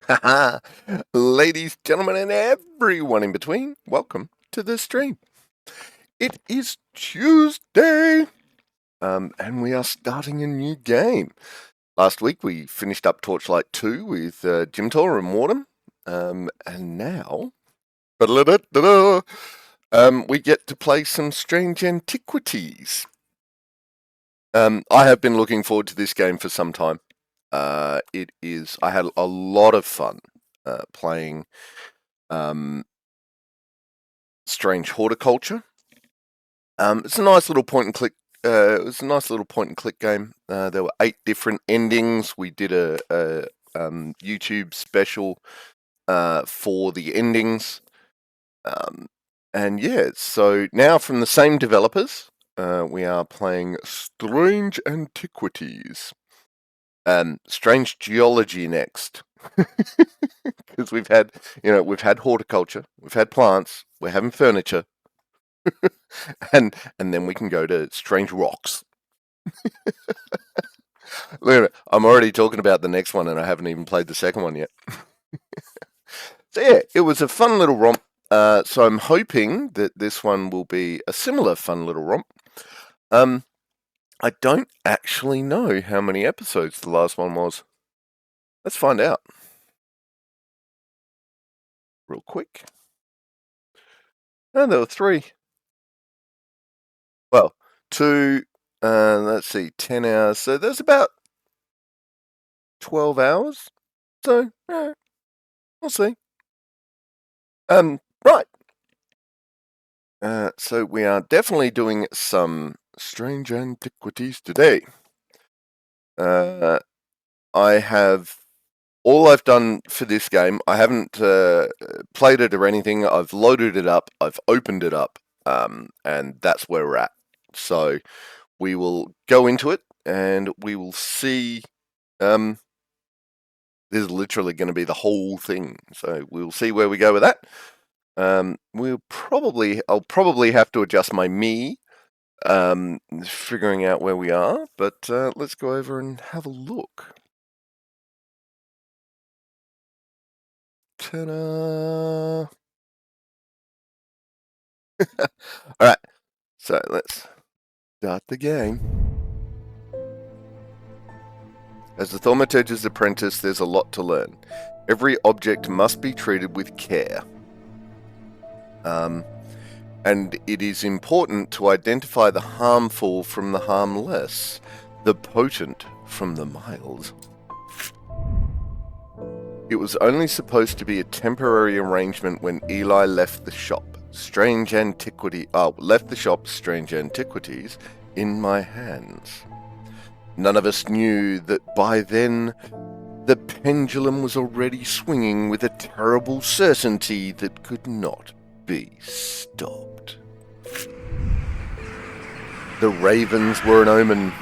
Haha. Ladies, gentlemen, and everyone in between, welcome to the stream. It is Tuesday, and we are starting a new game. Last week we finished up Torchlight 2 with Jimtor and Mortem, and now we get to play some Strange Antiquities. I have been looking forward to this game for some time. I had a lot of fun playing Strange Horticulture. It's a nice little point and click. It was a nice little point and click game. There were 8 different endings. We did a YouTube special for the endings, and yeah. So now from the same developers, we are playing Strange Antiquities. Strange Geology next, because we've had horticulture, we've had plants, we're having furniture, and then we can go to strange rocks. Look, I'm already talking about the next one, and I haven't even played the second one yet. So yeah, it was a fun little romp. So I'm hoping that this one will be a similar fun little romp. I don't actually know how many episodes the last one was. Let's find out real quick. No, there were 3. Well, 2. Let's see, 10 hours. So there's about 12 hours. So we'll see. Right. So we are definitely doing some Strange Antiquities today. All I've done for this game, I haven't played it or anything. I've loaded it up, I've opened it up, and that's where we're at. So we will go into it, and we will see. This is literally going to be the whole thing. So we'll see where we go with that. I'll probably have to adjust my me, figuring out where we are, but let's go over and have a look. Ta-da! Alright, so let's start the game. As the Thaumaturge's apprentice, there's a lot to learn. Every object must be treated with care. And it is important to identify the harmful from the harmless, the potent from the mild. It was only supposed to be a temporary arrangement when Eli left the shop. Strange Antiquities in my hands. None of us knew that by then the pendulum was already swinging with a terrible certainty that could not be stopped. The ravens were an omen.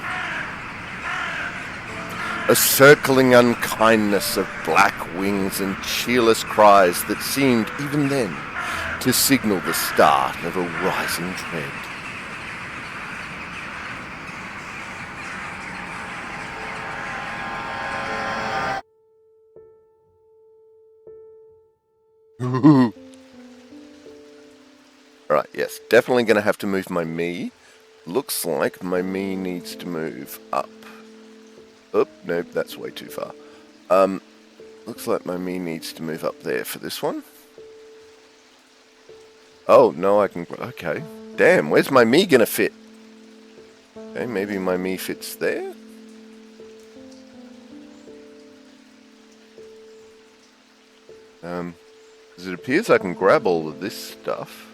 A circling unkindness of black wings and cheerless cries that seemed, even then, to signal the start of a rising trend. Alright, yes, definitely going to have to move my me. Looks like my me needs to move up. Oh, nope, that's way too far. Looks like my me needs to move up there for this one. Oh, no, I can... Okay. Damn, where's my me gonna fit? Okay, maybe my me fits there? Because it appears I can grab all of this stuff.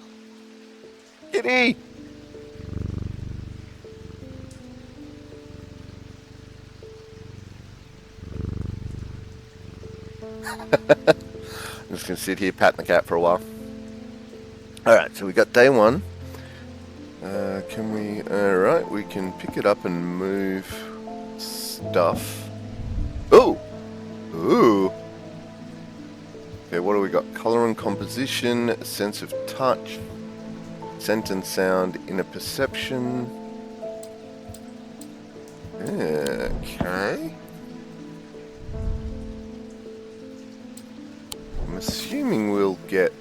Kitty! I'm just going to sit here patting the cat for a while. Alright, so we got day 1. Can we... Alright, we can pick it up and move stuff. Ooh! Ooh! Okay, what do we got? Color and composition, sense of touch, scent and sound, inner perception. Okay. assuming we'll get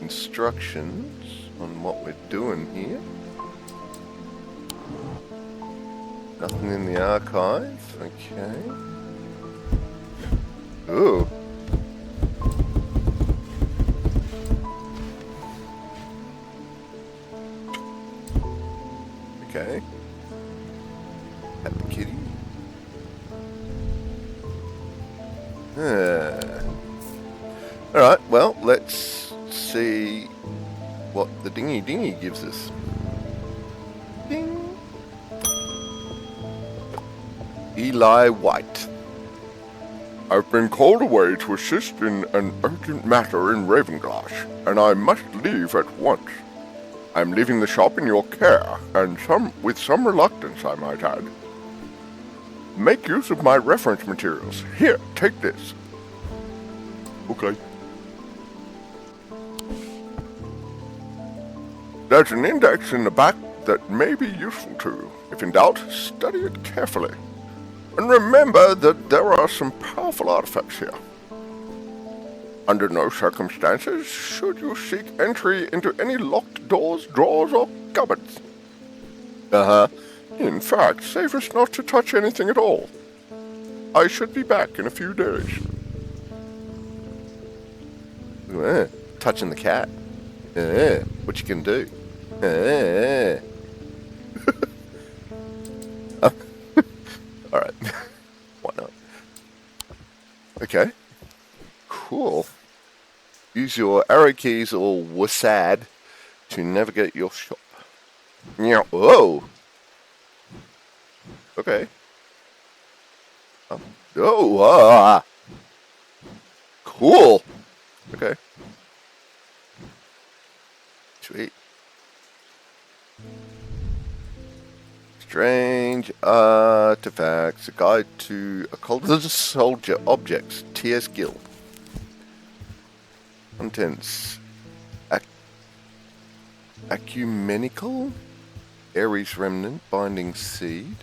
instructions on what we're doing here. Nothing in the archive. Okay. Ooh. Okay. At the kitty. Alright, well, let's see what the dingy gives us. Ding! Eli White. I've been called away to assist in an urgent matter in Ravenglass, and I must leave at once. I'm leaving the shop in your care, and with some reluctance, I might add. Make use of my reference materials. Here, take this. Okay. There's an index in the back that may be useful to you. If in doubt, study it carefully. And remember that there are some powerful artifacts here. Under no circumstances should you seek entry into any locked doors, drawers, or cupboards. In fact, safest not to touch anything at all. I should be back in a few days. Touching the cat. What you can do? Alright. Why not? Okay. Cool. Use your arrow keys or WASD to navigate your shop. Yeah. Whoa! Okay. Oh, cool. Okay. Sweet. Strange artifacts. A guide to occult soldier objects. T.S. Gill. Contents. Ecumenical. Ares remnant. Binding seed.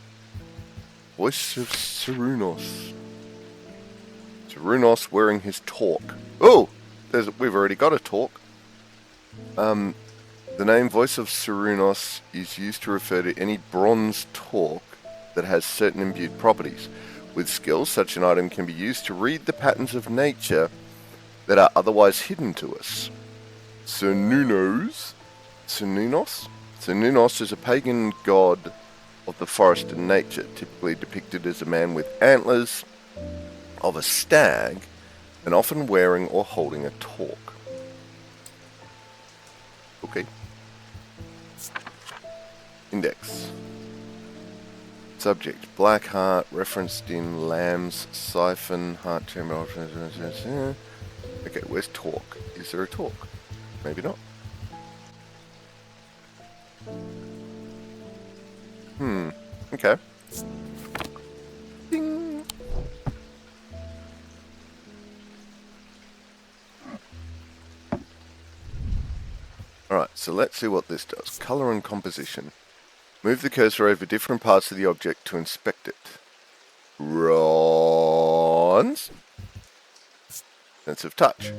Voice of Cernunnos. Cernunnos wearing his torque. Oh! We've already got a torque. The name Voice of Cernunnos is used to refer to any bronze torque that has certain imbued properties. With skills, such an item can be used to read the patterns of nature that are otherwise hidden to us. Cernunnos is a pagan god of the forest and nature, typically depicted as a man with antlers of a stag and often wearing or holding a torque. Okay. Index. Subject. Black heart, referenced in Lamb's siphon, heart chamber. Okay, where's torque? Is there a torque? Maybe not. Okay. Ding. Alright, so let's see what this does. Color and composition. Move the cursor over different parts of the object to inspect it. Bronze. Sense of touch.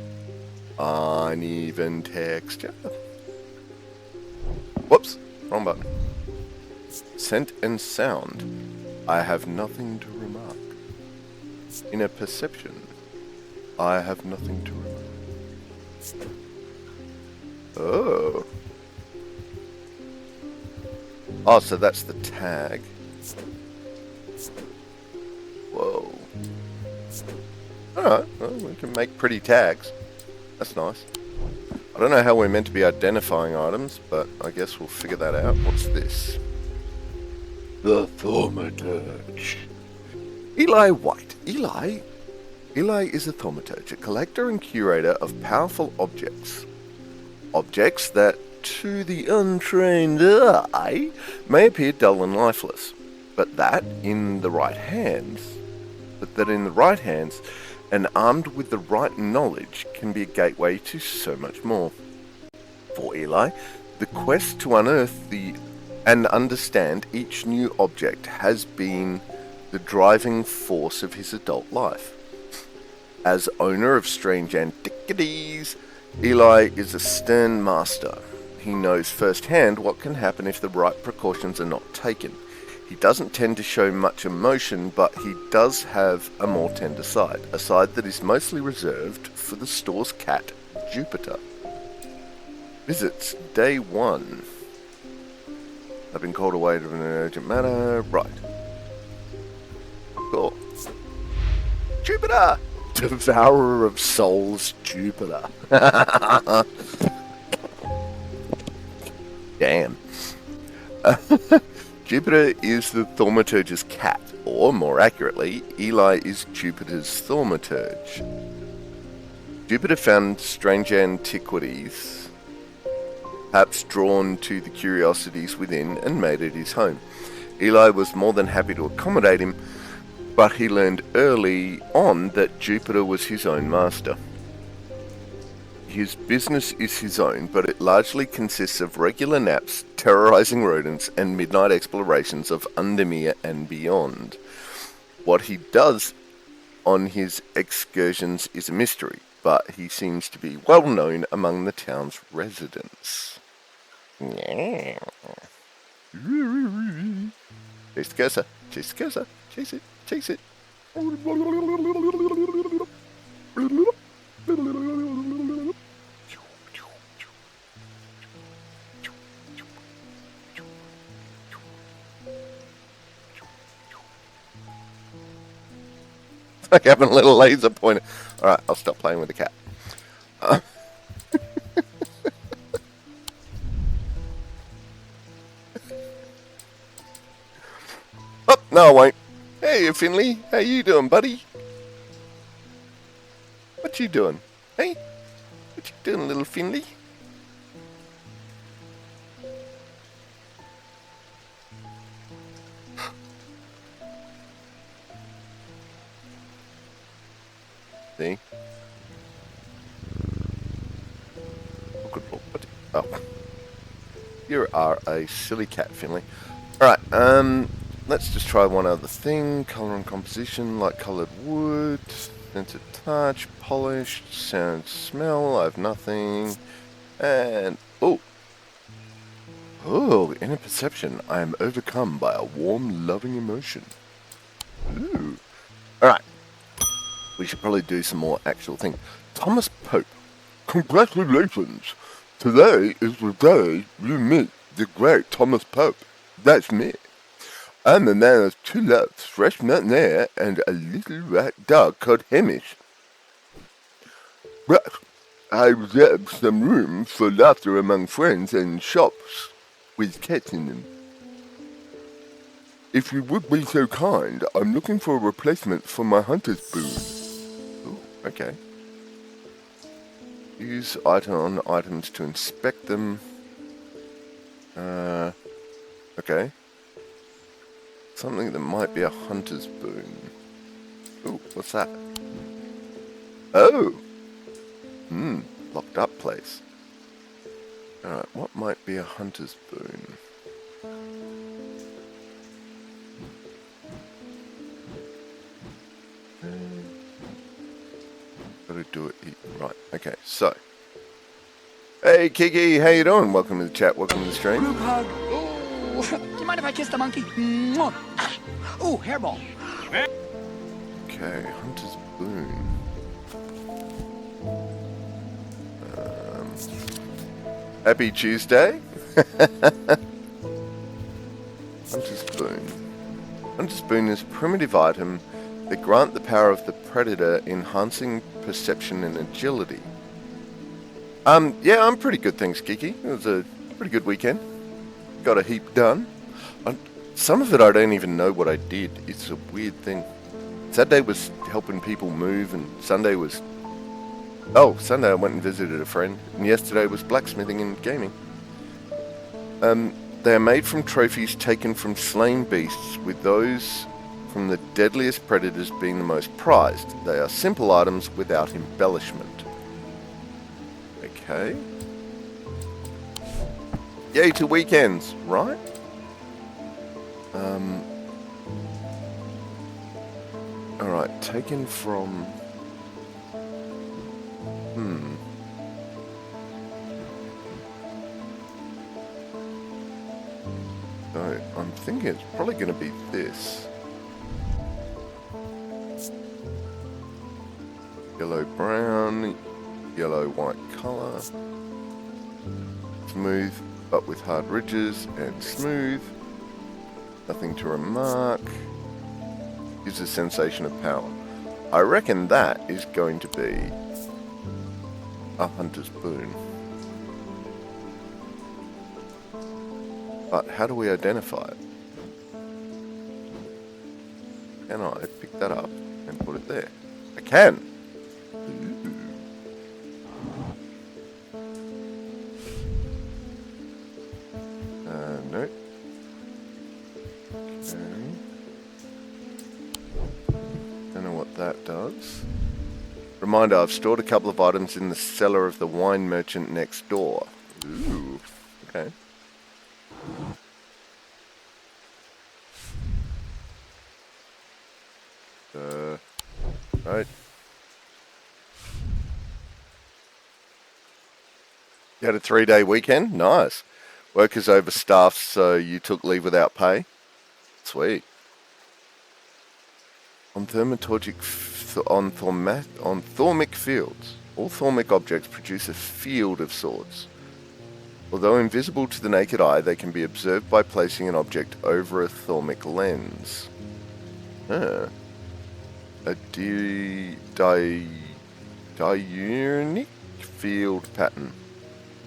Uneven texture. Whoops, wrong button. Scent and sound. I have nothing to remark. Inner perception. I have nothing to remark. Oh. Oh, so that's the tag. Whoa. Alright, well, we can make pretty tags. That's nice. I don't know how we're meant to be identifying items, but I guess we'll figure that out. What's this? The Thaumaturge. Eli White. Eli is a thaumaturge, a collector and curator of powerful objects. Objects that, to the untrained eye, may appear dull and lifeless, but that in the right hands, and armed with the right knowledge, can be a gateway to so much more. For Eli, the quest to unearth and understand each new object has been the driving force of his adult life. As owner of Strange Antiquities, Eli is a stern master. He knows firsthand what can happen if the right precautions are not taken. He doesn't tend to show much emotion, but he does have a more tender side, a side that is mostly reserved for the store's cat, Jupiter. Visits day 1. I've been called away to an urgent matter. Right. Cool. Jupiter! Devourer of souls, Jupiter. Damn. Jupiter is the thaumaturge's cat, or more accurately, Eli is Jupiter's thaumaturge. Jupiter found Strange Antiquities, perhaps drawn to the curiosities within, and made it his home. Eli was more than happy to accommodate him, but he learned early on that Jupiter was his own master. His business is his own, but it largely consists of regular naps, terrorizing rodents, and midnight explorations of Undermere and beyond. What he does on his excursions is a mystery, but he seems to be well known among the town's residents. Yeah. Chase the cursor, chase the cursor, chase it, chase it. It's like having a little laser pointer. Alright, I'll stop playing with the cat. Oh, no I won't. Hey Finley, how you doing, buddy? What you doing? Hey? What you doing, little Finley? See? Oh, good Lord, what? Oh. You are a silly cat, Finley. Alright, let's just try one other thing. Colour and composition, light coloured wood, scented touch, polished, sound, smell, I have nothing. And, oh, inner perception, I am overcome by a warm, loving emotion. Ooh. Alright, we should probably do some more actual things. Thomas Pope, congratulations! Today is the day you meet the great Thomas Pope. That's me. I'm a man of 2 loves, fresh mountain air, and a little rat dog called Hamish. But I reserve some room for laughter among friends and shops with cats in them. If you would be so kind, I'm looking for a replacement for my hunter's boon. Ooh, okay. Use item on items to inspect them. Okay. Something that might be a hunter's boon. Ooh, what's that? Oh! Locked up place. Alright, what might be a hunter's boon? Gotta do it. Right, okay, so. Hey Kiki, how you doing? Welcome to the chat, welcome to the stream. Group hug. Ooh, do you mind if I kiss the monkey? Mwah. Ooh, hairball. Okay, hunter's boon. Happy Tuesday. Hunter's boon. Hunter's boon is a primitive item that grant the power of the predator, enhancing perception and agility. Yeah, I'm pretty good, thanks, Kiki. It was a pretty good weekend. Got a heap done. Some of it I don't even know what I did. It's a weird thing. Saturday was helping people move, and Sunday was... Oh, Sunday I went and visited a friend, and yesterday was blacksmithing and gaming. They are made from trophies taken from slain beasts, with those from the deadliest predators being the most prized. They are simple items without embellishment. Okay. Yay to weekends, right? Alright, taken from So I'm thinking it's probably going to be this. Yellow brown, yellow white colour. Smooth but with hard ridges and smooth. Nothing to remark. Gives a sensation of power. I reckon that is going to be a hunter's boon. But how do we identify it? Can I pick that up and put it there? I can! Ooh. Nope. Okay. Don't know what that does. Reminder, I've stored a couple of items in the cellar of the wine merchant next door. Ooh. Okay. Right. You had a 3-day weekend? Nice. Work is overstaffed, so you took leave without pay? Sweet. On thaumaturgic on thaumic fields, all thaumic objects produce a field of sorts. Although invisible to the naked eye, they can be observed by placing an object over a thaumic lens. A diurnal field pattern.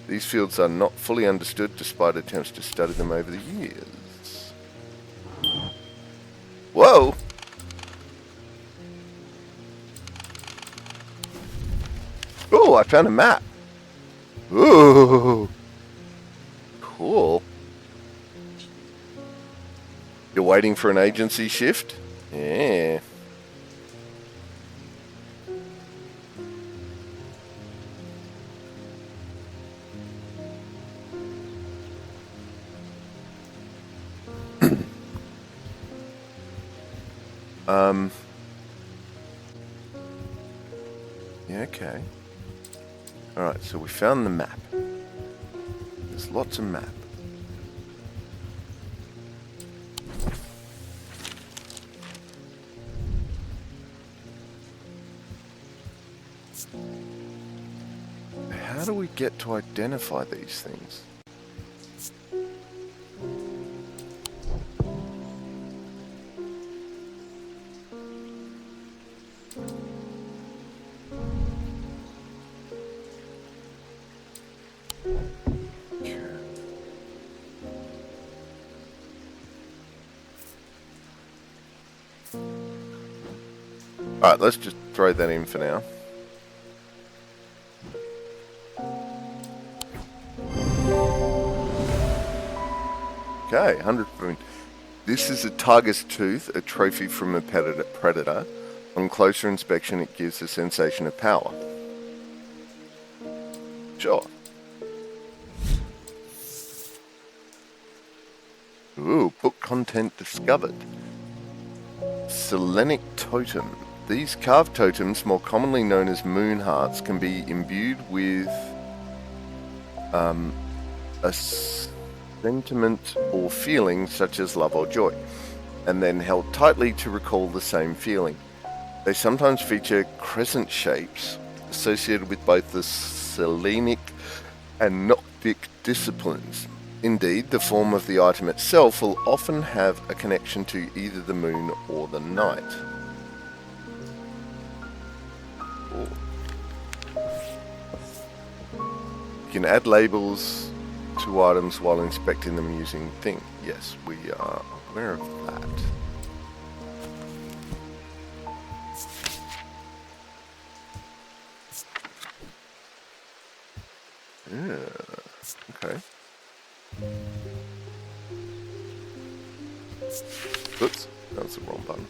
These fields are not fully understood despite attempts to study them over the years. Whoa! Oh, I found a map. Ooh. Cool. You're waiting for an agency shift? Yeah. Yeah, okay. Alright, so we found the map. There's lots of map. How do we get to identify these things? Alright, let's just throw that in for now. Okay, 100 spoon. This is a tiger's tooth, a trophy from a predator. On closer inspection, it gives a sensation of power. Sure. Ooh, book content discovered. Selenic totem. These carved totems, more commonly known as moon hearts, can be imbued with a sentiment or feeling such as love or joy, and then held tightly to recall the same feeling. They sometimes feature crescent shapes associated with both the Selenic and Gnostic disciplines. Indeed, the form of the item itself will often have a connection to either the moon or the night. You can add labels to items while inspecting them using thing. Yes, we are aware of that. Yeah, okay. Oops, that was the wrong button.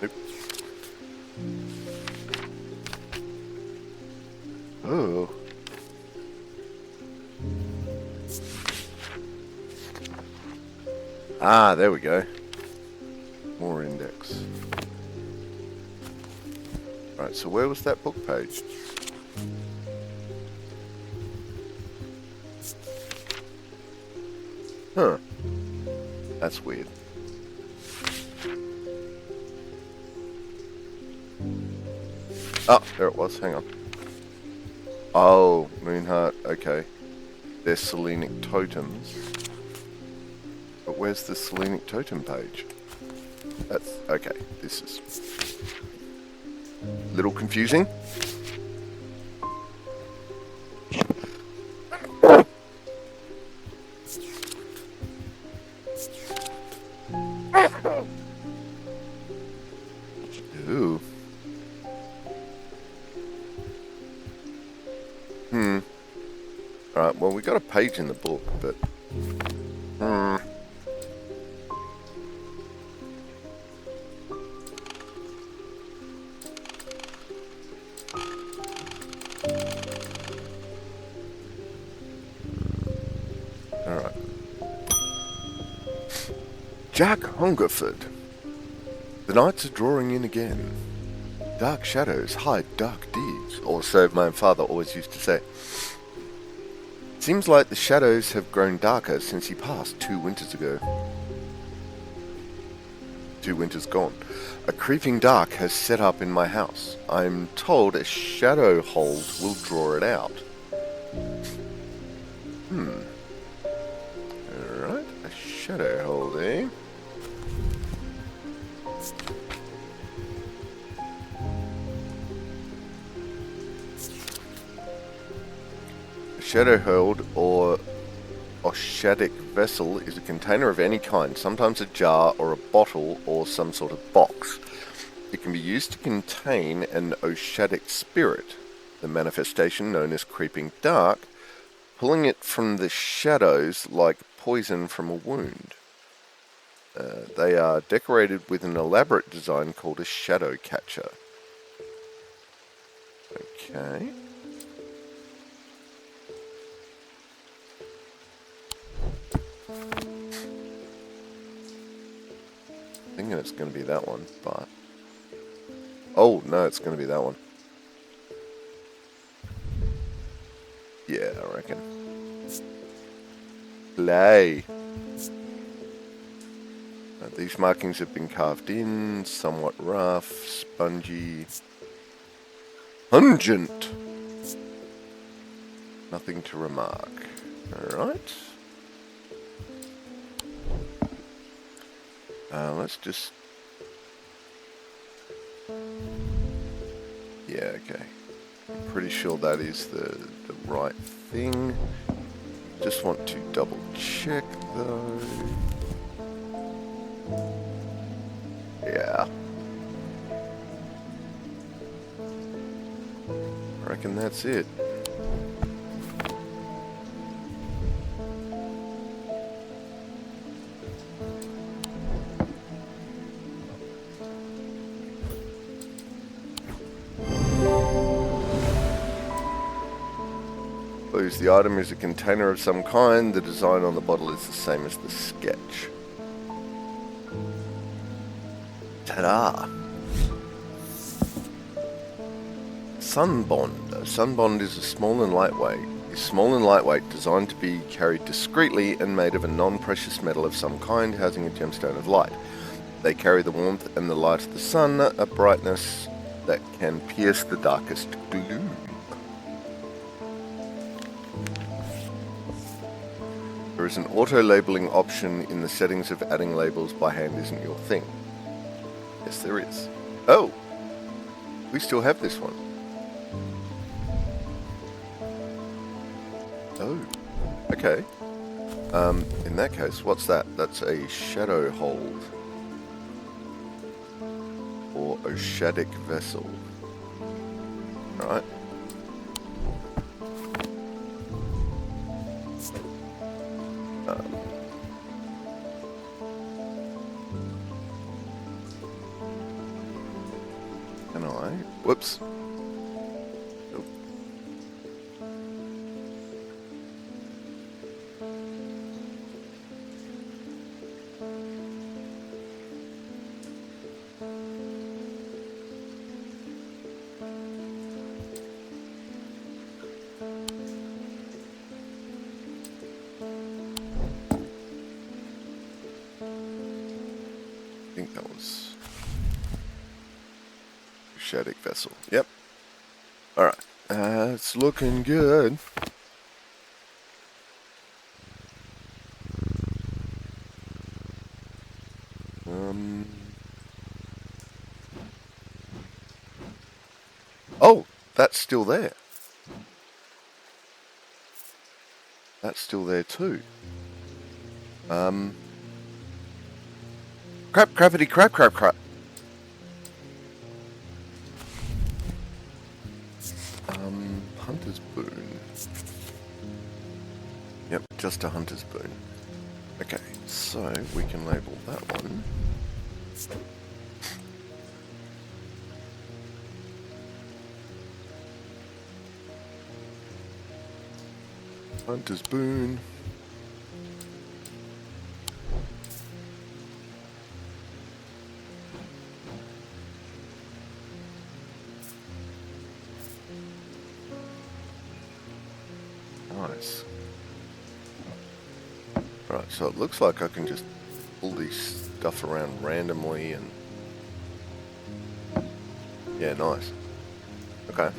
Nope. Oh. Ah, there we go. More index. Right, so where was that book page? Huh. That's weird. Oh, there it was. Hang on. Oh, Moonheart. Okay. They're Selenic totems. But where's the Selenic totem page? That's... okay. This is... a little confusing. Ooh. Alright, well, we got a page in the book, but... Alright. Jack Hungerford. The nights are drawing in again. Dark shadows hide dark deeds, or so my father always used to say. Seems like the shadows have grown darker since he passed 2 winters ago. 2 winters gone. A creeping dark has set up in my house. I'm told a shadow hold will draw it out. Alright, a shadow hold, eh? A shadow hold, or Oshadic vessel, is a container of any kind, sometimes a jar or a bottle or some sort of box. It can be used to contain an Oshadic spirit, the manifestation known as creeping dark, pulling it from the shadows like poison from a wound. They are decorated with an elaborate design called a shadow catcher. Okay. Thinking it's going to be that one, but... oh, no, it's going to be that one. Yeah, I reckon. Play. These markings have been carved in, somewhat rough, spongy, pungent. Nothing to remark. Alright. Let's just... yeah, okay. I'm pretty sure that is the right thing. Just want to double check though. Yeah. I reckon that's it. Clues. The item is a container of some kind. The design on the bottle is the same as the sketch. Ta-da! Sunbond. A sunbond is small and lightweight, designed to be carried discreetly and made of a non-precious metal of some kind, housing a gemstone of light. They carry the warmth and the light of the sun, a brightness that can pierce the darkest gloom. There is an auto-labeling option in the settings of adding labels by hand isn't your thing. Yes, there is. Oh! We still have this one. Oh. Okay. In that case, what's that? That's a shadow hold. Or Oshadic vessel. Right. Can I? Whoops. Nope. Shadik vessel. Yep. Alright. It's looking good. Oh, that's still there. That's still there too. Crap, crappity, crap, crap, crap. Hunter's boon. Yep, just a hunter's boon. Okay, so we can label that one. Hunter's boon. Nice. Right, so it looks like I can just pull these stuff around randomly and... Yeah, nice. Okay.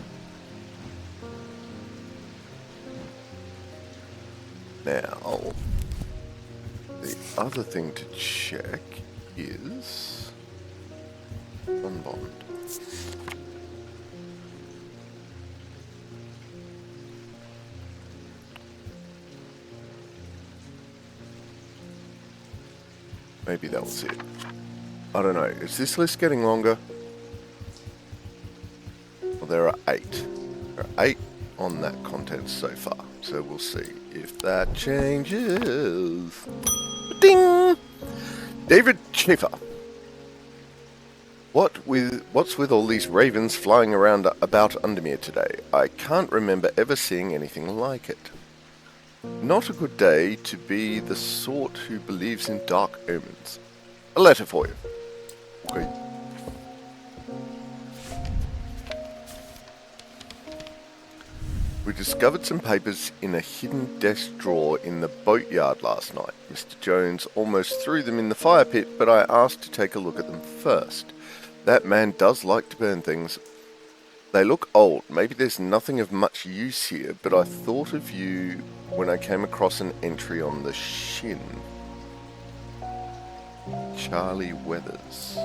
Now, the other thing to check is... Unbond. Maybe that was it. I don't know. Is this list getting longer? Well, there are 8. There are 8 on that content so far. So we'll see if that changes. Ding! David Schaefer. What's with all these ravens flying around about Undermere today? I can't remember ever seeing anything like it. Not a good day to be the sort who believes in dark omens. A letter for you. Okay. We discovered some papers in a hidden desk drawer in the boatyard last night. Mr. Jones almost threw them in the fire pit, but I asked to take a look at them first. That man does like to burn things. They look old. Maybe there's nothing of much use here, but I thought of you when I came across an entry on the Shin. Charlie Weathers.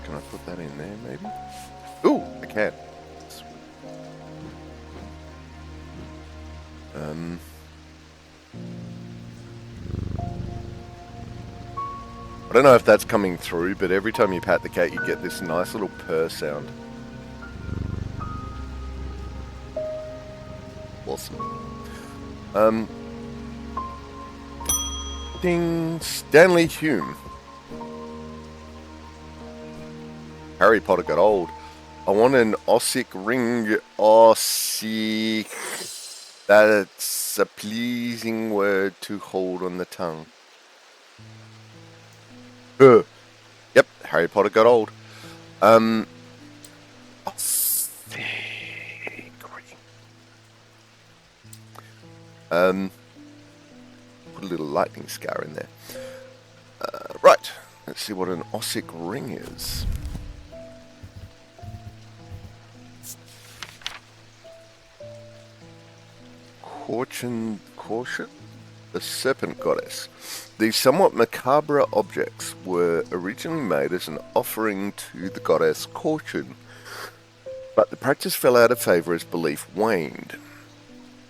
Can I put that in there, maybe? Ooh, I can. I don't know if that's coming through, but every time you pat the cat, you get this nice little purr sound. Awesome. Ding. Stanley Hume. Harry Potter got old. I want an ossic ring. Ossic. That's a pleasing word to hold on the tongue. Yep, Harry Potter got old. Put a little lightning scar in there. Right, let's see what an ossic ring is. Caution? The Serpent Goddess. These somewhat macabre objects were originally made as an offering to the goddess Caution, but the practice fell out of favour as belief waned.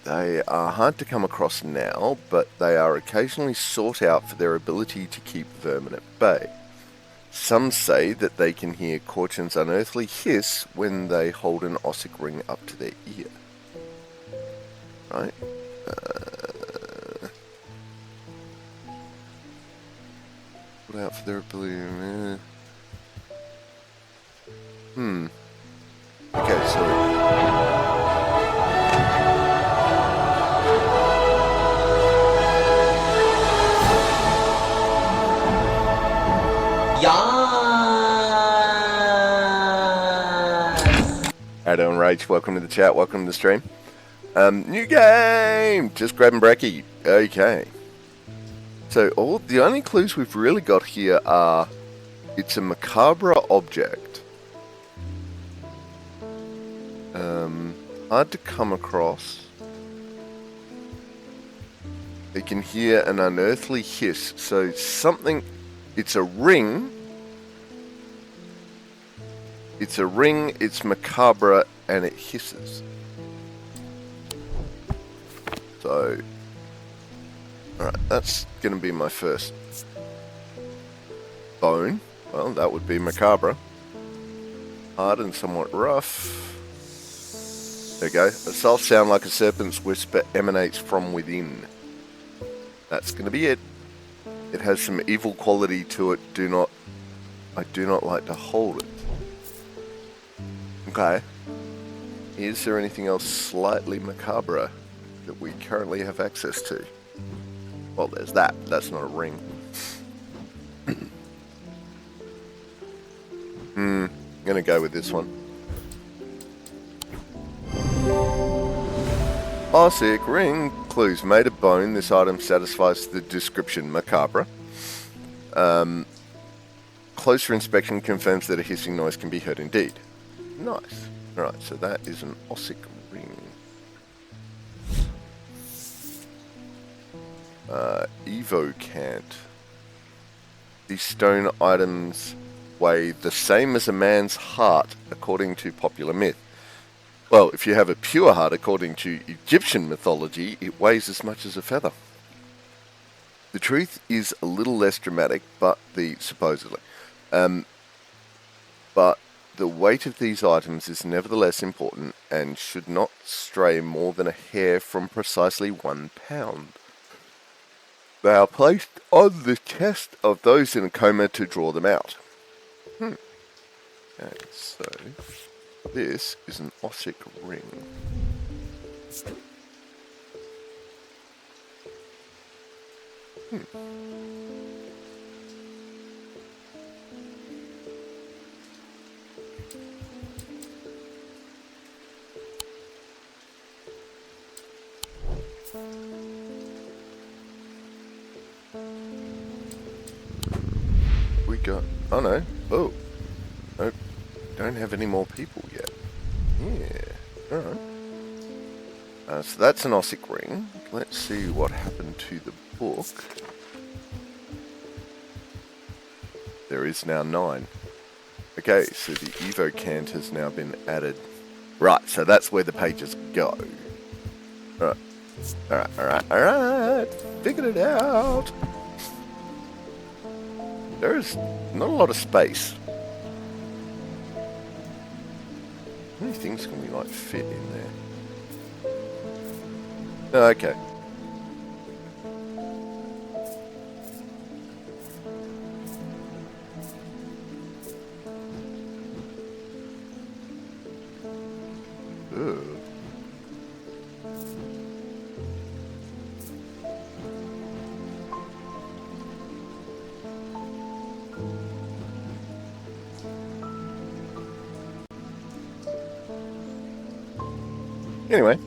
They are hard to come across now, but they are occasionally sought out for their ability to keep vermin at bay. Some say that they can hear Caution's unearthly hiss when they hold an ossic ring up to their ear. Right? Put out for their ability. Okay, so. How you doing, Rach? Welcome to the chat. Welcome to the stream. New game! Just grabbing brekkie. Okay. So the only clues we've really got here are it's a macabre object. Hard to come across. You can hear an unearthly hiss. So something... It's a ring. It's a ring, it's macabre, and it hisses. So... Alright, that's going to be my first bone. Well, that would be macabre. Hard and somewhat rough. There we go. A soul sound like a serpent's whisper emanates from within. That's going to be it. It has some evil quality to it. I do not like to hold it. Okay. Is there anything else slightly macabre that we currently have access to? Well, there's that. That's not a ring. I'm going to go with this one. Classic ring. Clues. Made of bone. This item satisfies the description macabre. Closer inspection confirms that a hissing noise can be heard indeed. Nice. Alright, so that is an Ossic ring. Evocant. These stone items weigh the same as a man's heart, according to popular myth. Well, if you have a pure heart, according to Egyptian mythology, it weighs as much as a feather. The truth is a little less dramatic, but supposedly. But the weight of these items is nevertheless important and should not stray more than a hair from precisely 1 pound. They are placed on the chest of those in a coma to draw them out. Okay, so this is an Ossic ring. We got... Oh no. Oh. Nope. Don't have any more people yet. Yeah. Alright. So that's an Ossic ring. Let's see what happened to the book. There is now 9. Okay, so the Evocant has now been added. Right, so that's where the pages go. Alright. Figured it out. There's not a lot of space. How many things can we, like, fit in there? Okay. Ugh. Anyway,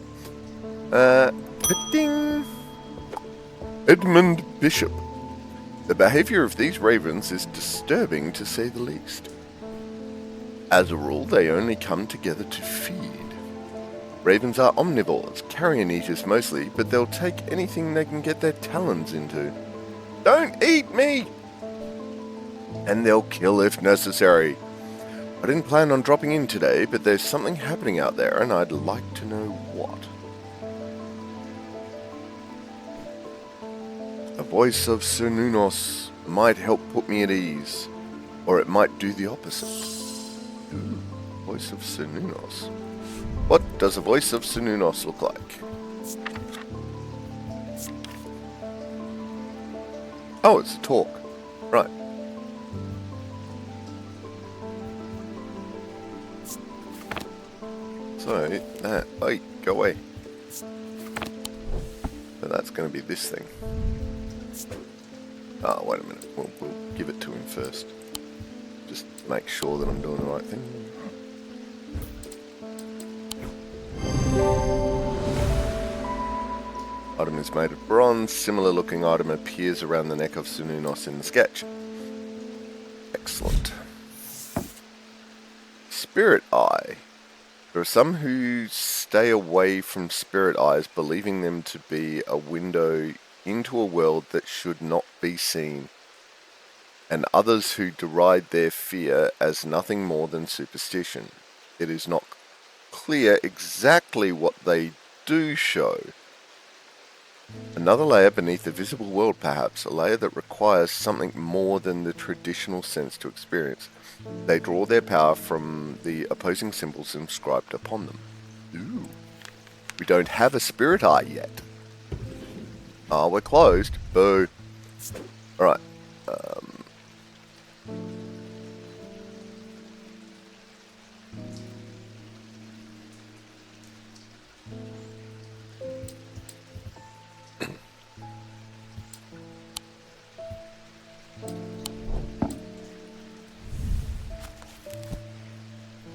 ding. Edmund Bishop. The behavior of these ravens is disturbing to say the least. As a rule, they only come together to feed. Ravens are omnivores, carrion eaters mostly, but they'll take anything they can get their talons into. Don't eat me! And they'll kill if necessary. I didn't plan on dropping in today, but there's something happening out there, and I'd like to know what. A voice of Sir Nunos might help put me at ease, or it might do the opposite. Ooh, voice of Sir Nunos. What does a voice of Sir Nunos look like? Oh, it's a talk. Right. So, that... Oi, go away. So that's going to be this thing. Oh, wait a minute. We'll give it to him first. Just make sure that I'm doing the right thing. Item is made of bronze. Similar looking item appears around the neck of Sununos in the sketch. Excellent. Spirit Eye. There are some who stay away from spirit eyes, believing them to be a window into a world that should not be seen, and others who deride their fear as nothing more than superstition. It is not clear exactly what they do show. Another layer beneath the visible world, perhaps, a layer that requires something more than the traditional sense to experience. They draw their power from the opposing symbols inscribed upon them. Ooh. We don't have a spirit eye yet. Ah, we're closed. Boo. Alright.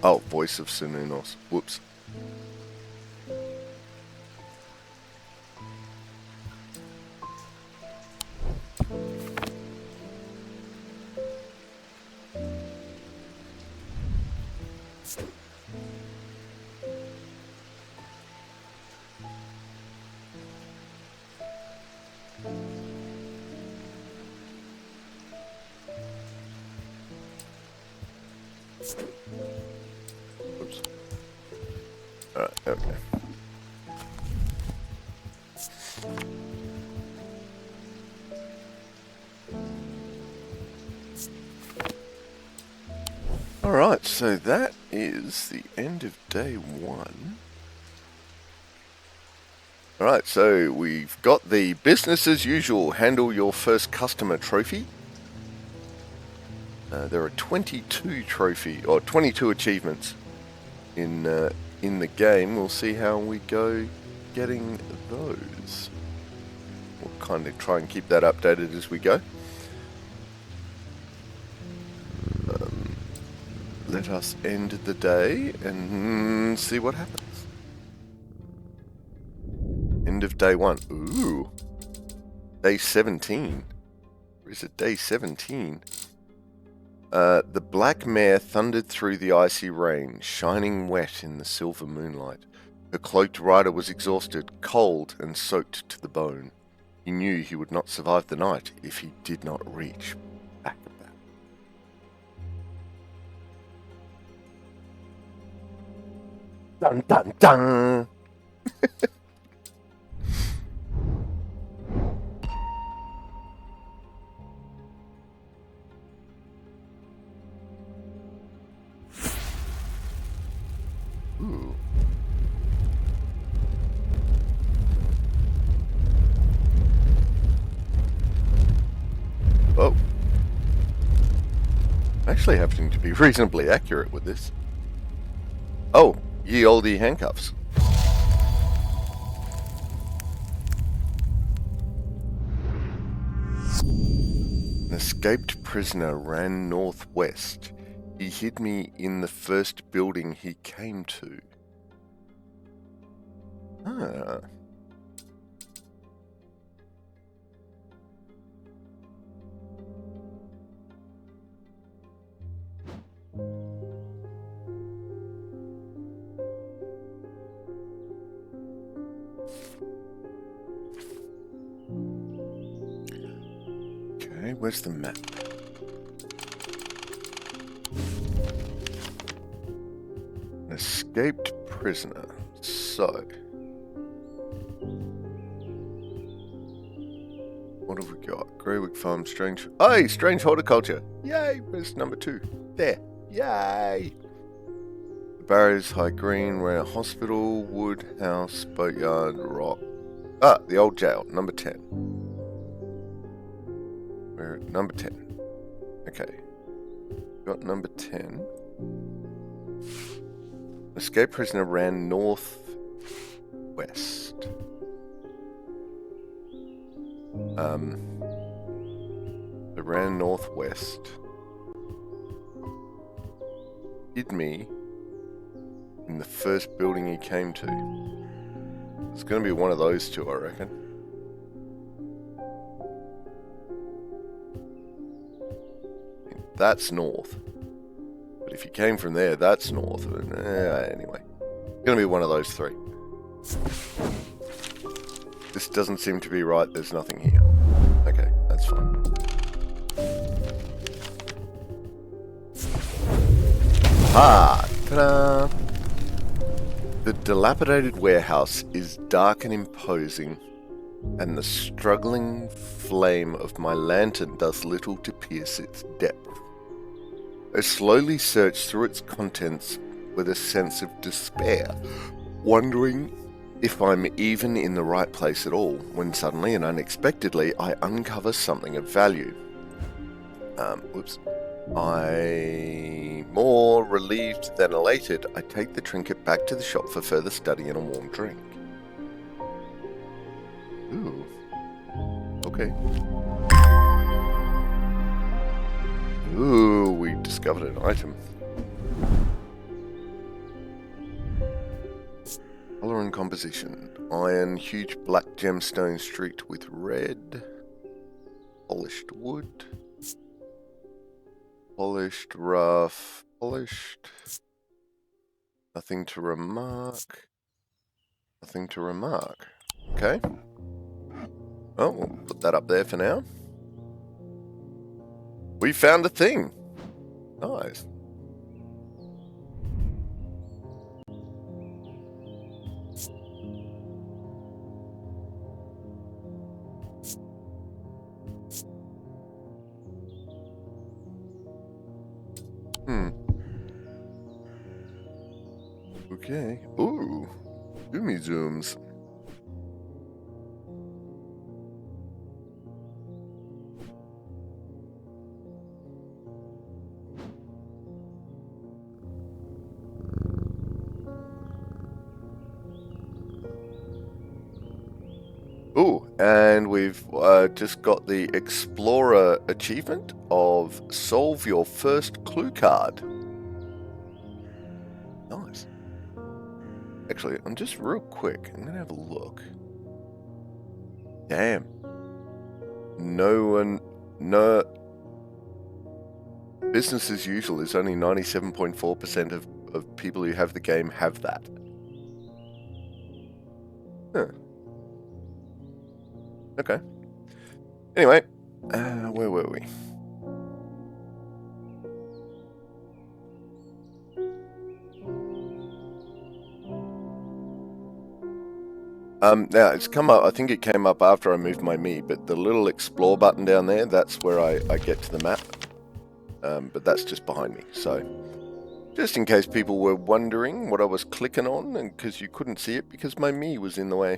Oh, voice of Sununos. Whoops. Whoops. Alright, okay. Alright, so that is the end of day 1. Alright, so we've got the business as usual, handle your first customer trophy. There are 22 achievements in the game. We'll see how we go getting those. We'll kind of try and keep that updated as we go. Let us end the day and see what happens. End of day 1. Ooh. Day 17. Or is it day 17? The black mare thundered through the icy rain, shining wet in the silver moonlight. Her cloaked rider was exhausted, cold, and soaked to the bone. He knew he would not survive the night if he did not reach back. Dun dun dun! Ooh. Oh. Actually happening to be reasonably accurate with this. Oh, ye olde handcuffs. An escaped prisoner ran northwest. He hid me in the first building he came to. Ah. Okay, where's the map? An escaped prisoner. So, what have we got? Greywick Farm, strange... Hey, strange horticulture! Yay! Where's number 2? There. Yay! The Barrows, High Green, Rare Hospital, Wood House, Boatyard, Rock. Ah, the old jail, number 10. We're at number 10. Okay. Got number 10. Escaped prisoner ran northwest. They ran northwest. Hid me in the first building he came to. It's going to be one of those two, I reckon. that's north. But if you came from there, that's north. Anyway, gonna be one of those three. This doesn't seem to be right. There's nothing here. Okay, that's fine. Ah, ta-da! The dilapidated warehouse is dark and imposing, and the struggling flame of my lantern does little to pierce its depth. I slowly search through its contents with a sense of despair, wondering if I'm even in the right place at all, when suddenly and unexpectedly I uncover something of value. More relieved than elated, I take the trinket back to the shop for further study and a warm drink. Ooh. Okay. Ooh, we discovered an item. Color and composition. Iron, huge black gemstone streaked with red. Polished wood. Polished, rough, polished. Nothing to remark. Nothing to remark. Okay. Oh, we'll put that up there for now. We found a thing. Nice. Okay. Ooh. Zoomy zooms. Ooh, and we've just got the Explorer achievement of solve your first clue card. Nice. Actually, I'm just real quick. I'm gonna have a look. Damn. No. Business as usual is only 97.4% of people who have the game have that. Huh. Okay. Anyway, where were we? Now it's come up. I think it came up after I moved my Mii, but the little explore button down there, that's where I get to the map. But that's just behind me. So, just in case people were wondering what I was clicking on, and because you couldn't see it because my Mii was in the way.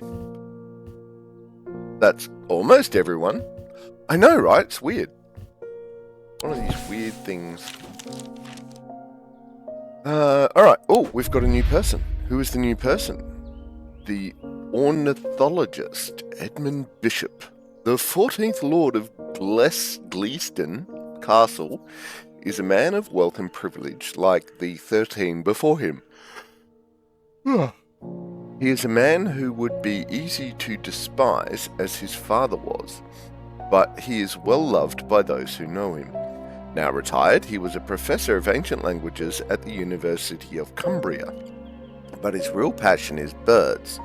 That's almost everyone. I know, right? It's weird. One of these weird things. Alright. Oh, we've got a new person. Who is the new person? The ornithologist, Edmund Bishop. The 14th Lord of Gleaston Castle is a man of wealth and privilege like the 13 before him. He is a man who would be easy to despise as his father was, but he is well loved by those who know him. Now retired, he was a professor of ancient languages at the University of Cumbria, but his real passion is birds.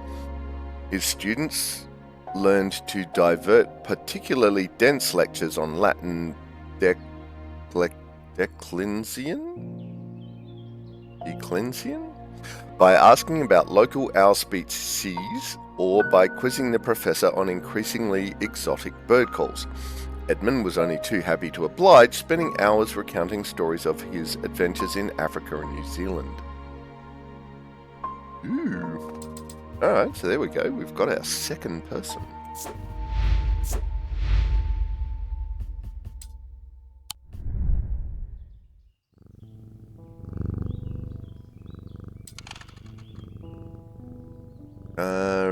His students learned to divert particularly dense lectures on Latin declension? By asking about local owl species or by quizzing the professor on increasingly exotic bird calls. Edmund was only too happy to oblige, spending hours recounting stories of his adventures in Africa and New Zealand. Ooh. Alright, so there we go. We've got our second person.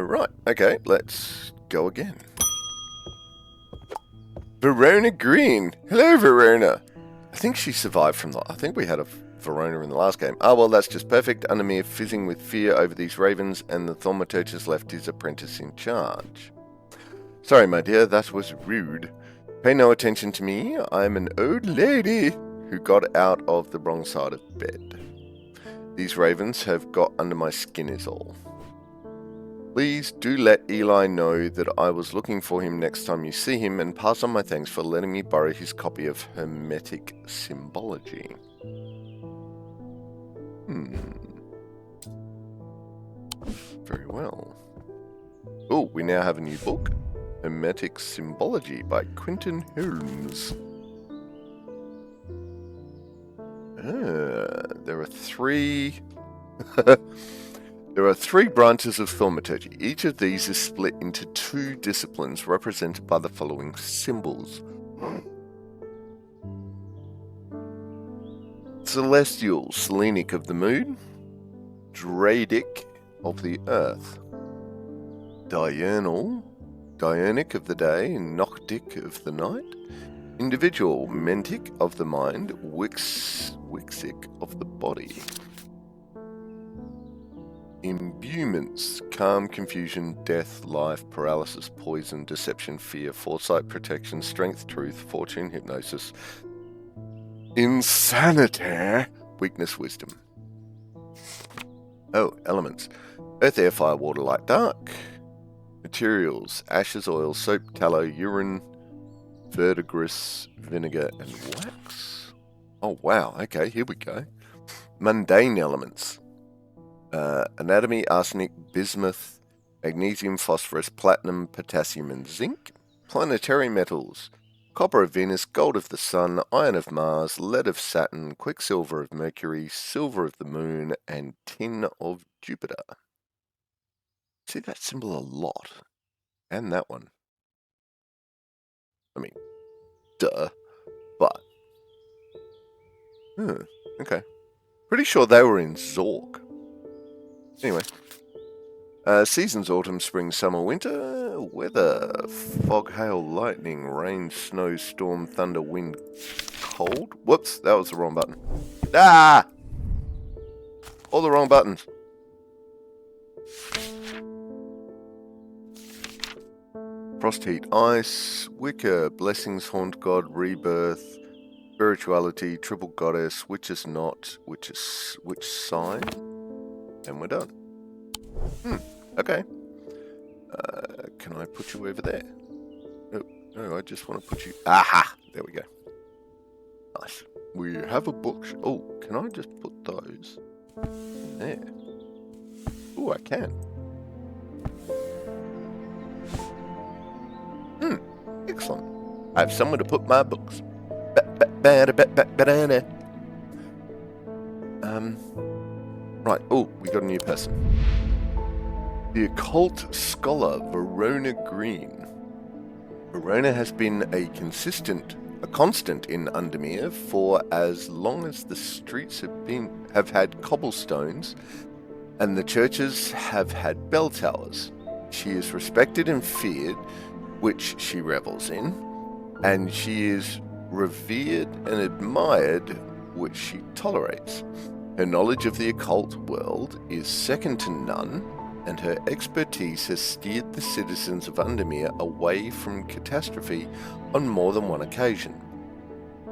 Right. Okay, let's go again. Verona Green. Hello, Verona. I think she survived from I think we had a Verona in the last game. Oh, well, that's just perfect. Undermere fizzing with fear over these ravens, and the thaumaturgus left his apprentice in charge. Sorry, my dear, that was rude. Pay no attention to me. I'm an old lady. who got out of the wrong side of bed. These ravens have got under my skin is all. Please do let Eli know that I was looking for him next time you see him, and pass on my thanks for letting me borrow his copy of Hermetic Symbology. Very well. Oh, we now have a new book. Hermetic Symbology by Quentin Holmes. There are three... There are three branches of thaumaturgy. Each of these is split into two disciplines represented by the following symbols. Celestial, Selenic of the moon. Dradic of the earth. Diurnal, Diurnic of the day, Noctic of the night. Individual, Mentic of the mind, Wixic of the body. Imbuements, calm, confusion, death, life, paralysis, poison, deception, fear, foresight, protection, strength, truth, fortune, hypnosis, insanity, weakness, wisdom. Oh, elements. Earth, air, fire, water, light, dark. Materials, ashes, oil, soap, tallow, urine, verdigris, vinegar, and wax. Oh, wow. Okay, here we go. Mundane elements. Anatomy, arsenic, bismuth, magnesium, phosphorus, platinum, potassium, and zinc. Planetary metals. Copper of Venus, gold of the Sun, iron of Mars, lead of Saturn, quicksilver of Mercury, silver of the Moon, and tin of Jupiter. See that symbol a lot. And that one. I mean, duh. But. Okay. Pretty sure they were in Zork. Anyway. Seasons, autumn, spring, summer, winter. Weather. Fog, hail, lightning, rain, snow, storm, thunder, wind, cold. Whoops, that was the wrong button. Ah! All the wrong buttons. Frost, heat, ice, Wicca, blessings, haunt god, rebirth, spirituality, triple goddess, witches not, which sign, and we're done. Okay. Can I put you over there? No, I just want to put you... Aha! There we go. Nice. We have a book... Oh, can I just put those in there? Oh, I can. Excellent. I have somewhere to put my books. Right. Oh, we got a new person. The occult scholar Verona Green. Verona has been a constant in Undermere for as long as the streets have had cobblestones and the churches have had bell towers. She is respected and feared, which she revels in, and she is revered and admired, which she tolerates. Her knowledge of the occult world is second to none, and her expertise has steered the citizens of Undermere away from catastrophe on more than one occasion.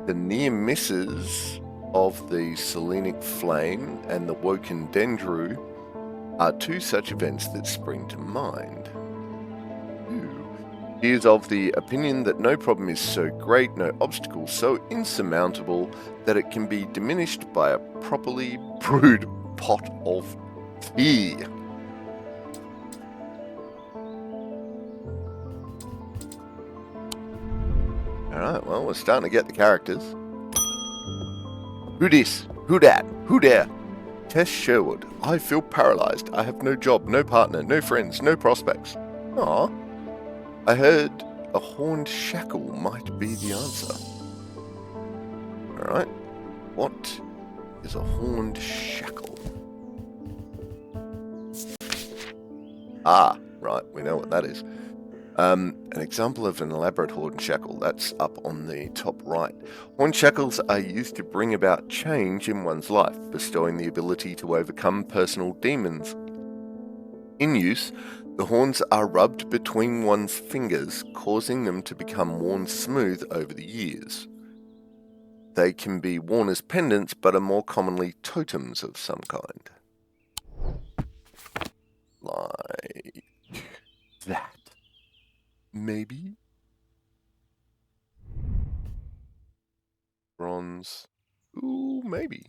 The near misses of the Selenic Flame and the Woken Dendru are two such events that spring to mind. He is of the opinion that no problem is so great, no obstacle so insurmountable, that it can be diminished by a properly brewed pot of tea. Alright, well, we're starting to get the characters. Who dis? Who dat? Who dare? Tess Sherwood. I feel paralysed. I have no job, no partner, no friends, no prospects. Aw. I heard a horned shackle might be the answer. Alright. What is a horned shackle? Ah, right, we know what that is. An example of an elaborate horned shackle, that's up on the top right. Horned shackles are used to bring about change in one's life, bestowing the ability to overcome personal demons. In use, the horns are rubbed between one's fingers, causing them to become worn smooth over the years. They can be worn as pendants, but are more commonly totems of some kind. Like that. Maybe? Bronze. Ooh, maybe.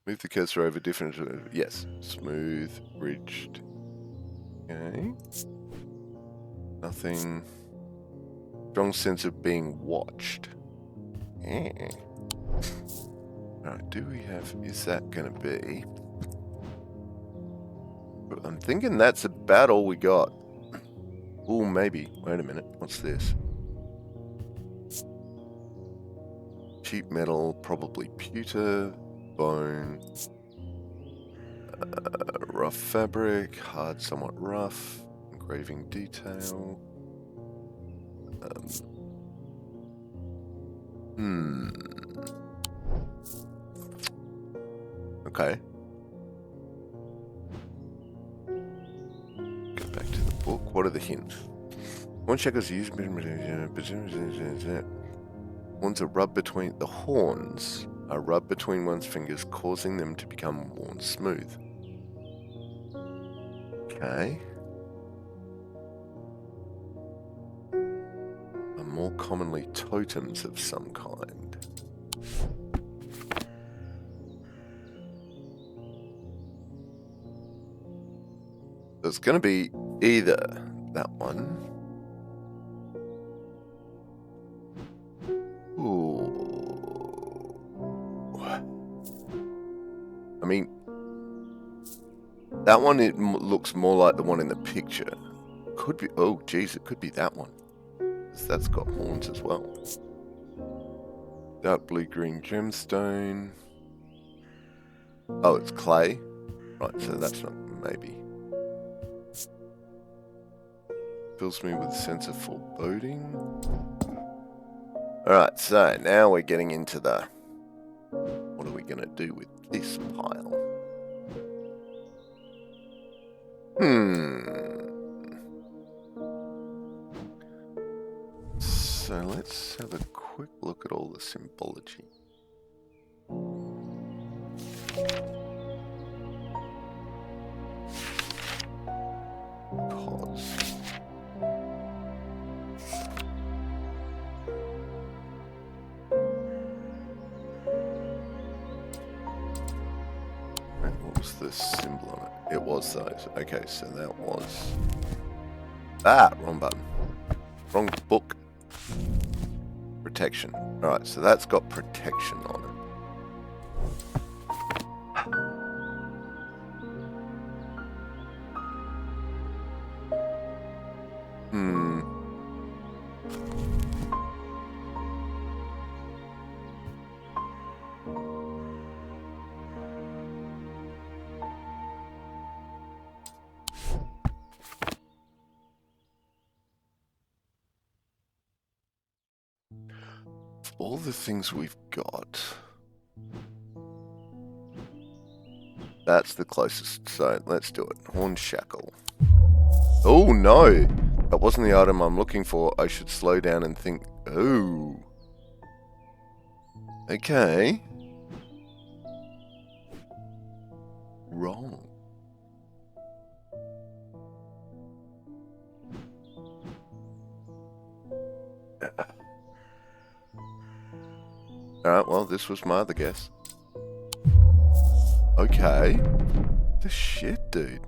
Move the cursor over different... yes. Smooth, ridged. Okay. Nothing. Strong sense of being watched. Yeah. Alright, do we have... is that going to be... I'm thinking that's about all we got. Ooh, maybe. Wait a minute. What's this? Cheap metal, probably pewter, bone, rough fabric, hard, somewhat rough, engraving detail. Okay. Go back to the book. What are the hints? Horn shackles used. Horns are rubbed between the horns are rubbed between one's fingers, causing them to become worn smooth. Okay. Are more commonly totems of some kind. It's going to be either that one. Ooh. I mean, that one, it looks more like the one in the picture. Could be, oh geez, it could be that one. That's got horns as well. Dark blue-green gemstone. Oh, it's clay. Right, so that's not maybe. Fills me with a sense of foreboding. Alright, so now we're getting into the... what are we going to do with this pile? So let's have a quick look at all the symbology. Pause. What was the symbol on it? It was those. Okay, so that was... ah, wrong button. Wrong book. Protection. Alright, so that's got protection on it. All the things we've got, that's the closest, so let's do it. Horn shackle. Oh no, that wasn't the item I'm looking for. I should slow down and think. Oh, okay. Wrong. Alright, well, this was my other guess. Okay. The shit, dude.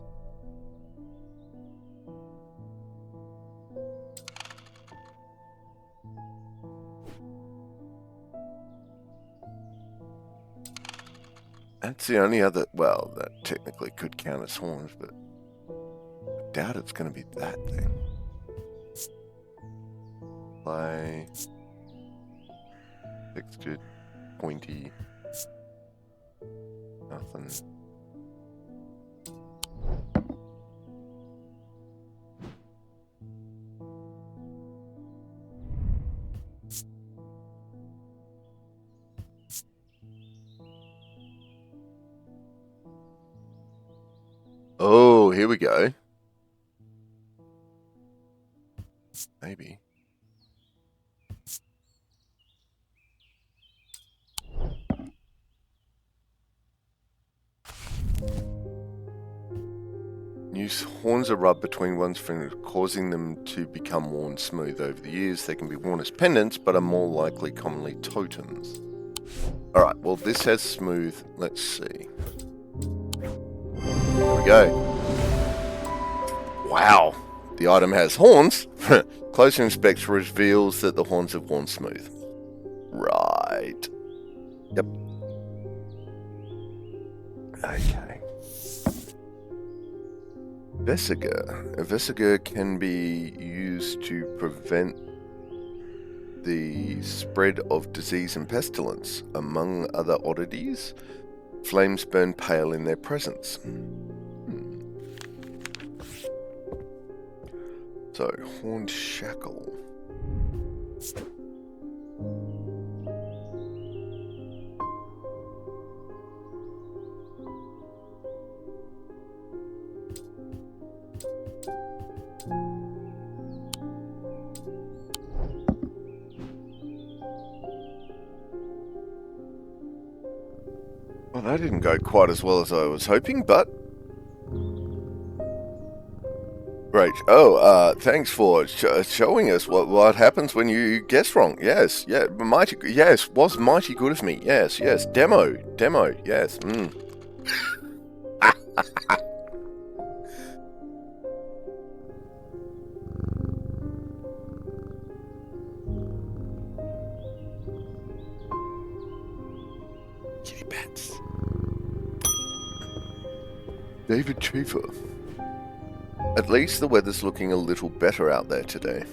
That's the only other... well, that technically could count as horns, but I doubt it's going to be that thing. Play... textured, pointy, nothing. Oh, here we go. Maybe. Use horns are rubbed between one's fingers, causing them to become worn smooth. Over the years, they can be worn as pendants, but are more likely commonly totems. Alright, well this has smooth. Let's see. Here we go. Wow. The item has horns. Closer inspection reveals that the horns have worn smooth. Right. Yep. Okay. Vesiger. A vesiger can be used to prevent the spread of disease and pestilence. Among other oddities, flames burn pale in their presence. So, horned shackle. Well, that didn't go quite as well as I was hoping, but... Great. Oh, thanks for showing us what happens when you guess wrong. Yes, yeah, mighty. Yes, was mighty good of me. Yes, yes. Demo. Yes. Kitty bats. David Cheever. At least the weather's looking a little better out there today.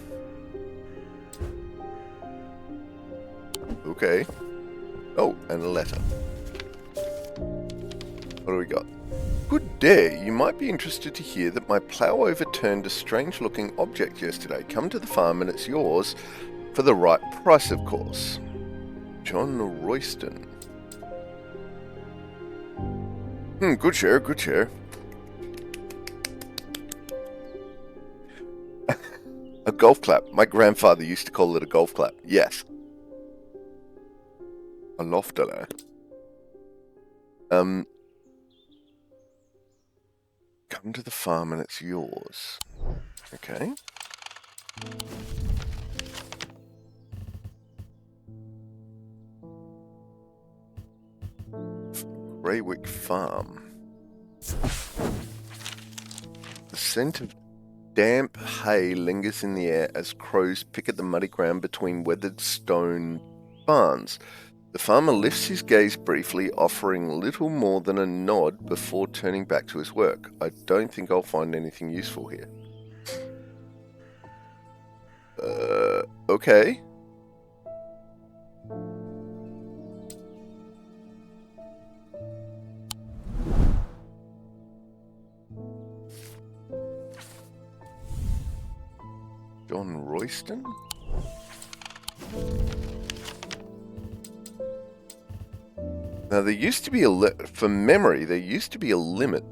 Okay. Oh, and a letter. What do we got? Good day. You might be interested to hear that my plough overturned a strange-looking object yesterday. Come to the farm and it's yours for the right price, of course. John Royston. Good share, good share. A golf clap. My grandfather used to call it a golf clap. Yes. A lofter. Come to the farm and it's yours. Okay. Greywick Farm. The scent of damp hay lingers in the air as crows pick at the muddy ground between weathered stone barns. The farmer lifts his gaze briefly, offering little more than a nod before turning back to his work. I don't think I'll find anything useful here. Okay. John Royston? Now there used to be from memory, there used to be a limit.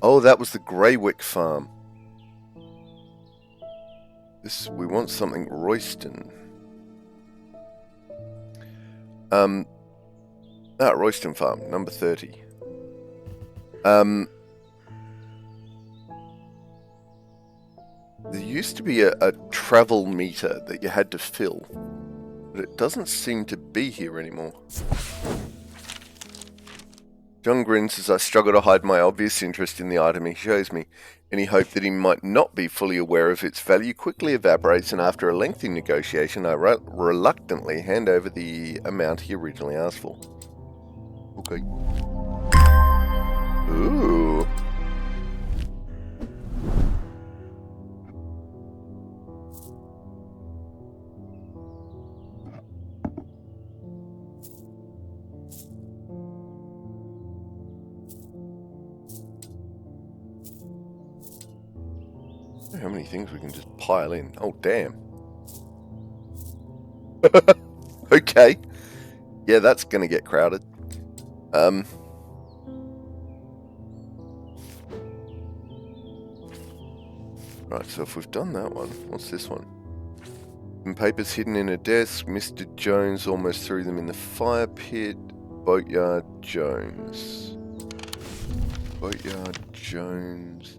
Oh, that was the Greywick farm. We want something Royston. Royston farm, number 30. There used to be a travel meter that you had to fill, but it doesn't seem to be here anymore. John grins as I struggle to hide my obvious interest in the item he shows me. Any hope that he might not be fully aware of its value quickly evaporates, and after a lengthy negotiation, I reluctantly hand over the amount he originally asked for. Okay. Ooh. How many things we can just pile in? Oh, damn. Okay. Yeah, that's going to get crowded. Right, so if we've done that one, what's this one? Some papers hidden in a desk. Mr. Jones almost threw them in the fire pit. Boatyard Jones. Boatyard Jones.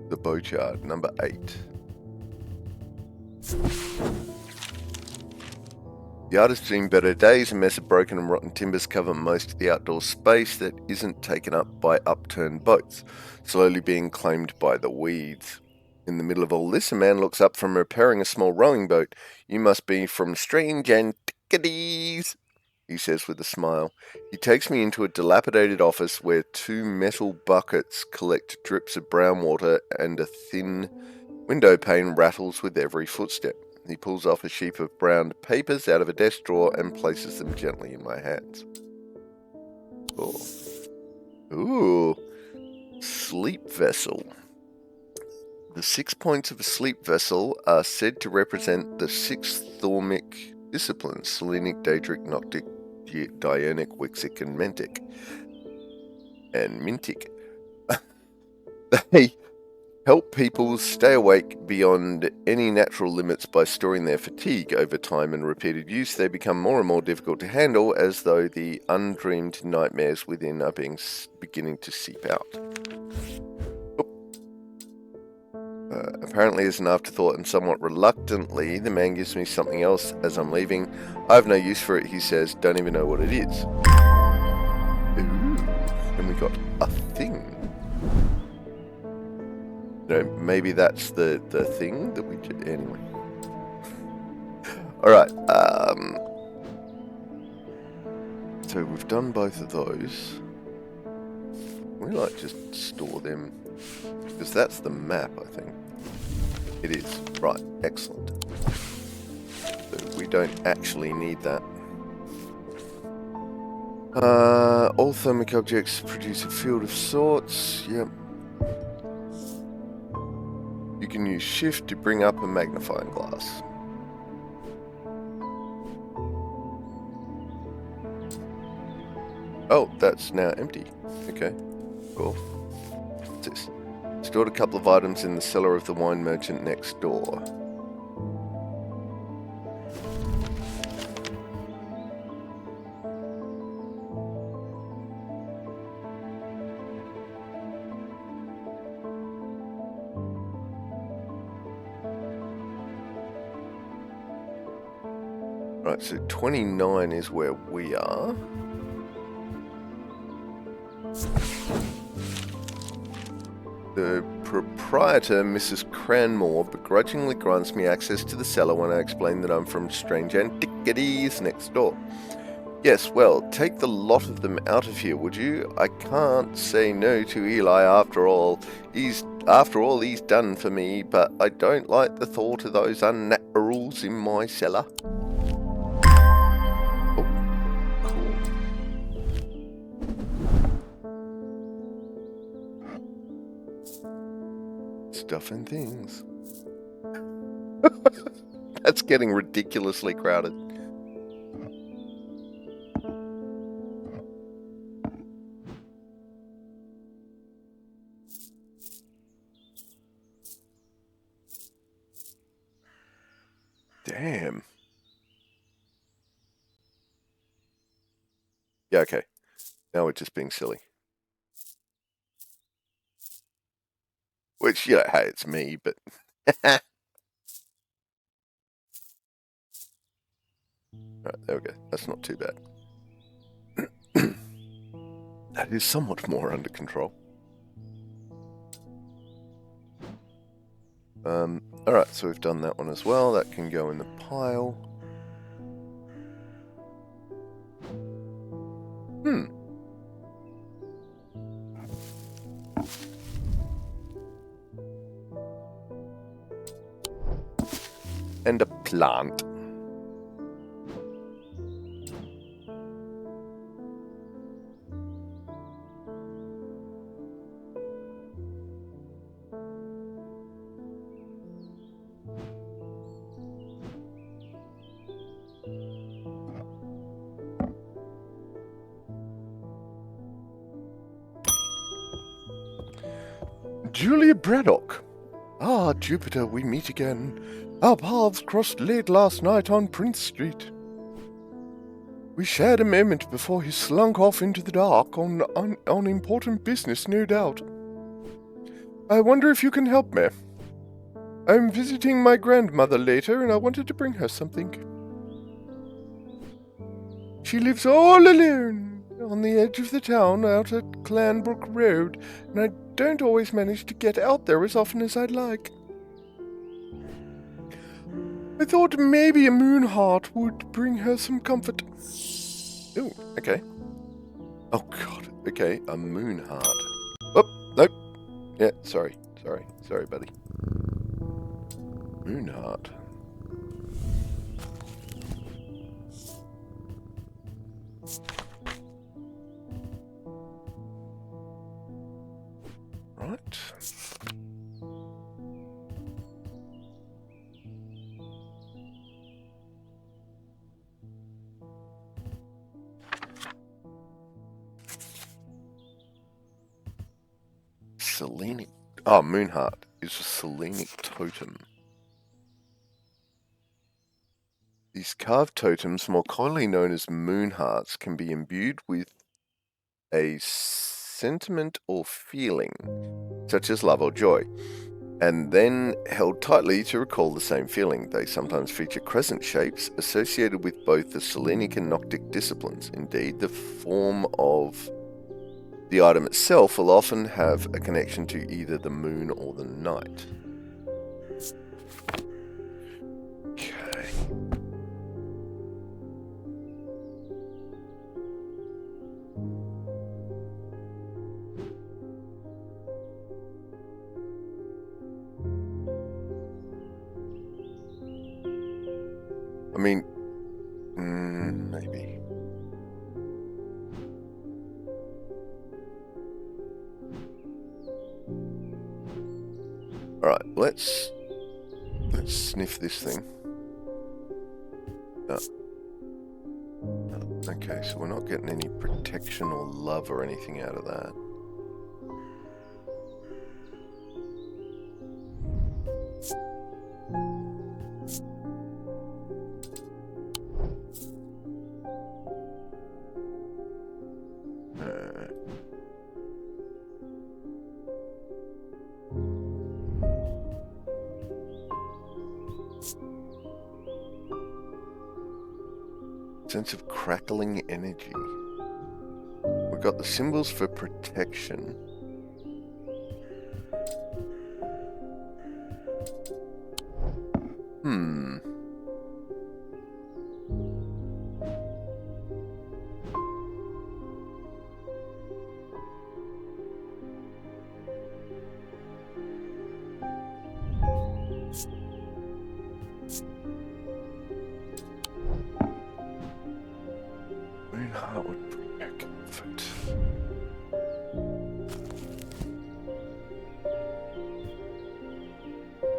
The Boatyard, number 8. The artist's seen better days. A mess of broken and rotten timbers cover most of the outdoor space that isn't taken up by upturned boats, slowly being claimed by the weeds. In the middle of all this, a man looks up from repairing a small rowing boat. "You must be from strange Antiquities," he says with a smile. He takes me into a dilapidated office where 2 metal buckets collect drips of brown water and a thin window pane rattles with every footstep. He pulls off a sheaf of brown papers out of a desk drawer and places them gently in my hands. Oh. Ooh. Sleep vessel. The 6 points of a sleep vessel are said to represent the 6 thaumic disciplines: Selenic, Daedric, Noctic, Dionic, Wixic, and Mentic. And Mintic. They help people stay awake beyond any natural limits by storing their fatigue. Over time and repeated use, they become more and more difficult to handle, as though the undreamed nightmares within are beginning to seep out. Apparently as an afterthought and somewhat reluctantly, the man gives me something else as I'm leaving. "I have no use for it," he says. "Don't even know what it is." Ooh, and we got a thing. No, maybe that's the thing that we did. Anyway. Alright, so we've done both of those. We like just store them, because that's the map, I think. It is. Right, excellent. So we don't actually need that. All thermic objects produce a field of sorts. Yep. You can use shift to bring up a magnifying glass. Oh, that's now empty. Okay, cool. What's this? Stored a couple of items in the cellar of the wine merchant next door. Right, so 29 is where we are. The proprietor, Mrs. Cranmore, begrudgingly grants me access to the cellar when I explain that I'm from strange Antiquities next door. "Yes, well, take the lot of them out of here, would you? I can't say no to Eli after all. He's done for me, but I don't like the thought of those unnaturals in my cellar." Oh, cool. Stuff and things. That's getting ridiculously crowded. Damn. Yeah, okay. Now we're just being silly. Which, you know, hey, it's me, but... Right, there we go. That's not too bad. That is somewhat more under control. Alright, so we've done that one as well. That can go in the pile. And a plant. Julia Braddock. "Ah, Jupiter, we meet again. Our paths crossed late last night on Prince Street." We shared a moment before he slunk off into the dark on important business, no doubt. I wonder if you can help me. I'm visiting my grandmother later, and I wanted to bring her something. She lives all alone on the edge of the town out at Clanbrook Road, and I don't always manage to get out there as often as I'd like. I thought maybe a moon heart would bring her some comfort. Ooh, okay. Oh god, okay, a moon heart. Oh, nope. Yeah, sorry, buddy. Moon heart. Right. Selenic. Oh, Moonheart is a Selenic totem. These carved totems, more commonly known as Moonhearts, can be imbued with a sentiment or feeling, such as love or joy, and then held tightly to recall the same feeling. They sometimes feature crescent shapes associated with both the Selenic and Noctic disciplines. Indeed, the form of the item itself will often have a connection to either the moon or the night. Okay. I mean, maybe. Alright, let's sniff this thing. Okay, so we're not getting any protection or love or anything out of that. Sense of crackling energy. We've got the symbols for protection. Moonheart would bring her comfort.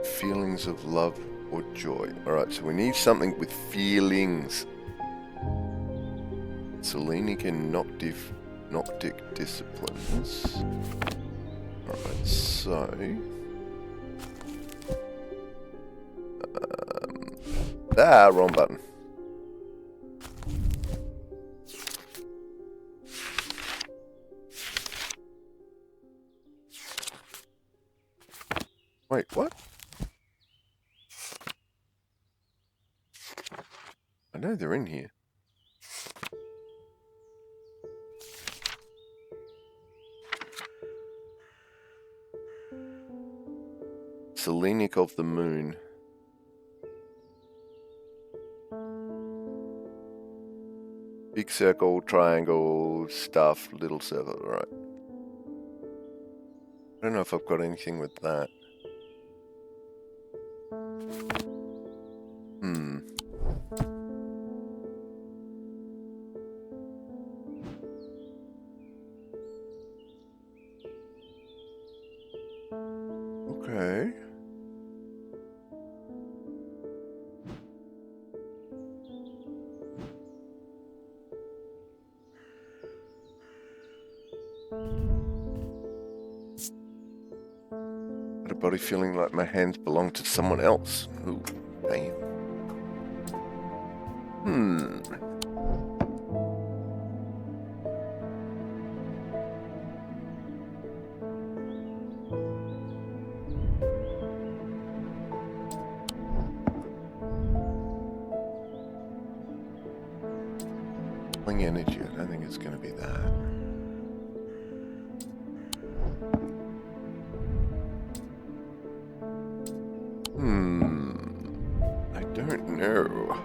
Feelings of love or joy. Alright, so we need something with feelings. Selenic and Noctic disciplines. Alright, so... wrong button. Wait, what? I know they're in here. Selenic of the moon. Big circle, triangle, stuff, little circle, alright. I don't know if I've got anything with that. Okay. Got a body feeling like my hands belong to someone else. Ooh, damn. Pulling energy, I don't think it's going to be that. I don't know.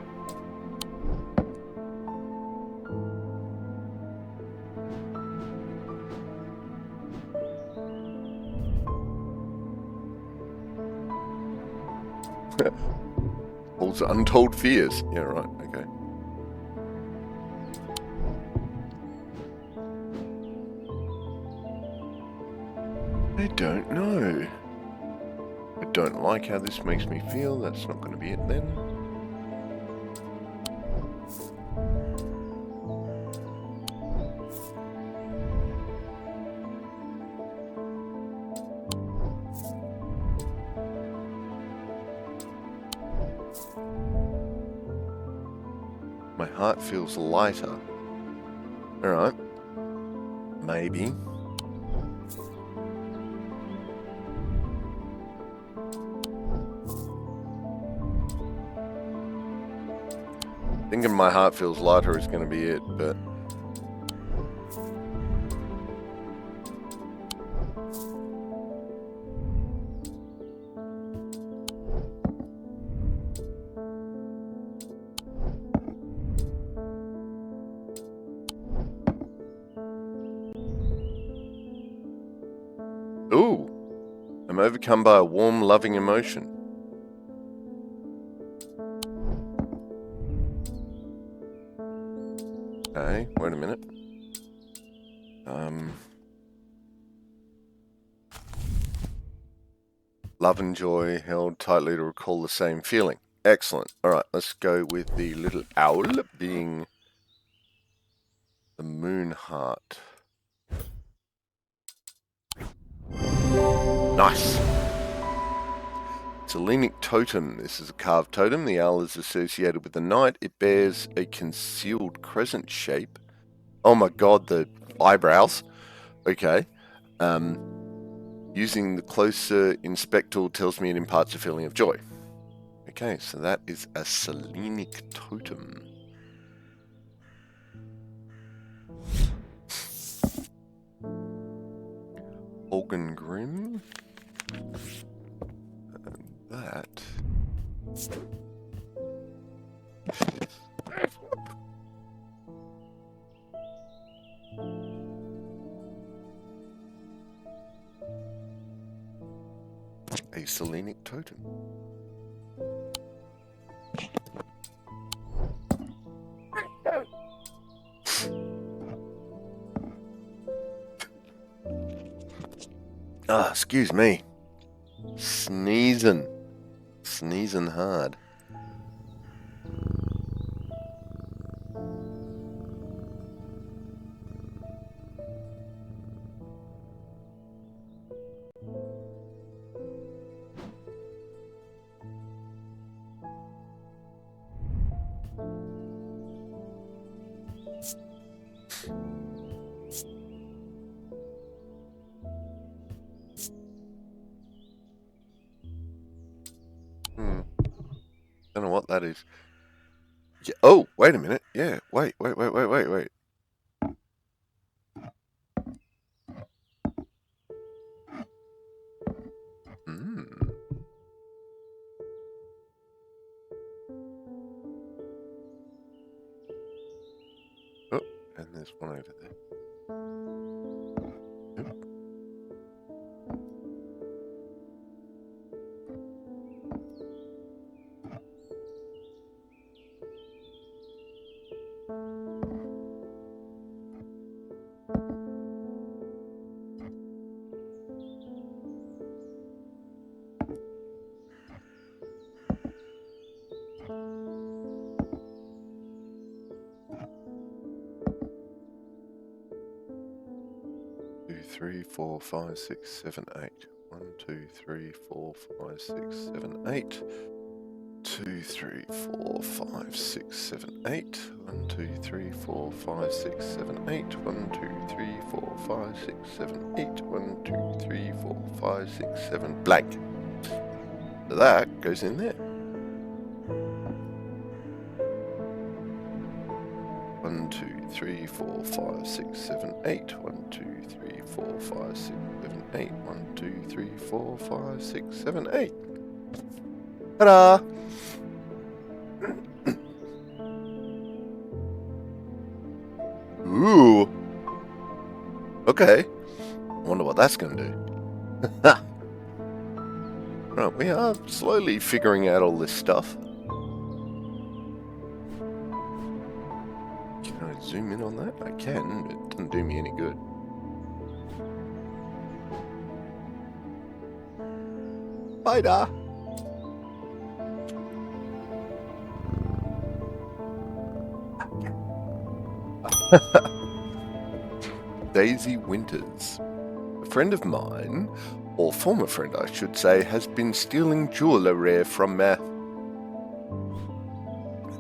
Also untold fears. Yeah, right, okay. I don't know. I don't like how this makes me feel. That's not going to be it then. My heart feels lighter. Alright. Maybe. Thinking my heart feels lighter is going to be it, but... Ooh! I'm overcome by a warm, loving emotion. Okay, wait a minute. Love and joy held tightly to recall the same feeling. Excellent. Alright, let's go with the little owl being the moon heart. Nice. Selenic totem. This is a carved totem. The owl is associated with the night. It bears a concealed crescent shape. Oh my god, the eyebrows. Okay. Using the closer inspect tool tells me it imparts a feeling of joy. Okay, so that is a Selenic totem. Organ Grim. And that... a Selenic totem. Ah, excuse me. Sneezing. Sneezing hard. Don't know what that is. Yeah, oh, wait a minute. Yeah, wait. Oh, and there's one over there. Yep. Two, 3, 4, 5, 6, 7, 8. 1, 2, 3, 4, 5, 6, 7, 8. 2, 3, 4, 5, 6, 7, 8. 1, 2, 3, 4, 5, 6, 7, 8. 1, 2, 3, 4, 5, 6, 7, 8. 1, 2, 3, 4, 5, 6, 7. Blank. So that goes in there. 1, 2, 3, 4, 5, 6, 7, 8. 1, 2, 3, 4, 5, 6, 7, 8. 1, 2, 3, 4, 5, 6, 7, 8. Ta-da! Ooh. Okay. I wonder what that's going to do. Right, we are slowly figuring out all this stuff. Can I zoom in on that? I can. It doesn't do me any good. Bye-da! Daisy Winters. A friend of mine, or former friend I should say, has been stealing jewellery from me.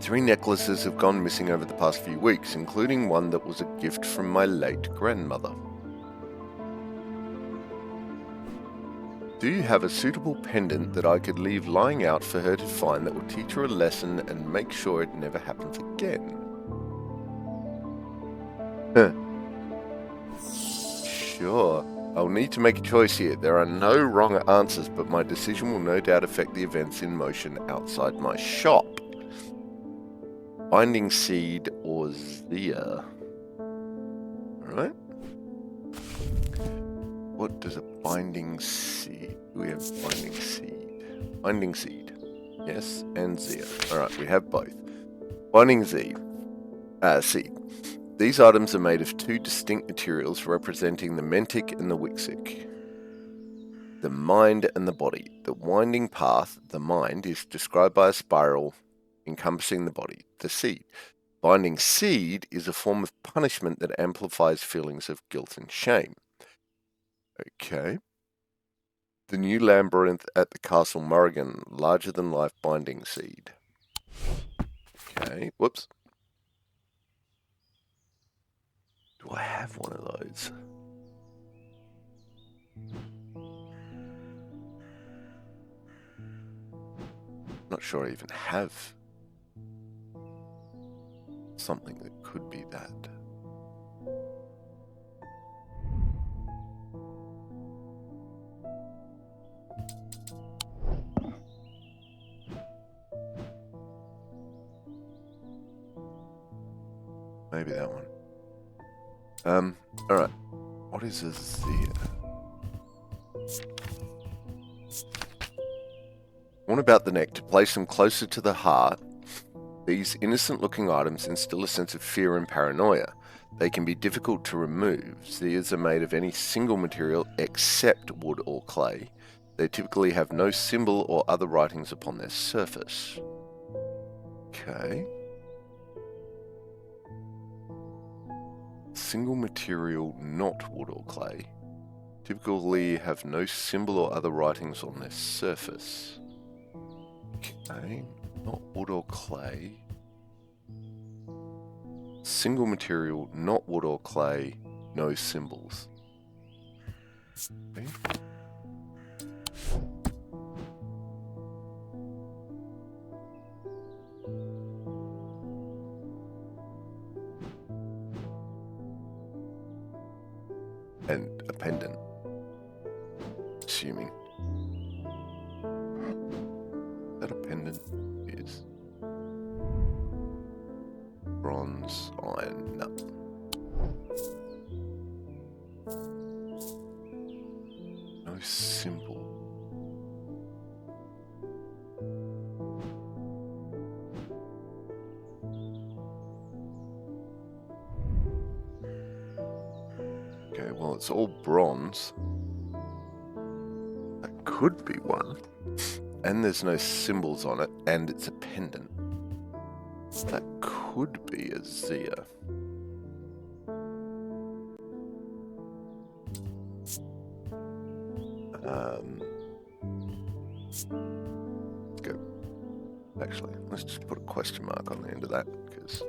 3 necklaces have gone missing over the past few weeks, including one that was a gift from my late grandmother. Do you have a suitable pendant that I could leave lying out for her to find that will teach her a lesson and make sure it never happens again? Sure. I'll need to make a choice here. There are no wrong answers, but my decision will no doubt affect the events in motion outside my shop. Binding Seed or Zia? Alright. What does a Binding Seed? We have Binding Seed. Binding Seed. Yes, and Zia. Alright, we have both. Binding Seed. These items are made of 2 distinct materials representing the Mentic and the Wixic. The mind and the body. The winding path, the mind, is described by a spiral encompassing the body, the seed. Binding Seed is a form of punishment that amplifies feelings of guilt and shame. Okay. The new labyrinth at the Castle Morrigan, larger than life Binding Seed. Okay, whoops. Do I have one of those? Not sure I even have something that could be that. Maybe that one. Alright. What is a Zia? One about the neck to place them closer to the heart. These innocent-looking items instill a sense of fear and paranoia. They can be difficult to remove. Zias are made of any single material except wood or clay. They typically have no symbol or other writings upon their surface. Okay. Single material, not wood or clay. Typically have no symbol or other writings on their surface. Okay, not wood or clay. Single material, not wood or clay, no symbols. Okay. And a pendant. Assuming. Is that a pendant? It is. Bronze, iron, no. No symbol. Okay, well, it's all bronze. That could be one. And there's no symbols on it, and it's a pendant. That could be a Zia. Let's go. Actually, let's just put a question mark on the end of that, because...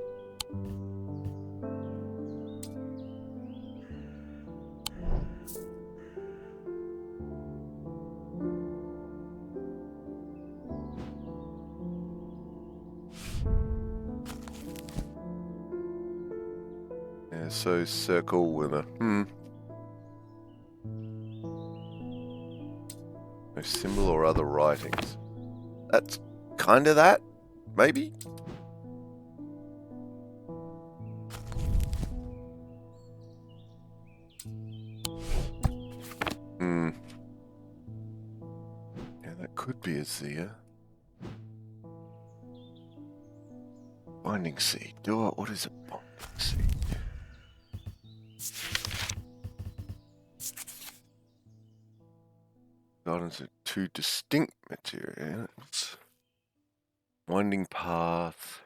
So circle with a no symbol or other writings. That's kind of that, maybe? Yeah, that could be a Zia. Binding seed. What is a binding seed? Gardens are two distinct materials. Winding path.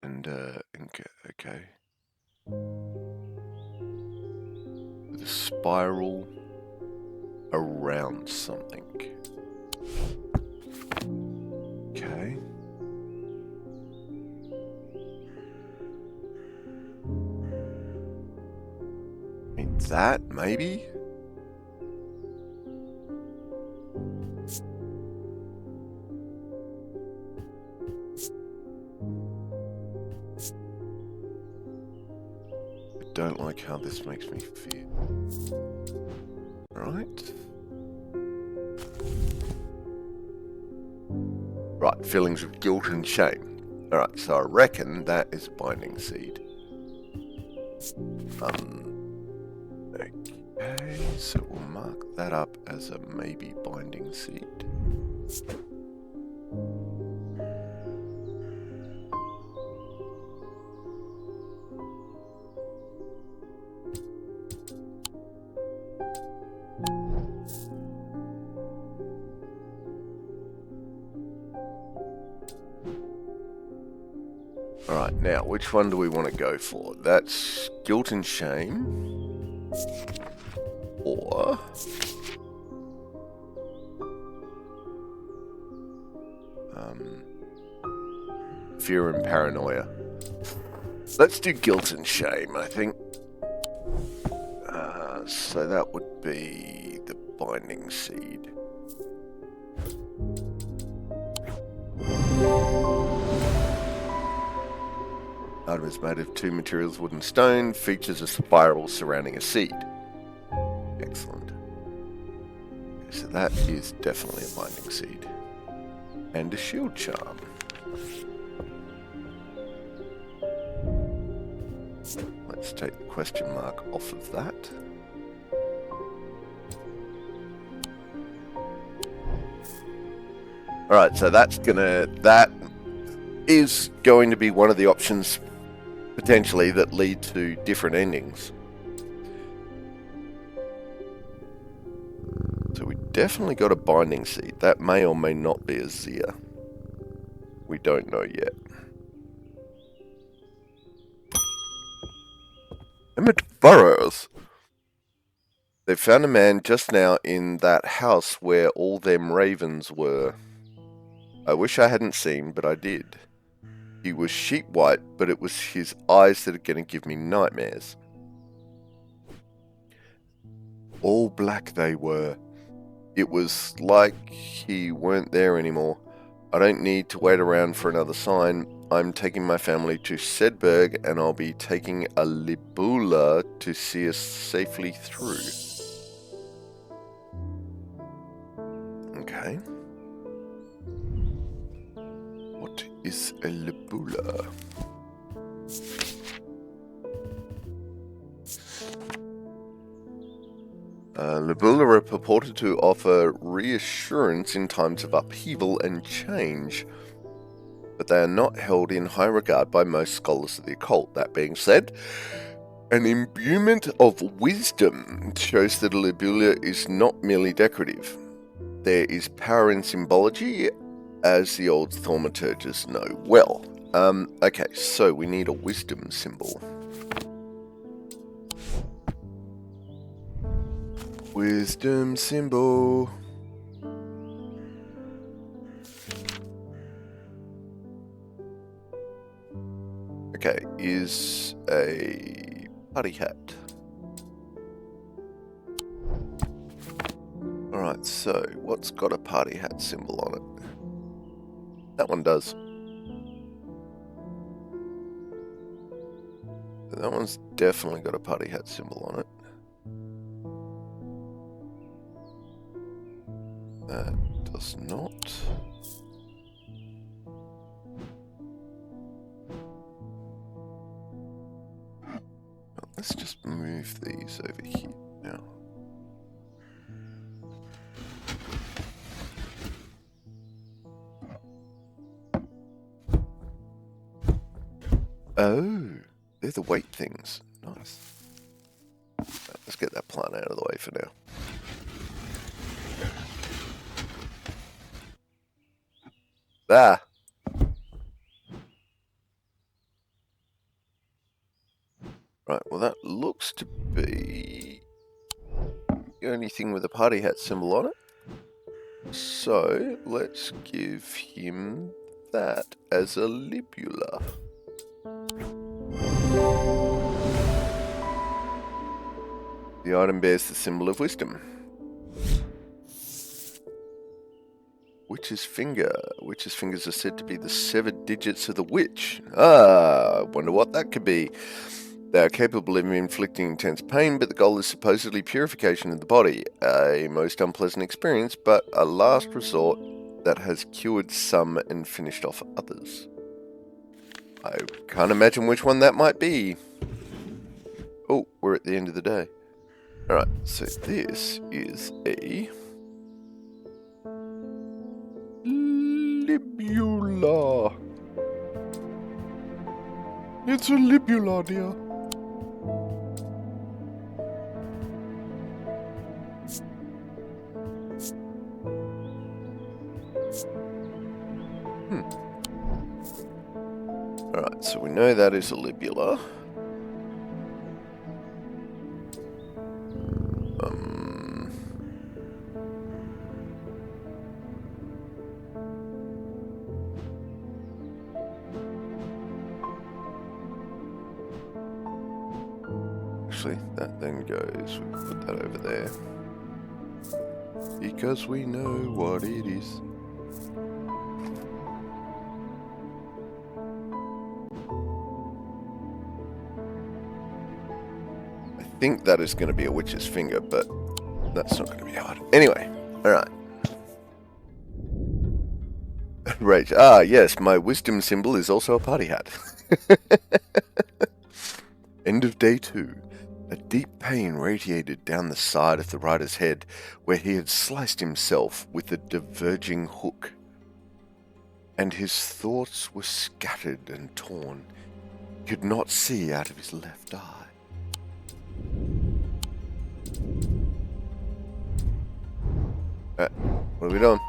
And, okay. With a spiral around something. Okay. I mean, that, maybe? I don't like how this makes me feel. Right. Right, feelings of guilt and shame. Alright, so I reckon that is binding seed. Okay, so we'll mark that up as a maybe binding seed. Alright, now, which one do we want to go for? That's guilt and shame. Or... fear and paranoia. Let's do guilt and shame, I think. So that would be the binding seed. Item is made of two materials, wood and stone, features a spiral surrounding a seed. Excellent. Okay, so that is definitely a binding seed. And a shield charm. Let's take the question mark off of that. Alright, so that is going to be one of the options potentially that lead to different endings. So we definitely got a binding seed. That may or may not be a Zia. We don't know yet. Emmett Burrows. They found a man just now in that house where all them ravens were. I wish I hadn't seen, but I did. He was sheep white, but it was his eyes that are going to give me nightmares. All black they were. It was like he weren't there anymore. I don't need to wait around for another sign. I'm taking my family to Sedberg, and I'll be taking a Libula to see us safely through. Okay. What is a Libula? Libula are purported to offer reassurance in times of upheaval and change, but they are not held in high regard by most scholars of the occult. That being said, an imbuement of wisdom shows that a Libula is not merely decorative. There is power in symbology, as the old thaumaturges know well. Okay, so we need a wisdom symbol. Wisdom symbol. Okay, is a party hat. Alright, so what's got a party hat symbol on it? That one does. That one's definitely got a party hat symbol on it. That does not. Let's just move these over here now. Oh, they're the weight things. Nice. Let's get that plant out of the way for now. Ah! Right, well that looks to be the only thing with a party hat symbol on it. So, let's give him that as a libula. The item bears the symbol of wisdom. Witch's finger. Witch's fingers are said to be the severed digits of the witch. Ah, wonder what that could be. They are capable of inflicting intense pain, but the goal is supposedly purification of the body. A most unpleasant experience, but a last resort that has cured some and finished off others. I can't imagine which one that might be. Oh, we're at the end of the day. Alright, so this is a libula. It's a libula, dear. Alright, so we know that is a libula. Actually, that then goes, we can put that over there. Because we know what it is. I think that is going to be a witch's finger, but that's not going to be hard. Anyway, alright. Rage. Ah, yes, my wisdom symbol is also a party hat. End of day 2. A deep pain radiated down the side of the rider's head, where he had sliced himself with a diverging hook. And his thoughts were scattered and torn. He could not see out of his left eye. What are we doing?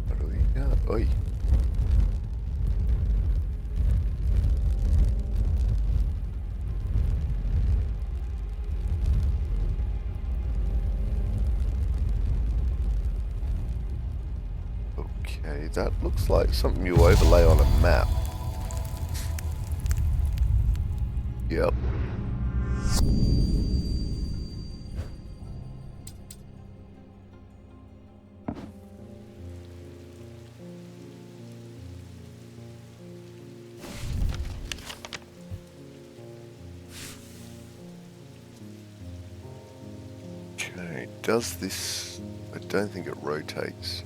What do we got? Oi. Okay, that looks like something you overlay on a map. Yep. Okay, does this... I don't think it rotates.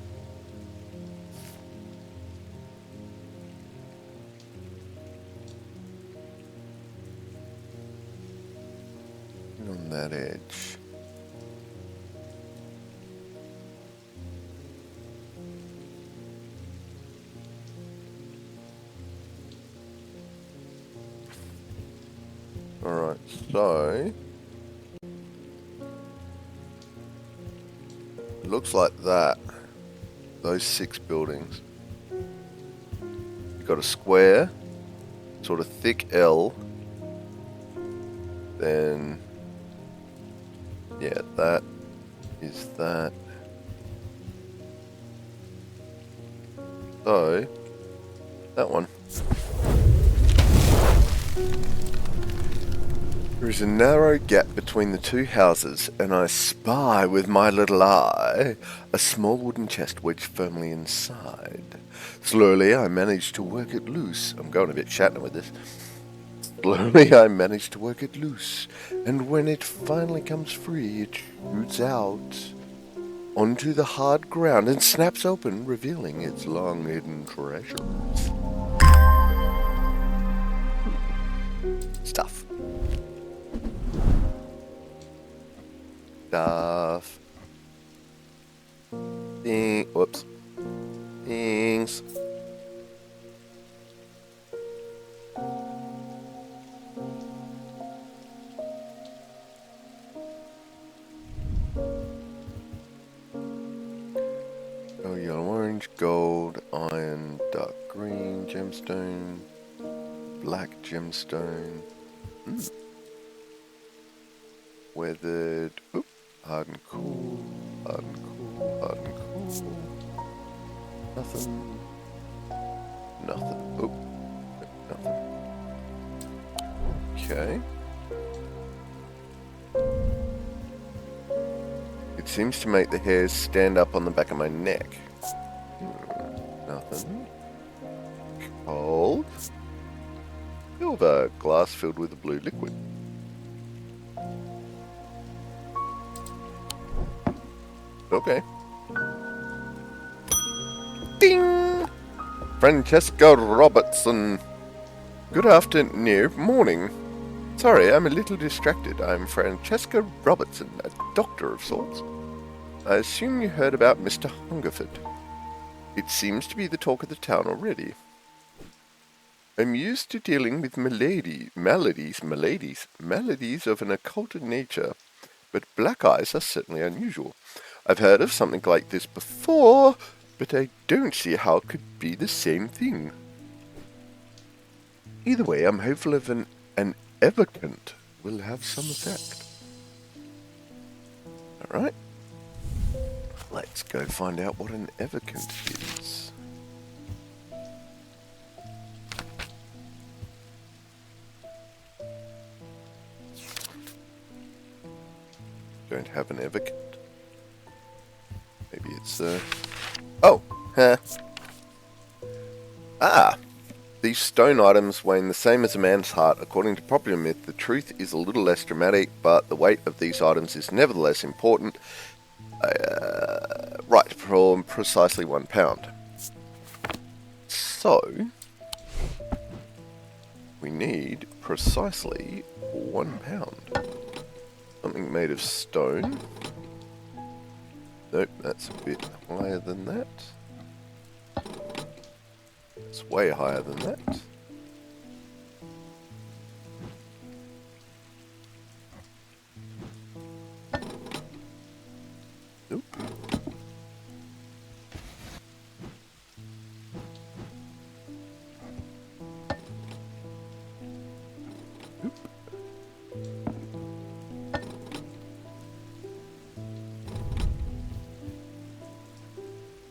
On that edge. Alright, so it looks like that. Those 6 buildings. You've got a square, sort of thick L, then yeah, that is that. So, that one. There is a narrow gap between the two houses, and I spy with my little eye a small wooden chest wedged firmly inside. Slowly I manage to work it loose. I'm going a bit Shatner with this. Slowly I manage to work it loose, and when it finally comes free, it shoots out onto the hard ground and snaps open, revealing its long-hidden treasures. Stuff. Whoops. Things. Oh, yellow, orange, gold, iron, dark green, gemstone, black gemstone. Weathered. Oop. Hard and cool. Hard and cool. Hard and cool. Nothing. Nothing. Oop. Nothing. Okay. It seems to make the hairs stand up on the back of my neck. Nothing. Cold. Silver. Glass filled with a blue liquid. Okay. Ding! Francesca Robertson. Good afternoon. No, morning. Sorry, I'm a little distracted. I'm Francesca Robertson, a doctor of sorts. I assume you heard about Mr. Hungerford. It seems to be the talk of the town already. I'm used to dealing with maladies of an occult nature, but black eyes are certainly unusual. I've heard of something like this before, but I don't see how it could be the same thing. Either way, I'm hopeful of an evocant will have some effect. Alright. Let's go find out what an evocant is. Don't have an evocant. Maybe it's oh, huh. Ah! These stone items weighing the same as a man's heart. According to popular myth, the truth is a little less dramatic, but the weight of these items is nevertheless important. Right, for precisely 1 pound. So, we need precisely 1 pound. Something made of stone. Nope, that's a bit higher than that. It's way higher than that. Nope. Nope.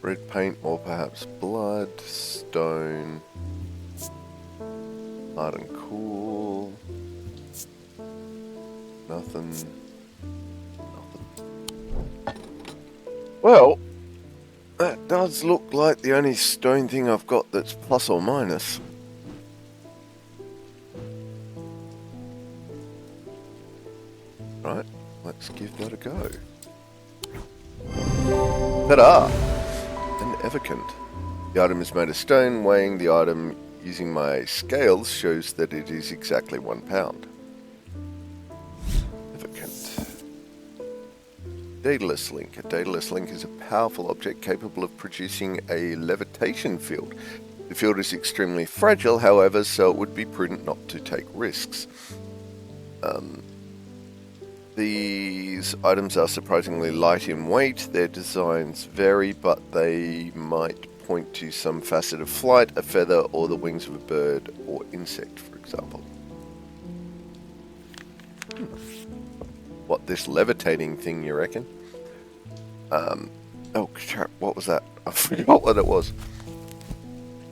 Red paint or perhaps blood, stone, hard and cool, nothing. Well, that does look like the only stone thing I've got that's plus or minus. Right, let's give that a go. Ta-da! An evocant. The item is made of stone. Weighing the item using my scales shows that it is exactly 1 pound. Evocant. Daedalus link. A Daedalus link is a powerful object capable of producing a levitation field. The field is extremely fragile, however, so it would be prudent not to take risks. These items are surprisingly light in weight. Their designs vary, but they might point to some facet of flight, a feather, or the wings of a bird or insect, for example. What, this levitating thing, you reckon? Oh, crap, what was that? I forgot what it was.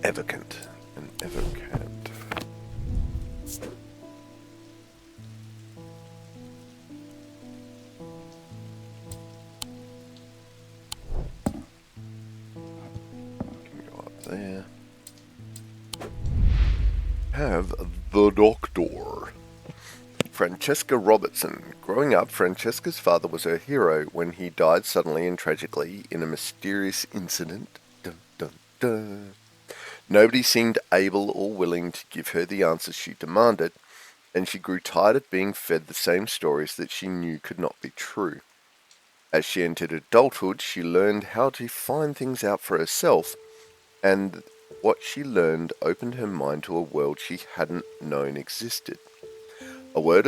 Evocant. An evocant. there. Have the doctor. Francesca Robertson. Growing up, Francesca's father was her hero when he died suddenly and tragically in a mysterious incident. Dun, dun, dun. Nobody seemed able or willing to give her the answers she demanded, and she grew tired of being fed the same stories that she knew could not be true. As she entered adulthood, she learned how to find things out for herself, and what she learned opened her mind to a world she hadn't known existed. A world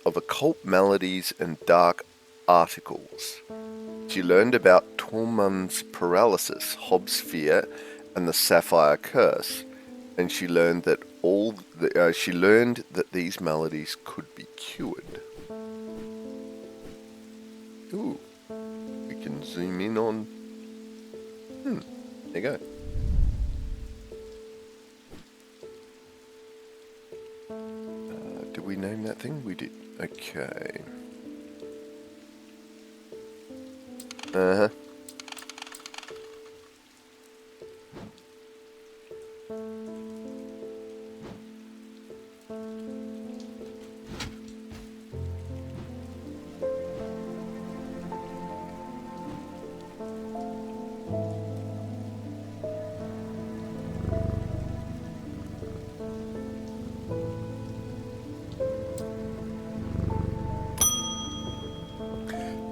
of occult melodies and dark articles. She learned about Tormund's paralysis, Hobbs' fear, and the Sapphire Curse, and she learned that these maladies could be cured. Ooh, we can zoom in on. There you go. Did we name that thing? We did. Okay. Uh-huh.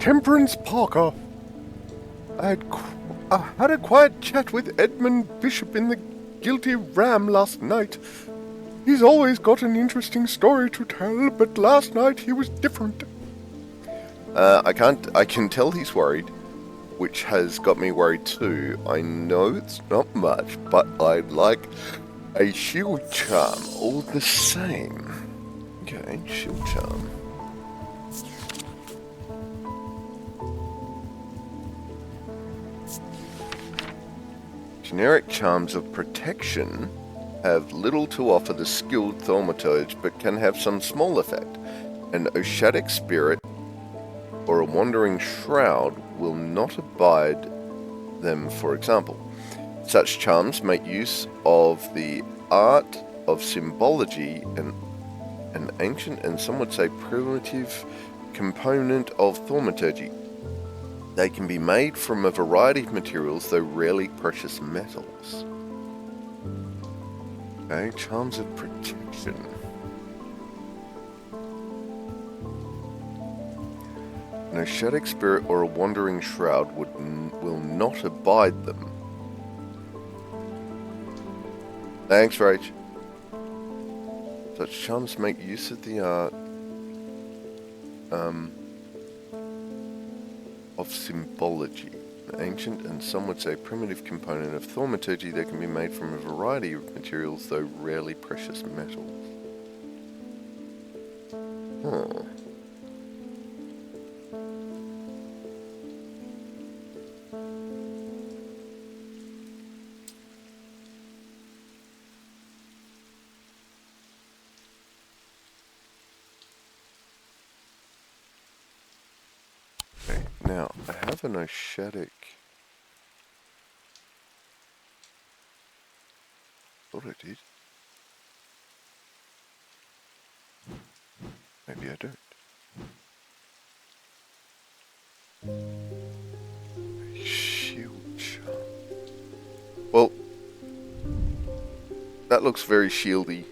Temperance Parker. I had a quiet chat with Edmund Bishop in the Guilty Ram last night. He's always got an interesting story to tell, but last night he was different. I can tell he's worried, which has got me worried too. I know it's not much, but I'd like a shield charm all the same. Okay, shield charm. Generic charms of protection have little to offer the skilled thaumaturge, but can have some small effect. An Oshadic spirit or a wandering shroud will not abide them, for example. Such charms make use of the art of symbology and an ancient and some would say primitive component of thaumaturgy. They can be made from a variety of materials, though rarely precious metals. Okay, charms of protection. An Oshadic spirit or a wandering shroud will not abide them. Thanks, Rach. Such charms make use of the art of symbology, an ancient and some would say primitive component of thaumaturgy that can be made from a variety of materials, though rarely precious metals. Huh. Now, I have an Oshadic. Thought I did. Maybe I don't. Shield charm. Well, that looks very shieldy.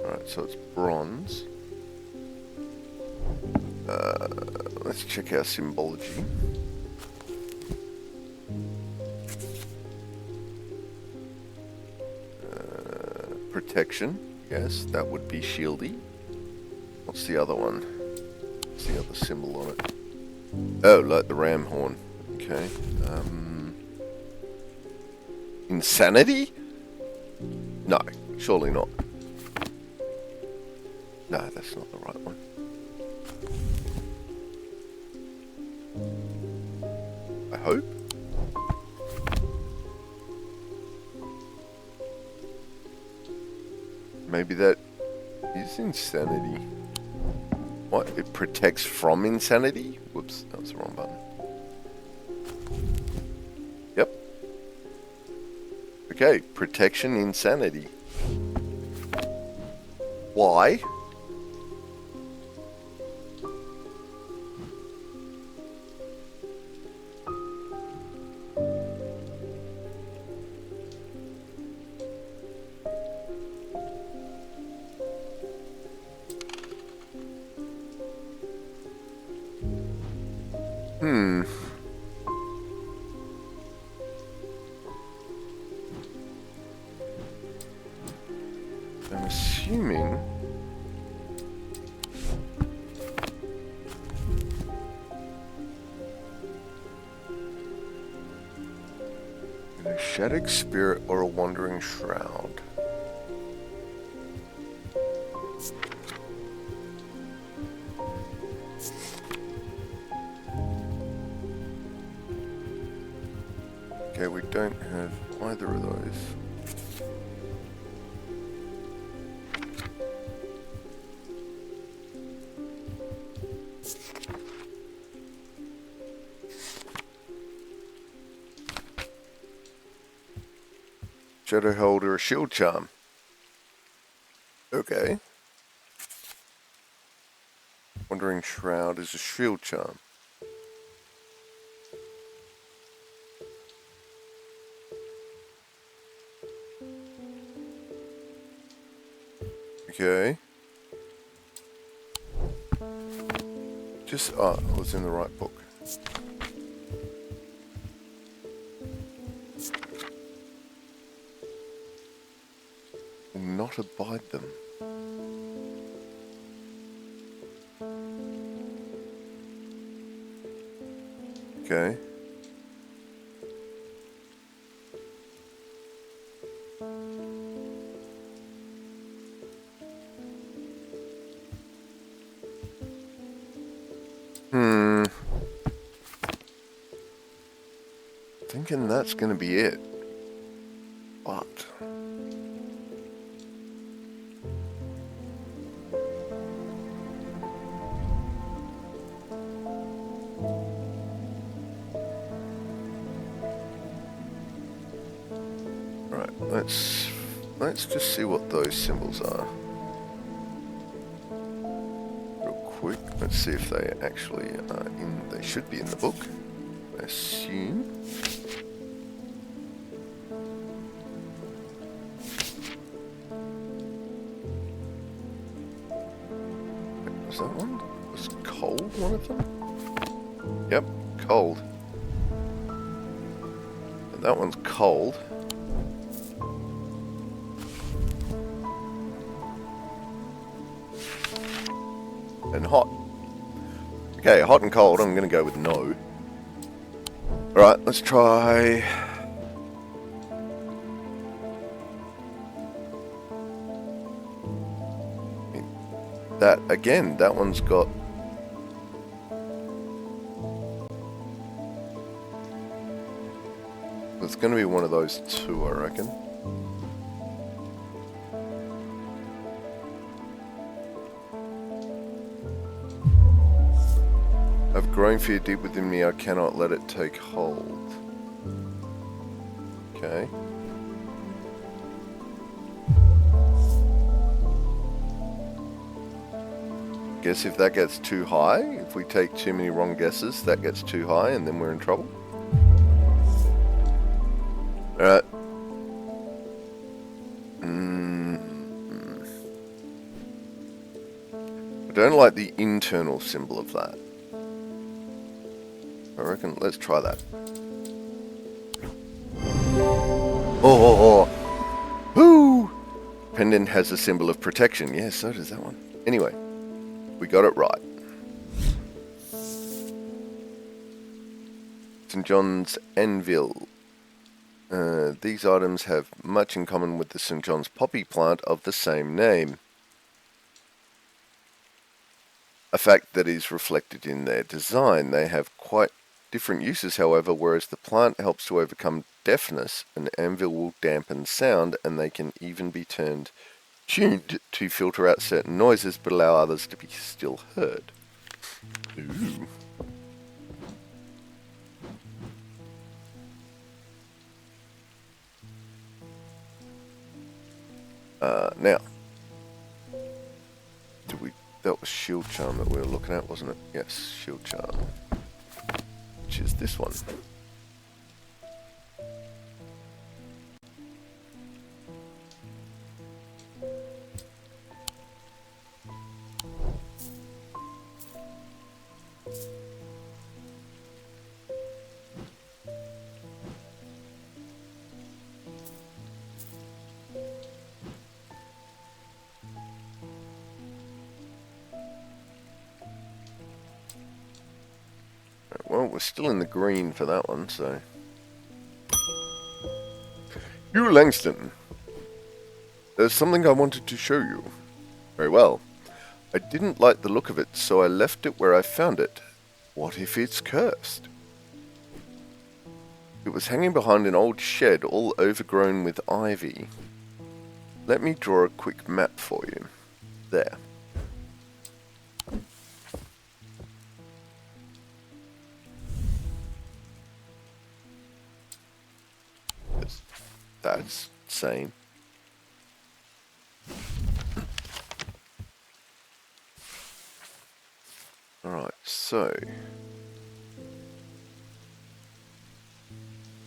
Alright, so it's bronze. Let's check our symbology. Protection, yes, that would be shieldy. What's the other one? What's the other symbol on it? Oh, like the ram horn. Okay. Insanity? No, surely not. No, that's not the right one. I hope. Maybe that Is insanity. What? It protects from insanity? Whoops, that was the wrong button. Yep. Okay, protection insanity. Why? I'm assuming... a shattered spirit or a wandering shroud. Okay, we don't have either of those. Shadow Hold or a Shield Charm. Okay. Wandering Shroud is a Shield Charm. Okay. I was in the right book. Will not abide them. Okay. Thinking that's going to be it. But... Right, let's just see what those symbols are. Real quick, let's see if they actually are they should be in the book. I assume. Was that one? Was cold one of them? Yep, cold. And that one's cold. And hot. Okay, hot and cold, I'm going to go with no. Alright, let's try... that, again, that one's got... It's going to be one of those two, I reckon. I've growing fear deep within me, I cannot let it take hold. Okay. Guess if that gets too high, if we take too many wrong guesses, that gets too high and then we're in trouble. Alright. I don't like the internal symbol of that. I reckon, let's try that. Oh! Woo! Pendant has a symbol of protection. Yeah, so does that one. Anyway, we got it right. St. John's Anvil. These items have much in common with the St. John's poppy plant of the same name. A fact that is reflected in their design. They have quite different uses, however. Whereas the plant helps to overcome deafness, an anvil will dampen sound, and they can even be turned tuned to filter out certain noises but allow others to be still heard. Ooh. Now, that was Shield Charm that we were looking at, wasn't it? Yes, Shield Charm. Which is this one. Well, we're still in the green for that one, so... Hugh Langston. There's something I wanted to show you. Very well. I didn't like the look of it, so I left it where I found it. What if it's cursed? It was hanging behind an old shed all overgrown with ivy. Let me draw a quick map for you. There. That's insane. Alright, so...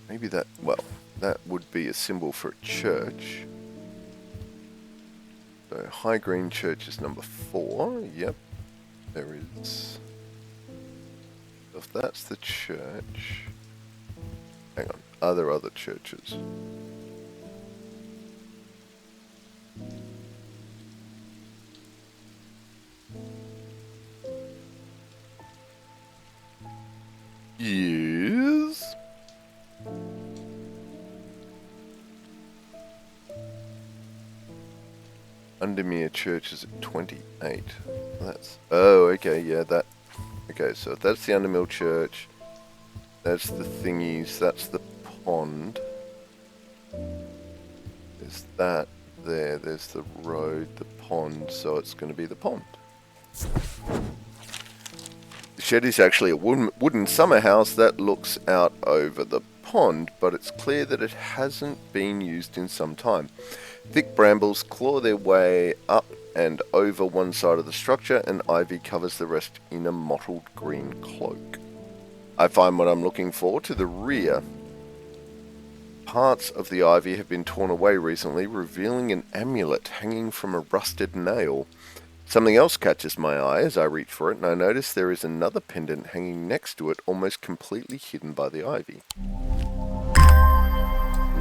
maybe that, well, that would be a symbol for a church. So, High Green Church is number 4. Yep, there is. If that's the church... hang on, are there other churches? Yes. Undermere Church is at 28. That's... oh, okay, yeah, that... okay, so that's the Undermill Church. That's the thingies. That's the pond. There's that there. There's the road, the pond, so it's going to be the pond. The shed is actually a wooden summer house that looks out over the pond, but it's clear that it hasn't been used in some time. Thick brambles claw their way up and over one side of the structure, and ivy covers the rest in a mottled green cloak. I find what I'm looking for to the rear. Parts of the ivy have been torn away recently, revealing an amulet hanging from a rusted nail. Something else catches my eye as I reach for it, and I notice there is another pendant hanging next to it, almost completely hidden by the ivy.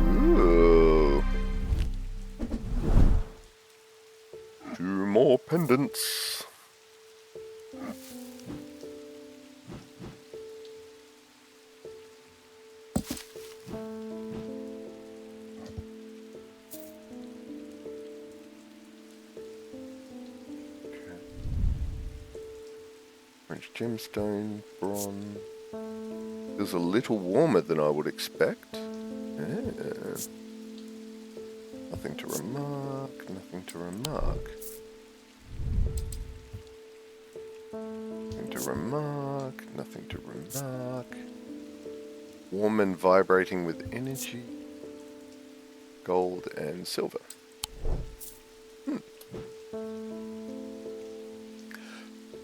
Ooh. 2 more pendants. French gemstone, bronze. Feels a little warmer than I would expect. Yeah. Nothing to remark, nothing to remark. Nothing to remark, nothing to remark. Warm and vibrating with energy. Gold and silver.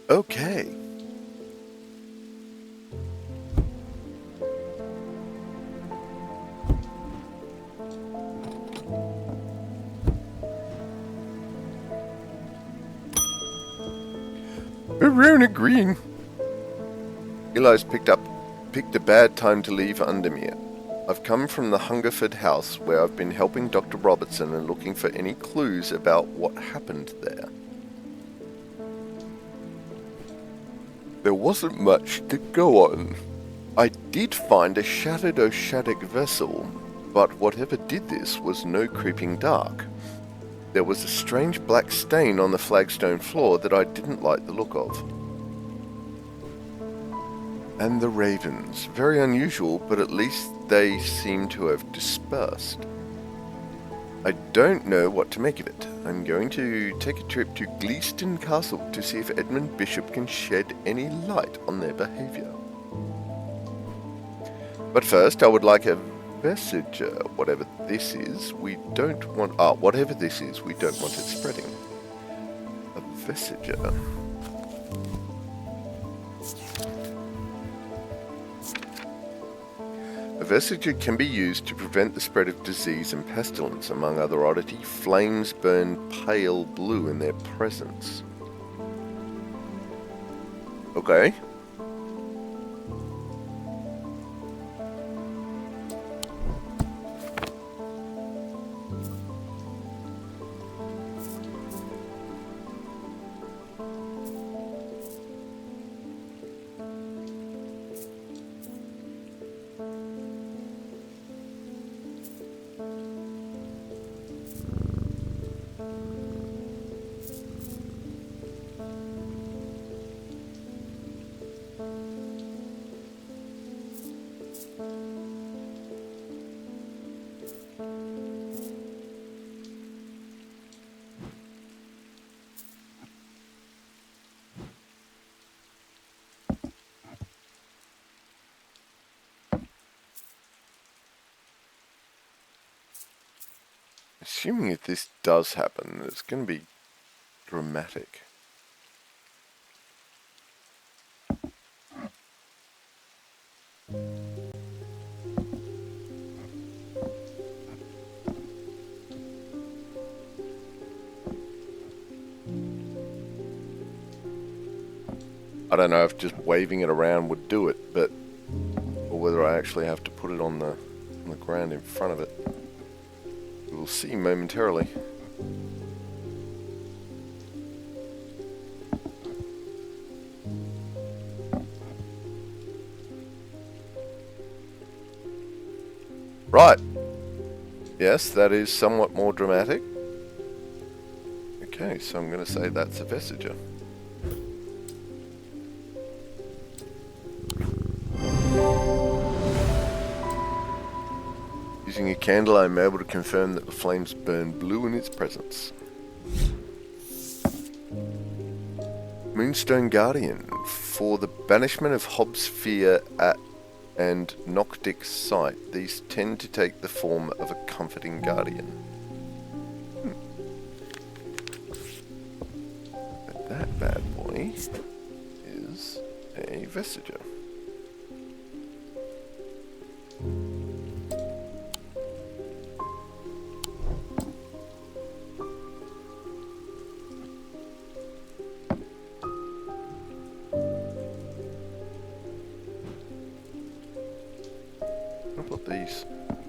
Okay. Verona Green. Eli's picked a bad time to leave Undermere. I've come from the Hungerford house where I've been helping Dr. Robertson and looking for any clues about what happened there. There wasn't much to go on. I did find a shattered Oshadic vessel, but whatever did this was no creeping dark. There was a strange black stain on the flagstone floor that I didn't like the look of. And the ravens. Very unusual, but at least they seem to have dispersed. I don't know what to make of it. I'm going to take a trip to Gleeston Castle to see if Edmund Bishop can shed any light on their behaviour. But first, I would like a Vesiger. Whatever this is, we don't want... whatever this is, we don't want it spreading. A Vesiger. A Vesiger can be used to prevent the spread of disease and pestilence. Among other oddity, flames burn pale blue in their presence. Okay. Assuming if this does happen, it's going to be dramatic. I don't know if just waving it around would do it, but or whether I actually have to put it on the ground in front of it. We'll see momentarily. Right. Yes, that is somewhat more dramatic. Okay, so I'm going to say that's a Vesiger. Using a candle, I'm able to confirm that the flames burn blue in its presence. Moonstone Guardian. For the banishment of Hobbs' fear and Noctic's sight, these tend to take the form of a comforting guardian. But that bad boy is a Vesiger. These.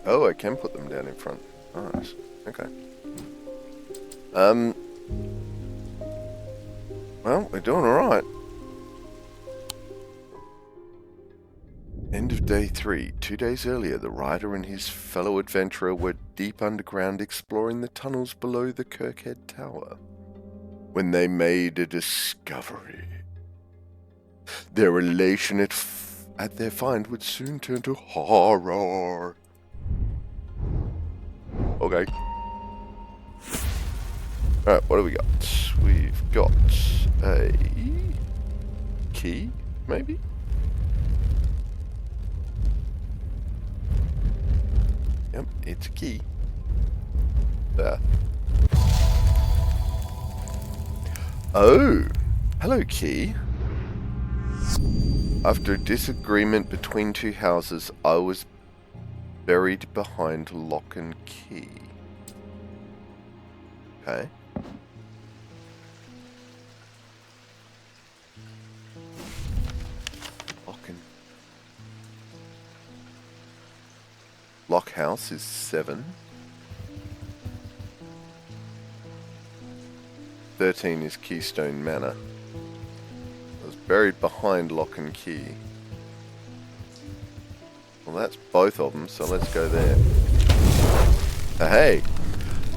Oh, I can put them down in front. Nice. Okay. Well, we're doing alright. End of day 3. 2 days earlier, the rider and his fellow adventurer were deep underground exploring the tunnels below the Kirkhead Tower when they made a discovery. Their elation at their find would soon turn to horror. Okay. Alright, what do we got? We've got a key, maybe? Yep, it's a key. There. Oh! Hello, key. After a disagreement between two houses, I was buried behind lock and key. Okay. Lock house is 7. 13 is Keystone Manor. I was buried behind lock and key. Well, that's both of them, so let's go there. Oh, hey!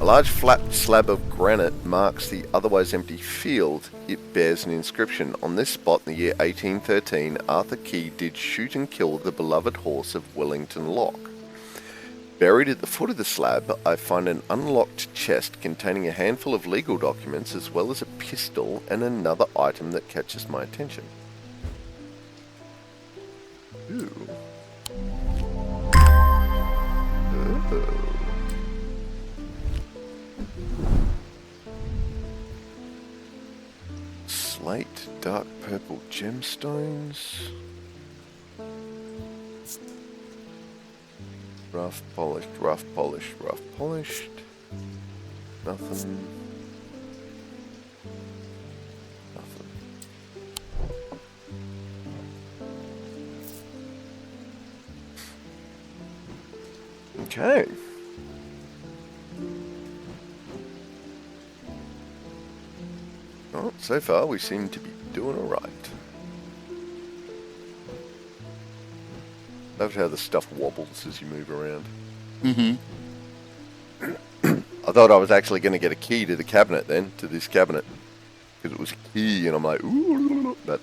A large flat slab of granite marks the otherwise empty field. It bears an inscription. On this spot in the year 1813, Arthur Key did shoot and kill the beloved horse of Wellington Lock. Buried at the foot of the slab, I find an unlocked chest containing a handful of legal documents as well as a pistol and another item that catches my attention. Ooh. Oh. Slate, dark purple gemstones. Rough polished, rough polished, rough polished. Nothing. Nothing. Okay. Well, so far we seem to be doing alright. Love how the stuff wobbles as you move around. Mm-hmm. I thought I was actually going to get a key to the cabinet then, to this cabinet. Because it was a key, and I'm like, ooh, but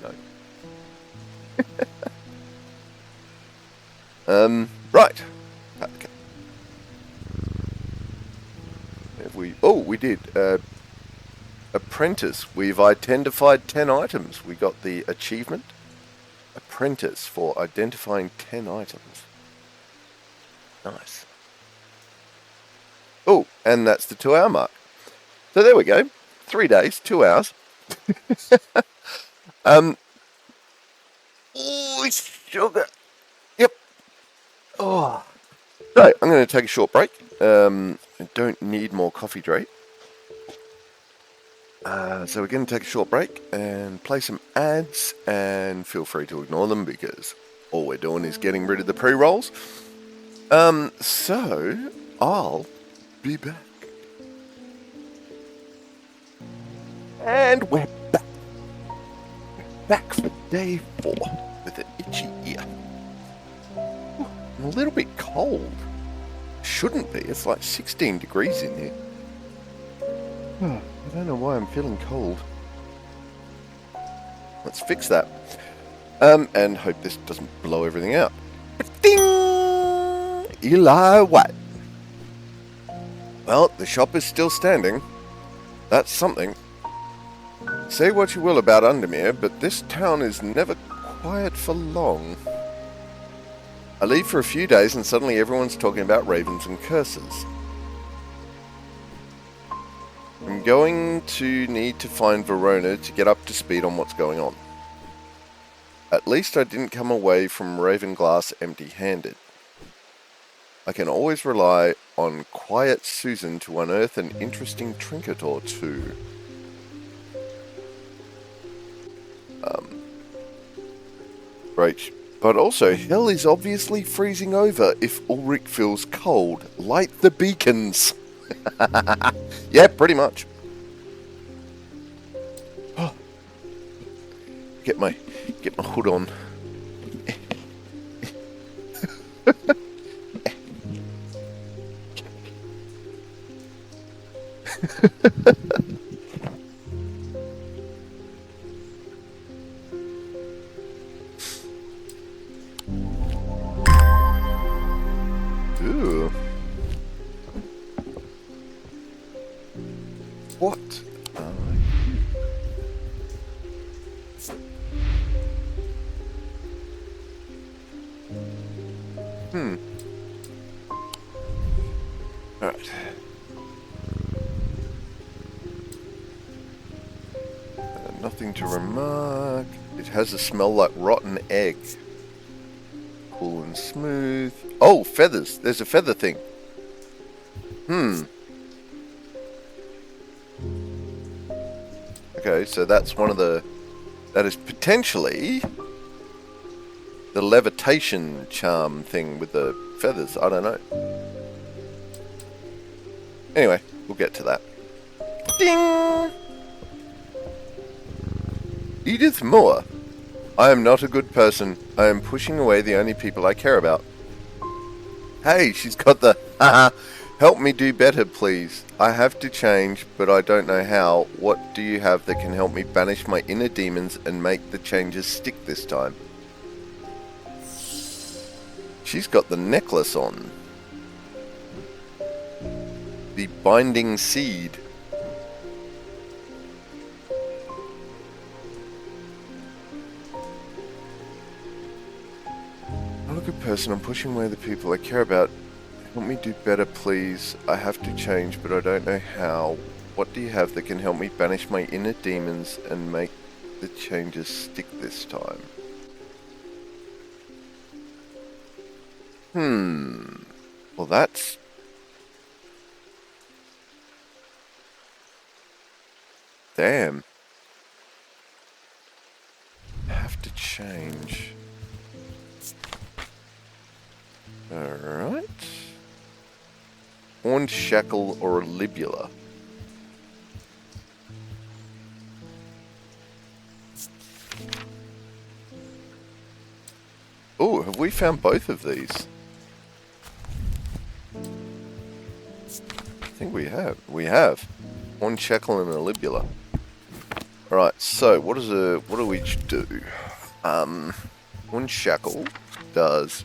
no. Right. Okay. Have we... Oh, we did. Apprentice. We've identified 10 items. We got the achievement. Apprentice for identifying 10 items. Nice. Oh, and that's the 2-hour mark. So there we go. 3 days, 2 hours. Oh, sugar. Yep. Oh. So, I'm going to take a short break. I don't need more coffee, Drake. So we're going to take a short break and play some ads, and feel free to ignore them because all we're doing is getting rid of the pre-rolls. So I'll be back. And we're back. We're back for day 4 with an itchy ear. Ooh, I'm a little bit cold. Shouldn't be. It's like 16 degrees in here. I don't know why I'm feeling cold. Let's fix that. And hope this doesn't blow everything out. Ding! Eli White. Well, the shop is still standing. That's something. Say what you will about Undermere, but this town is never quiet for long. I leave for a few days and suddenly everyone's talking about ravens and curses. I'm going to need to find Verona to get up to speed on what's going on. At least I didn't come away from Ravenglass empty-handed. I can always rely on quiet Susan to unearth an interesting trinket or two. Right. But also, hell is obviously freezing over if Ulrich feels cold. Light the beacons! Yeah, pretty much. Get my hood on. Ooh. What? Alright. Nothing to remark. It has a smell like rotten egg. Cool and smooth. Oh, feathers. There's a feather thing. Okay, so that's one of the... That is potentially the levitation charm thing with the feathers. I don't know. Anyway, we'll get to that. Ding! Edith Moore. I am not a good person. I am pushing away the only people I care about. Hey, she's got the... Help me do better, please. I have to change, but I don't know how. What do you have that can help me banish my inner demons and make the changes stick this time? She's got the necklace on. The Binding Seed. I'm a good person. I'm pushing away the people I care about. Help me do better, please. I have to change, but I don't know how. What do you have that can help me banish my inner demons and make the changes stick this time? Well, that's... Damn. I have to change. Alright. Horned shackle or a libula. Oh, have we found both of these? I think we have. We have. Horned shackle and a libula. Alright, so what do we do? Horned shackle does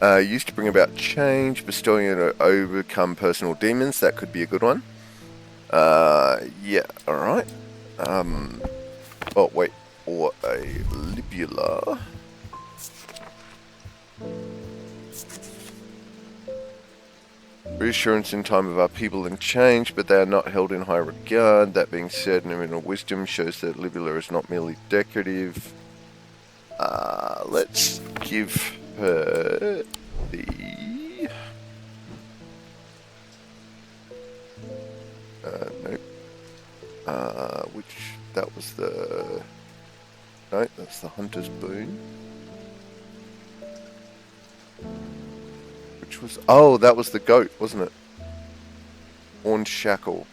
used to bring about change, bestowing it to overcome personal demons. That could be a good one. Yeah, alright. Oh, wait. Or a libula. Reassurance in time of upheaval and change, but they are not held in high regard. That being said, Original Wisdom shows that libula is not merely decorative. Let's give her the... nope. Which, that was the... No, that's the Hunter's Boon. Which was... Oh, that was the goat, wasn't it? Horned Shackle.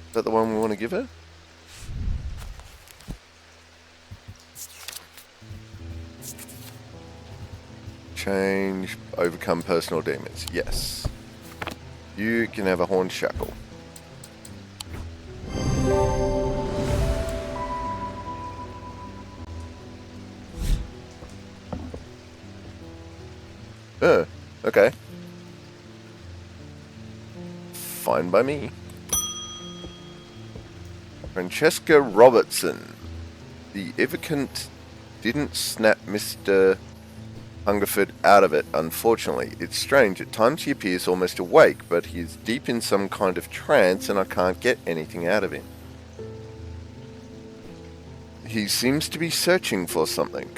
Is that the one we want to give her? Change, overcome personal demons. Yes. You can have a Horned Shackle. Okay. Fine by me. Francesca Robertson. The Evocant didn't snap Mr. Hungerford out of it, unfortunately. It's strange. At times he appears almost awake, but he is deep in some kind of trance and I can't get anything out of him. He seems to be searching for something.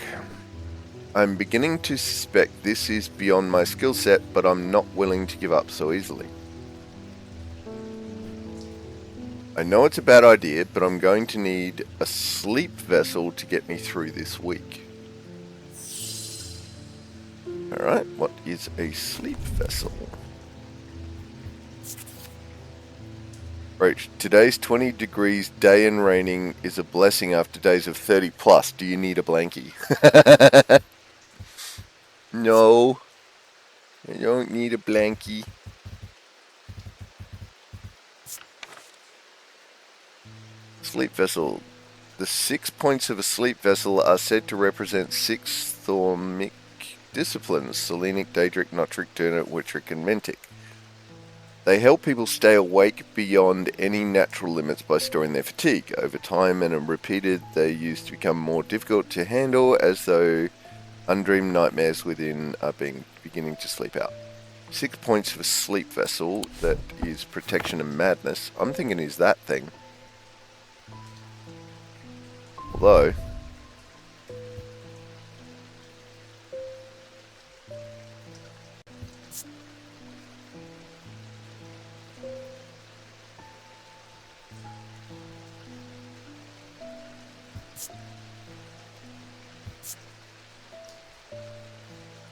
I'm beginning to suspect this is beyond my skill set, but I'm not willing to give up so easily. I know it's a bad idea, but I'm going to need a sleep vessel to get me through this week. Alright, what is a sleep vessel? Roach, today's 20 degrees day and raining is a blessing after days of 30 plus. Do you need a blankie? No, I don't need a blankie. Sleep vessel. The 6 points of a sleep vessel are said to represent 6 thaumic disciplines: Selenic, Daedric, Notric, Turnic, Witric, and Mentic. They help people stay awake beyond any natural limits by storing their fatigue. Over time and repeated, they used to become more difficult to handle, as though undreamed nightmares within are beginning to sleep out. 6 points of a sleep vessel, that is protection and madness. I'm thinking is that thing. Although...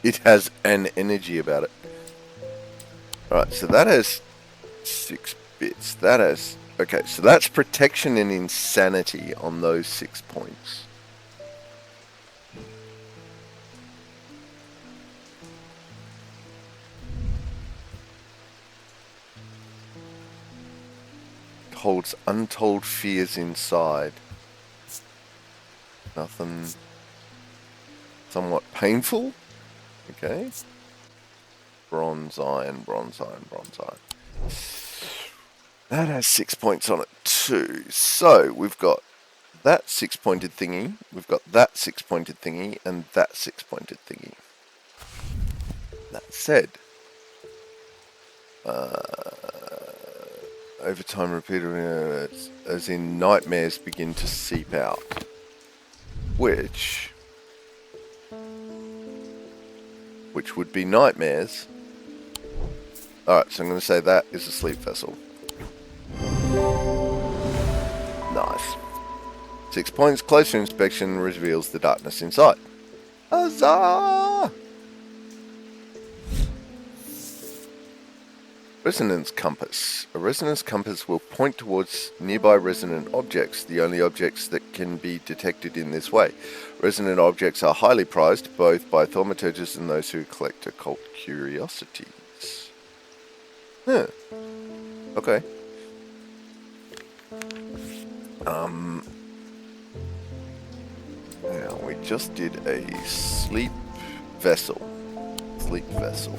it has an energy about it. Alright, so that has 6 bits. That has... Okay, so that's protection and insanity on those 6 points. It holds untold fears inside. Nothing... somewhat painful? Okay. Bronze iron, bronze iron, bronze iron. That has 6 points on it too. So we've got that 6-pointed thingy, we've got that 6-pointed thingy, and that 6-pointed thingy. That said, over time repeated, as in nightmares begin to seep out, which would be nightmares. Alright, so I'm going to say that is a sleep vessel. Nice. 6 points. Closer inspection reveals the darkness inside. Huzzah! Resonance compass. A resonance compass will point towards nearby resonant objects, the only objects that can be detected in this way. Resonant objects are highly prized, both by thaumaturges and those who collect occult curiosities. Huh. Okay. Now, we just did a sleep vessel. Sleep vessel.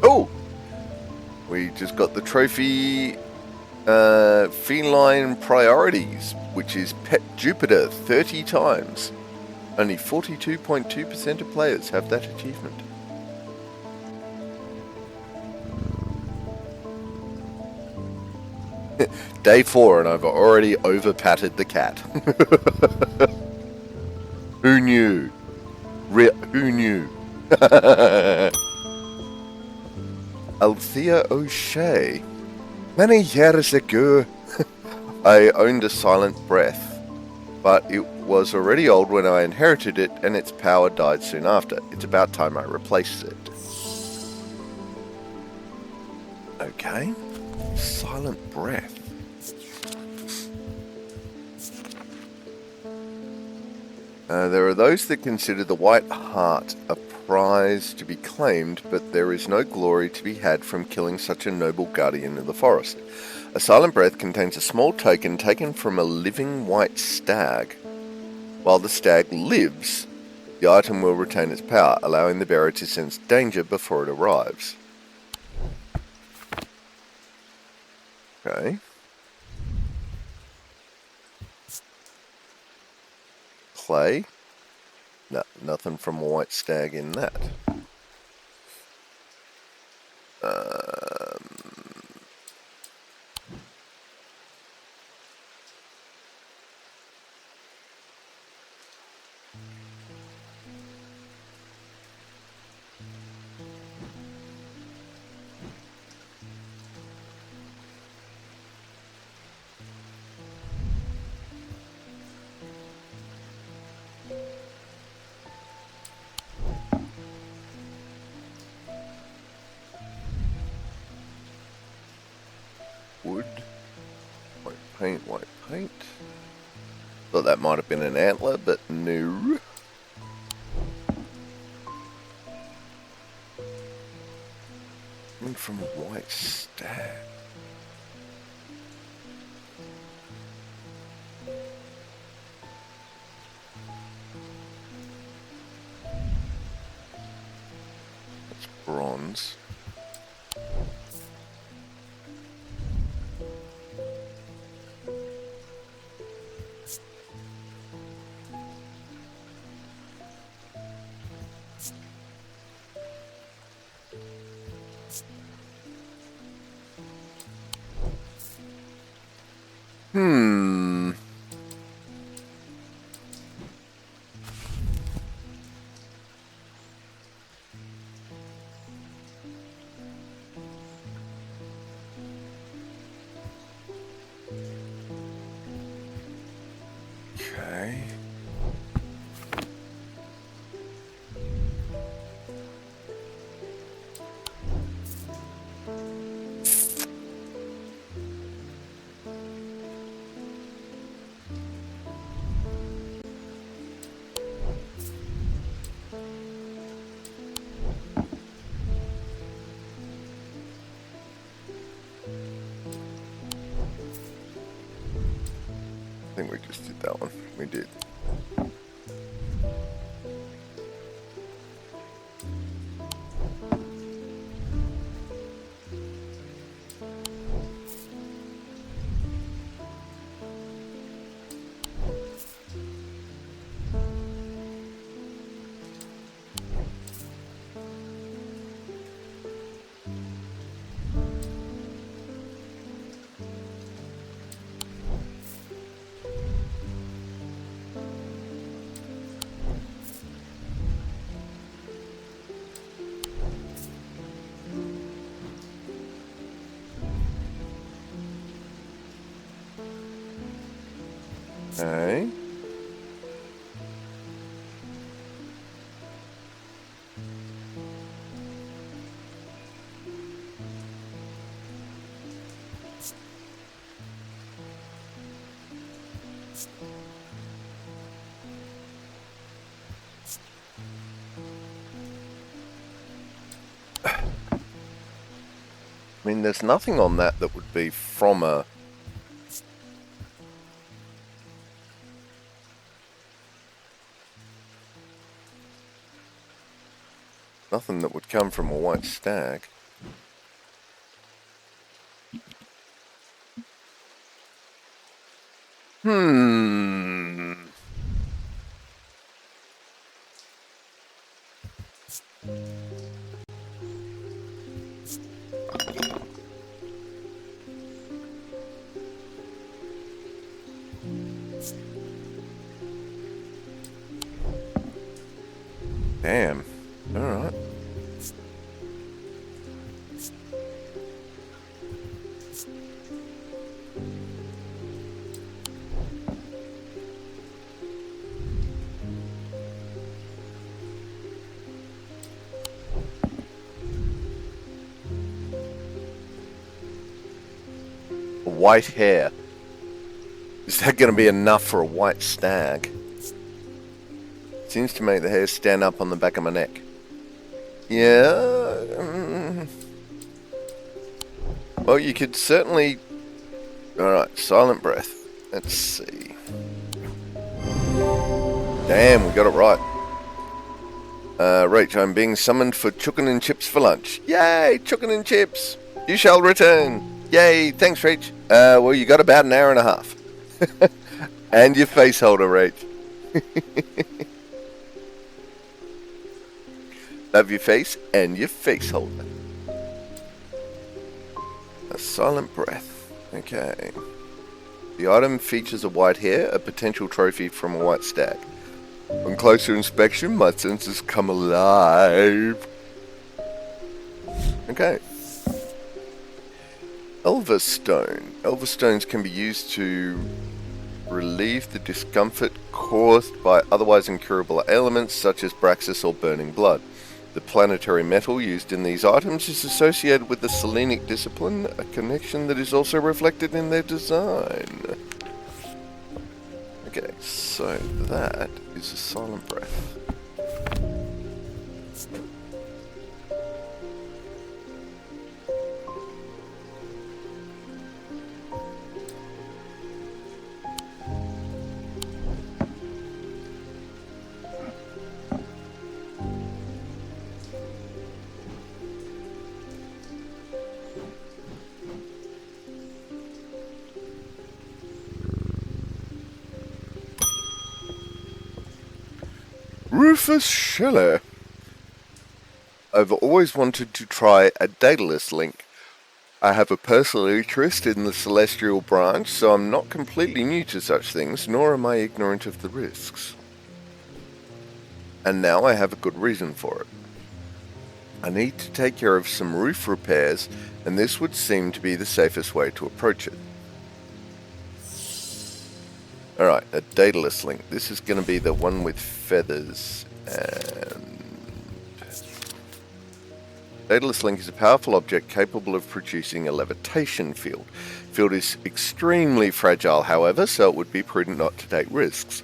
Oh! We just got the trophy feline priorities, which is Pet Jupiter 30 times. Only 42.2% of players have that achievement. Day 4 and I've already over-patted the cat. Who knew? Who knew? Althea O'Shea. Many years ago, I owned a silent breath, but it was already old when I inherited it and its power died soon after. It's about time I replaced it. Okay. Silent breath. There are those that consider the white heart a prize to be claimed, but there is no glory to be had from killing such a noble guardian of the forest. A silent breath contains a small token taken from a living white stag. While the stag lives, the item will retain its power, allowing the bearer to sense danger before it arrives. Okay. Clay. No, nothing from a white stag in that. Wood. White paint, white paint. Thought that might have been an antler, but no. And from a white stag. That's bronze. Hmm. Okay. I think we just did that one. We did. Okay. I mean, there's nothing on that that would be from a... Nothing that would come from a white stag. Damn. Alright. White hair. Is that going to be enough for a white stag? Seems to make the hair stand up on the back of my neck. Yeah. Well, you could certainly... Alright, silent breath. Let's see. Damn, we got it right. Rach, I'm being summoned for chicken and chips for lunch. Yay, chicken and chips. You shall return. Yay, thanks, Rach. Well, you got about an hour and a half. And your face holder, Rach. Love your face and your face holder. A silent breath. Okay. The item features a white hair, a potential trophy from a white stag. On closer inspection, my senses come alive. Okay. Elverstone. Elverstones can be used to relieve the discomfort caused by otherwise incurable ailments such as Braxis or burning blood. The planetary metal used in these items is associated with the Selenic discipline, a connection that is also reflected in their design. Okay, so that is a silent breath. Rufus Schiller. I've always wanted to try a Daedalus link. I have a personal interest in the celestial branch, so I'm not completely new to such things, nor am I ignorant of the risks. And now I have a good reason for it. I need to take care of some roof repairs, and this would seem to be the safest way to approach it. Alright, a dataless link. This is going to be the one with feathers. And dataless link is a powerful object capable of producing a levitation field. Field is extremely fragile, however, so it would be prudent not to take risks.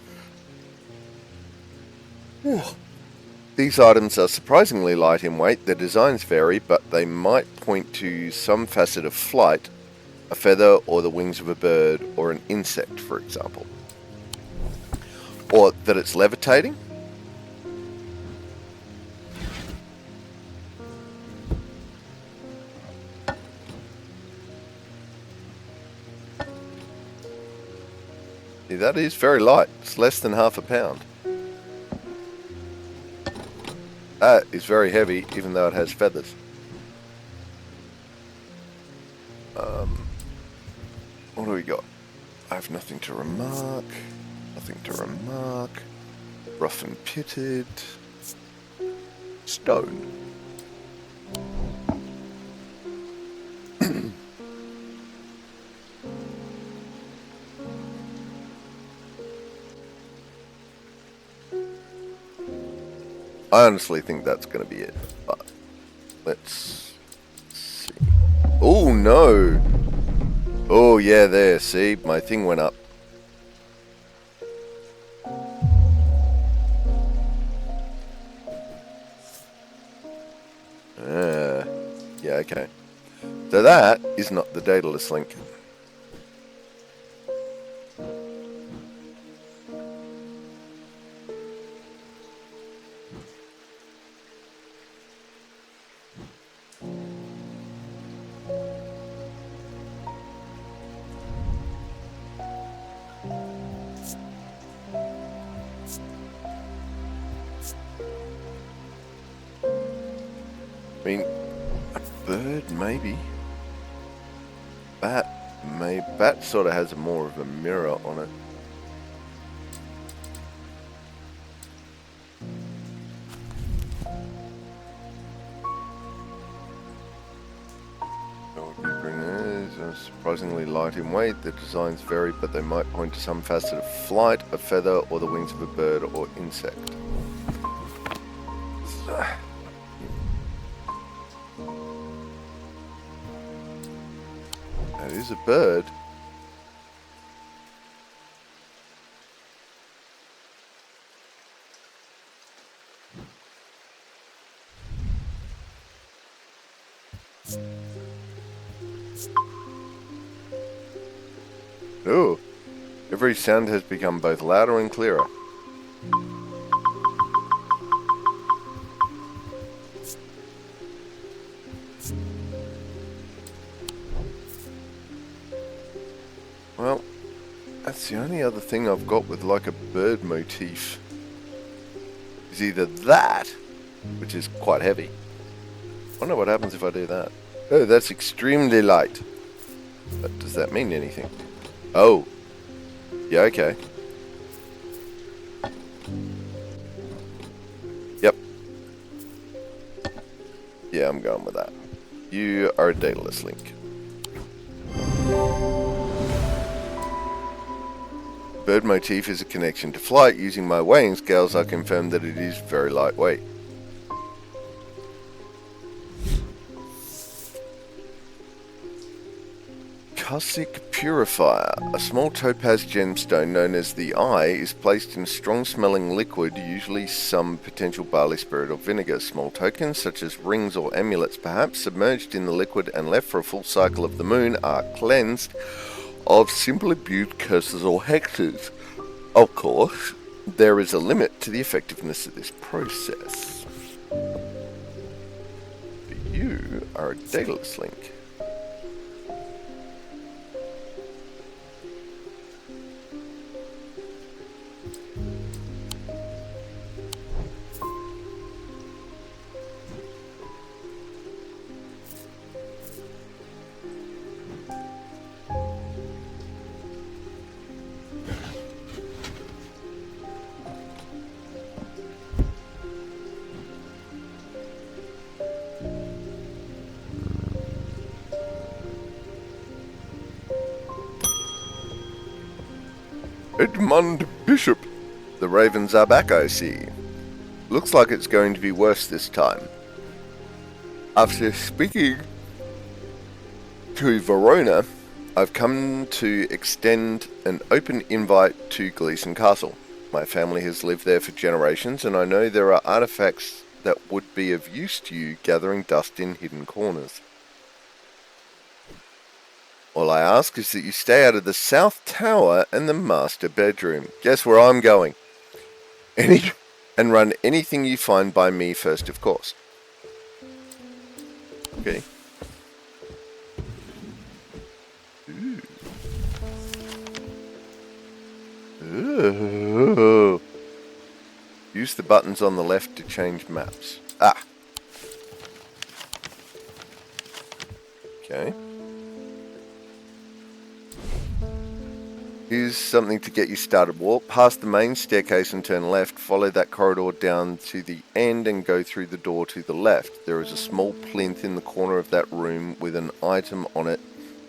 These items are surprisingly light in weight. Their designs vary, but they might point to some facet of flight, a feather or the wings of a bird or an insect, for example. Or that it's levitating. Yeah, that is very light. It's less than half a pound. That is very heavy, even though it has feathers. What do we got? I have nothing to remark. Nothing to remark. Rough and pitted. Stone. I honestly think that's going to be it, but let's see. Oh no! Oh yeah, there, see, my thing went up. Yeah, okay. So that is not the dataless link. I mean, a bird maybe. Bat, maybe. Bat sort of has more of a mirror on it. Surprisingly light in weight. The designs vary, but they might point to some facet of flight, a feather, or the wings of a bird or insect. That is a bird. Oh, every sound has become both louder and clearer. Well, that's the only other thing I've got with like a bird motif. Is either that, which is quite heavy. I wonder what happens if I do that. Oh, that's extremely light. But does that mean anything? Oh. Yeah, okay. Yep. Yeah, I'm going with that. You are a dataless link. Bird motif is a connection to flight. Using my weighing scales, I confirm that it is very lightweight. Cusic Purifier. A small topaz gemstone known as the Eye is placed in strong-smelling liquid, usually some potential barley spirit or vinegar. Small tokens, such as rings or amulets perhaps, submerged in the liquid and left for a full cycle of the moon, are cleansed of simple abused curses or hexes. Of course, there is a limit to the effectiveness of this process. You are a dataless link. Edmund Bishop. The ravens are back, I see. Looks like it's going to be worse this time. After speaking to Verona, I've come to extend an open invite to Gleeson Castle. My family has lived there for generations, and I know there are artifacts that would be of use to you gathering dust in hidden corners. All I ask is that you stay out of the South Tower and the master bedroom. Guess where I'm going? And run anything you find by me first, of course. Okay. Ooh. Use the buttons on the left to change maps. Ah. Okay. Here's something to get you started. Walk past the main staircase and turn left. Follow that corridor down to the end and go through the door to the left. There is a small plinth in the corner of that room with an item on it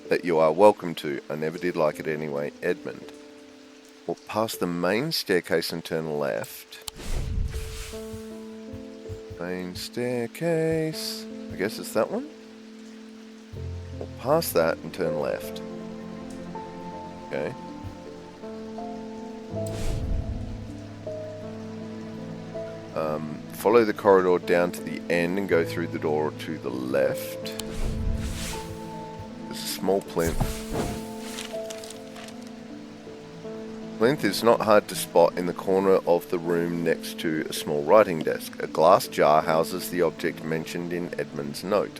that you are welcome to. I never did like it anyway, Edmund. Walk past the main staircase and turn left. Main staircase. I guess it's that one. Walk past that and turn left. Okay. Follow the corridor down to the end and go through the door to the left. There's a small plinth. Plinth is not hard to spot in the corner of the room next to a small writing desk. A glass jar houses the object mentioned in Edmund's note.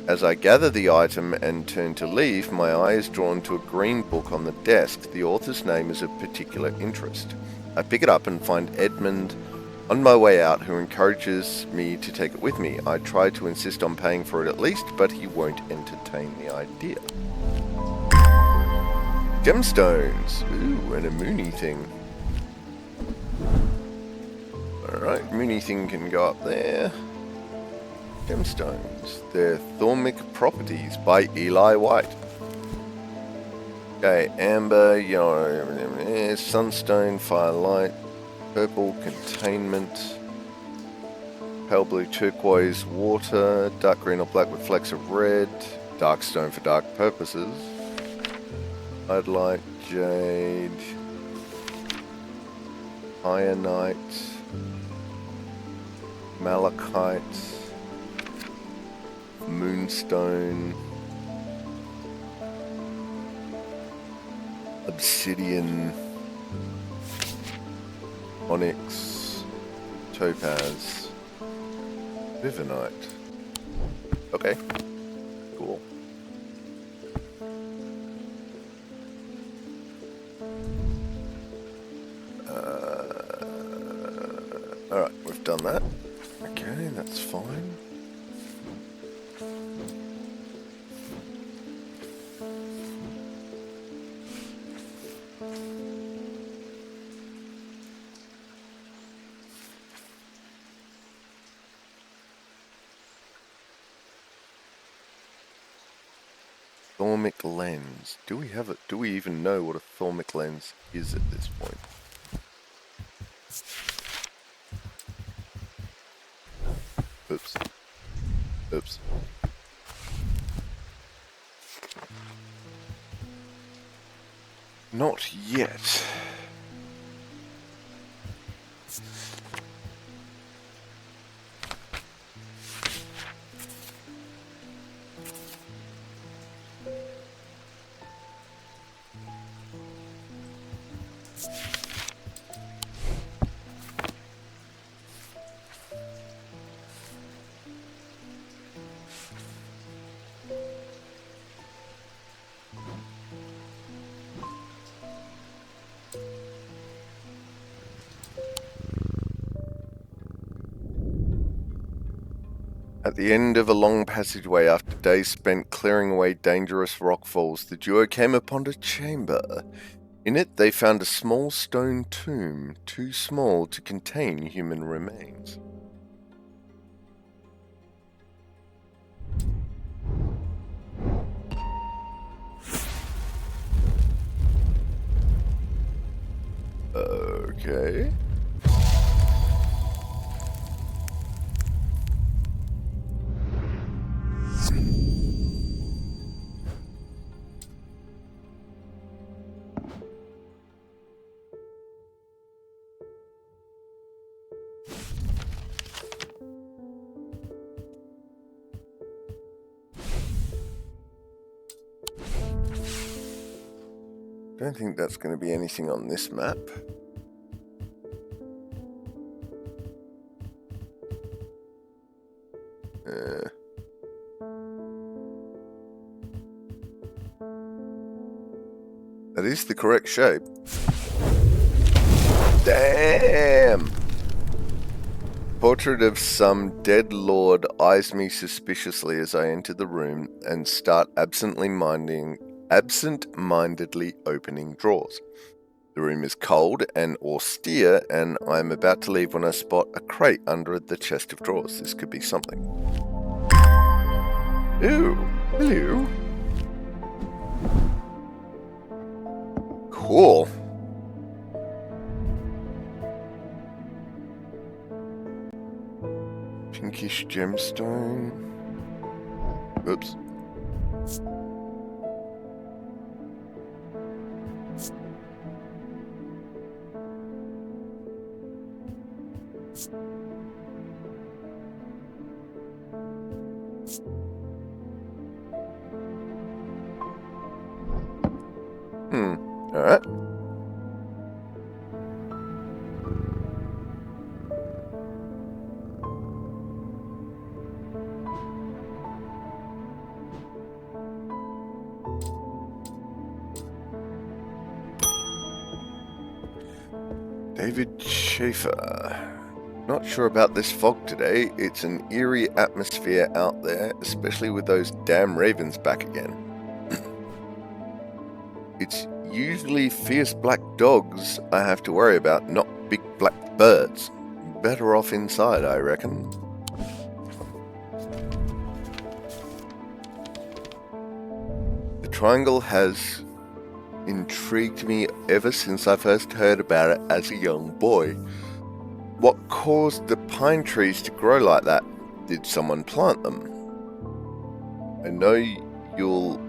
As I gather the item and turn to leave, my eye is drawn to a green book on the desk. The author's name is of particular interest. I pick it up and find Edmund on my way out, who encourages me to take it with me. I try to insist on paying for it at least, but he won't entertain the idea. Gemstones. Ooh, and a Mooney thing. Alright, Mooney thing can go up there. Gemstones. They're Thormic Properties by Eli White. Okay, amber, yellow, sunstone, firelight, purple, containment, pale blue, turquoise, water, dark green or black with flecks of red, dark stone for dark purposes, light, jade, ironite, malachite, moonstone, obsidian, onyx, topaz, vivinite. Okay, cool. Alright, we've done that. Okay, that's fine. Thormic lens. Do we have it? Do we even know what a thormic lens is at this point? Oops. Oops. Not yet. At the end of a long passageway, after days spent clearing away dangerous rockfalls, the duo came upon a chamber. In it, they found a small stone tomb, too small to contain human remains. Okay. Don't think that's going to be anything on this map. That is the correct shape. Damn! Portrait of some dead lord eyes me suspiciously as I enter the room and start absent-mindedly opening drawers. The room is cold and austere, and I am about to leave when I spot a crate under the chest of drawers. This could be something. Ooh, hello. Cool. Pinkish gemstone. Oops. Alright. David Schaefer. Not sure about this fog today. It's an eerie atmosphere out there, especially with those damn ravens back again. It's usually fierce black dogs I have to worry about, not big black birds. Better off inside, I reckon. The triangle has intrigued me ever since I first heard about it as a young boy. What caused the pine trees to grow like that? Did someone plant them? I know you'll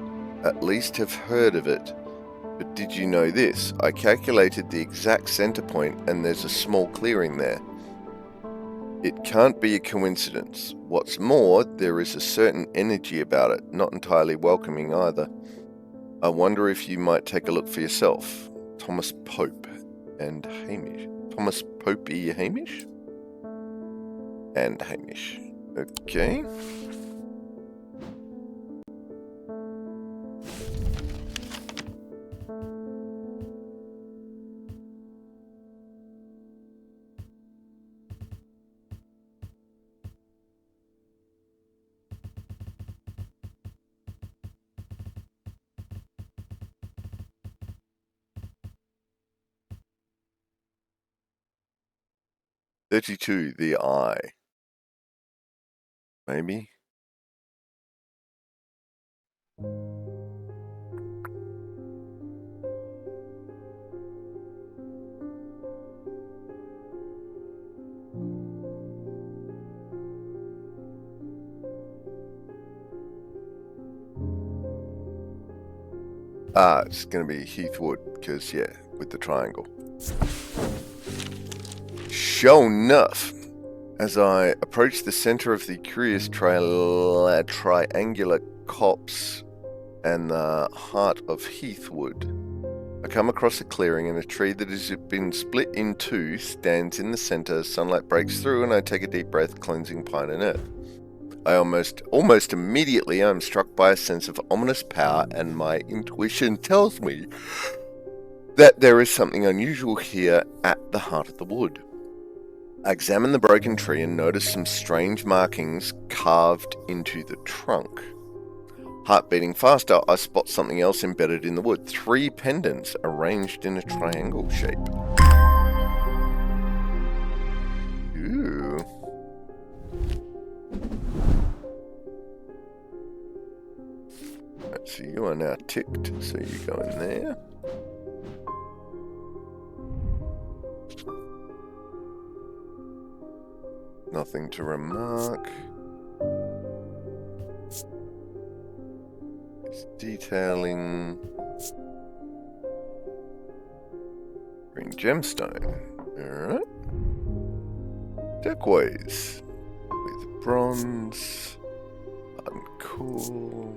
at least have heard of it, but did you know this? I calculated the exact center point and there's a small clearing there. It can't be a coincidence. What's more, there is a certain energy about it, not entirely welcoming either. I wonder if you might take a look for yourself. Thomas Pope and Hamish. Thomas Popey Hamish? And Hamish. Okay. "32, the eye." Maybe? Ah, it's going to be Heathwood, because, yeah, with the triangle. Sure enough, as I approach the center of the curious triangular copse and the heart of Heathwood, I come across a clearing, and a tree that has been split in two stands in the center. Sunlight breaks through, and I take a deep breath, cleansing pine and earth. I almost immediately I'm struck by a sense of ominous power, and my intuition tells me that there is something unusual here at the heart of the wood. I examine the broken tree and notice some strange markings carved into the trunk. Heart beating faster, I spot something else embedded in the wood. 3 pendants arranged in a triangle shape. Ooh. Right, so you are now ticked, so you go in there. Nothing to remark. It's detailing. Green gemstone. Alright. Deckways. With bronze. Uncool.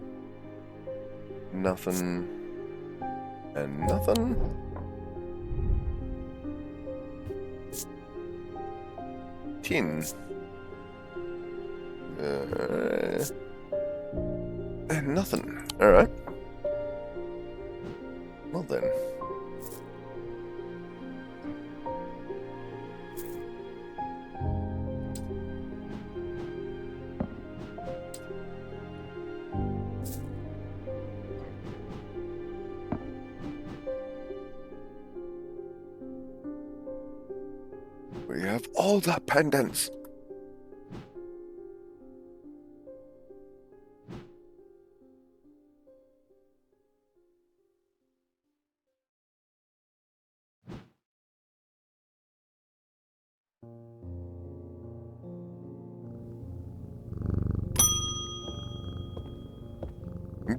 Nothing. And nothing. Tin. And nothing. Alright. Well then. We have all the pendants.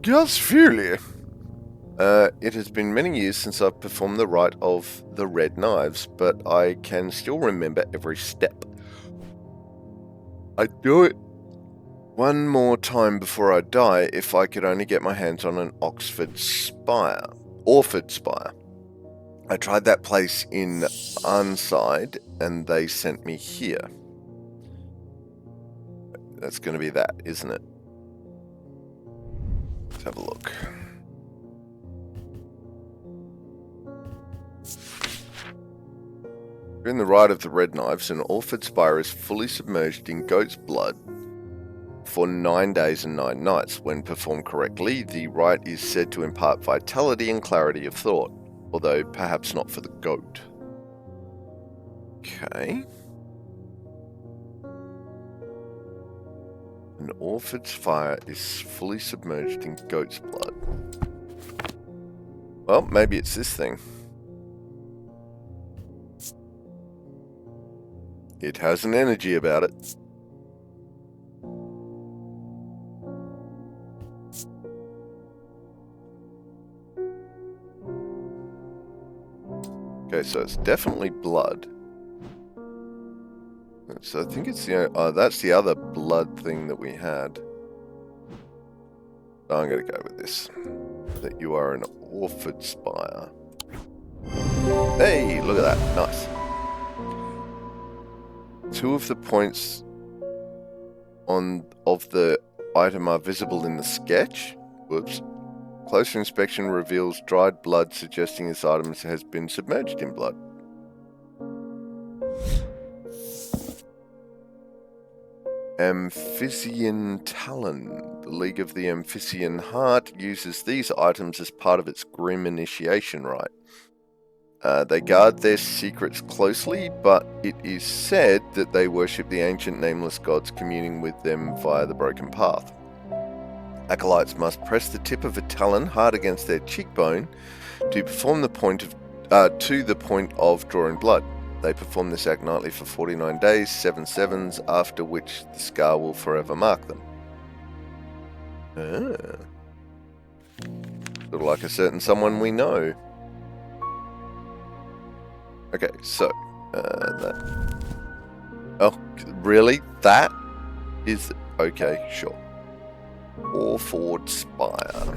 Gus Fury. It has been many years since I've performed the rite of the red knives, but I can still remember every step. I'd do it one more time before I die if I could only get my hands on an Orford Spire. I tried that place in Arnside, and they sent me here. That's going to be that, isn't it? Let's have a look. During the rite of the red knives, an Orford Spire is fully submerged in goat's blood for 9 days and 9 nights. When performed correctly, the rite is said to impart vitality and clarity of thought, although perhaps not for the goat. Okay. An Orford Spire is fully submerged in goat's blood. Well, maybe it's this thing. It has an energy about it. Okay, so it's definitely blood. So I think it's the... that's the other blood thing that we had. I'm going to go with this. That you are an Orford Spire. Hey, look at that. Nice. 2 of the points of the item are visible in the sketch. Whoops. Closer inspection reveals dried blood, suggesting this item has been submerged in blood. Amphisian Talon. The League of the Amphisian Heart uses these items as part of its grim initiation rite. They guard their secrets closely, but it is said that they worship the ancient nameless gods, communing with them via the broken path. Acolytes must press the tip of a talon hard against their cheekbone to perform the point of drawing blood. They perform this act nightly for 49 days, 7 sevens, after which the scar will forever mark them. Sort of like a certain someone we know. Okay, so, that... Oh, really? That is... Okay, sure. Orford Spire.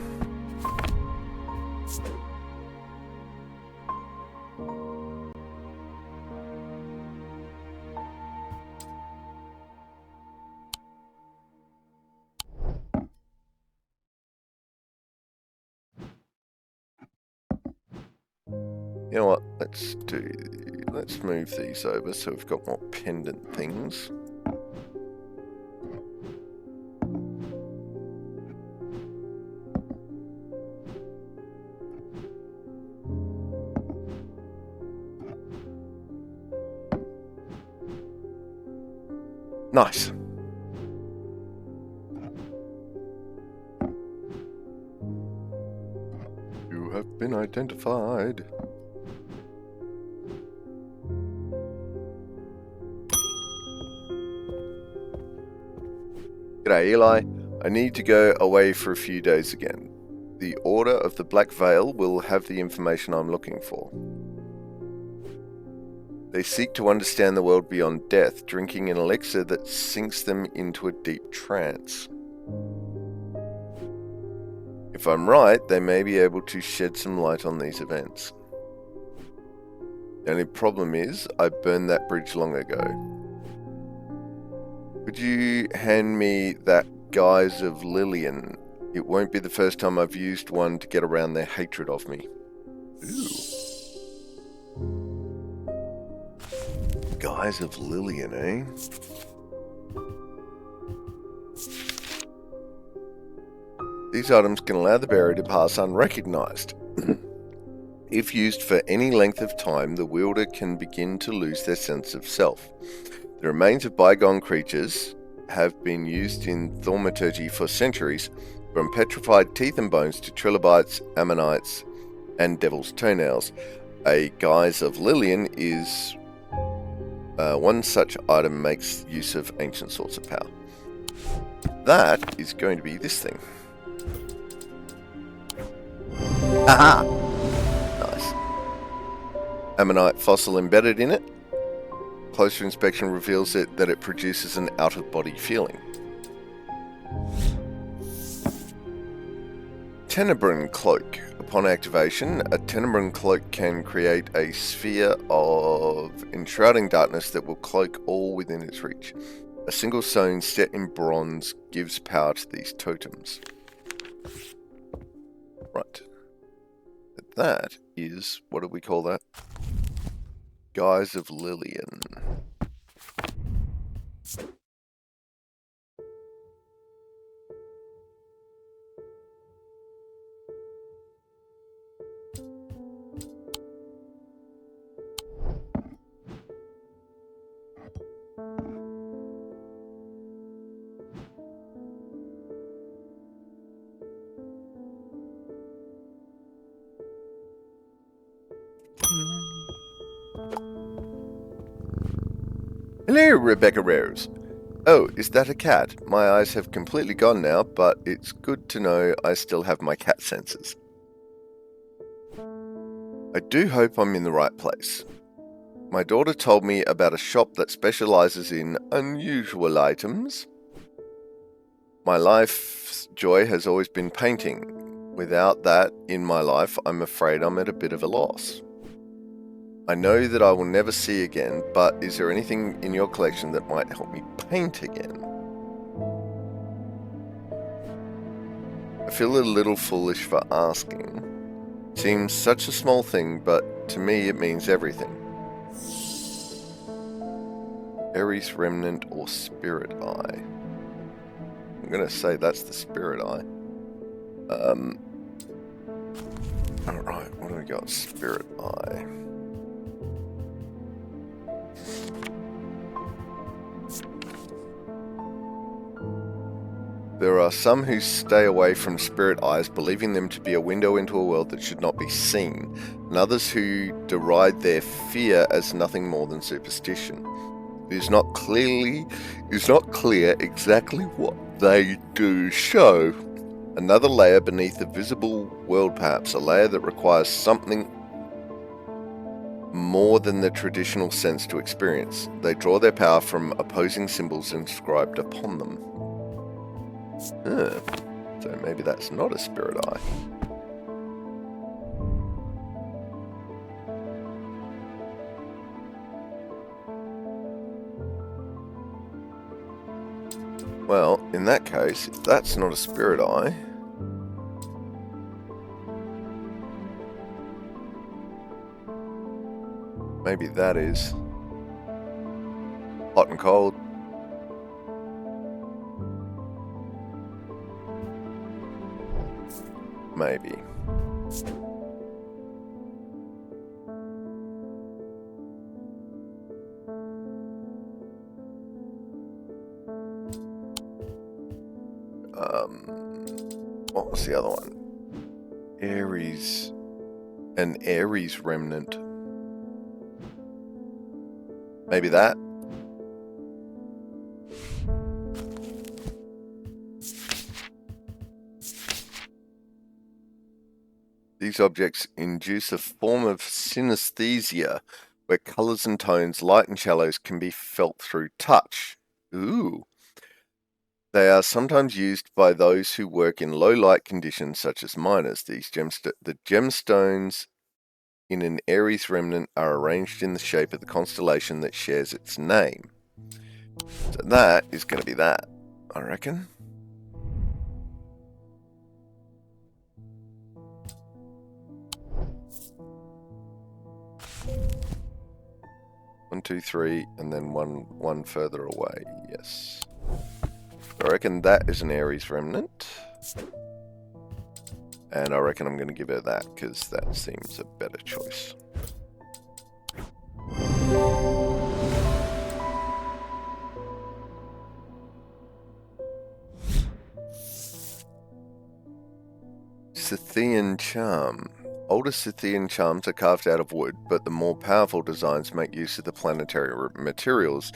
You know what? Let's move these over so we've got more pendant things. Nice. You have been identified. G'day, Eli. I need to go away for a few days again. The Order of the Black Veil will have the information I'm looking for. They seek to understand the world beyond death, drinking an elixir that sinks them into a deep trance. If I'm right, they may be able to shed some light on these events. The only problem is, I burned that bridge long ago. Could you hand me that Guise of Lillian? It won't be the first time I've used one to get around their hatred of me. Ooh. Guise of Lillian, eh? These items can allow the bearer to pass unrecognized. If used for any length of time, the wielder can begin to lose their sense of self. The remains of bygone creatures have been used in thaumaturgy for centuries, from petrified teeth and bones to trilobites, ammonites, and devil's toenails. A Guise of Lillian is one such item makes use of ancient sorts of power. That is going to be this thing. Aha! Nice. Ammonite fossil embedded in it. Closer inspection reveals that it produces an out-of-body feeling. Tenebran Cloak. Upon activation, a Tenebran Cloak can create a sphere of enshrouding darkness that will cloak all within its reach. A single stone set in bronze gives power to these totems. Right. That is, what do we call that? Guise of Lillian. Hello, Rebecca Rose. Oh, is that a cat? My eyes have completely gone now, but it's good to know I still have my cat senses. I do hope I'm in the right place. My daughter told me about a shop that specializes in unusual items. My life's joy has always been painting. Without that in my life, I'm afraid I'm at a bit of a loss. I know that I will never see again, but is there anything in your collection that might help me paint again? I feel a little foolish for asking. It seems such a small thing, but to me it means everything. Ares Remnant or Spirit Eye? I'm going to say that's the Spirit Eye. Alright, what do we got? Spirit Eye. There are some who stay away from spirit eyes, believing them to be a window into a world that should not be seen, and others who deride their fear as nothing more than superstition. It is not clear exactly what they do show. Another layer beneath the visible world, perhaps, a layer that requires something more than the traditional sense to experience. They draw their power from opposing symbols inscribed upon them. So maybe that's not a spirit eye. Well, in that case, if that's not a spirit eye, maybe that is hot and cold. Maybe. What was the other one? Ares. An Ares remnant. Maybe that? These objects induce a form of synesthesia, where colours and tones, light and shallows, can be felt through touch. Ooh. They are sometimes used by those who work in low light conditions, such as miners. The gemstones in an Aries remnant are arranged in the shape of the constellation that shares its name. So that is going to be that, I reckon. One, two, three, and then one further away. Yes. I reckon that is an Aries remnant. And I reckon I'm going to give her that, because that seems a better choice. Scythian charm. Older Scythian charms are carved out of wood, but the more powerful designs make use of the planetary materials.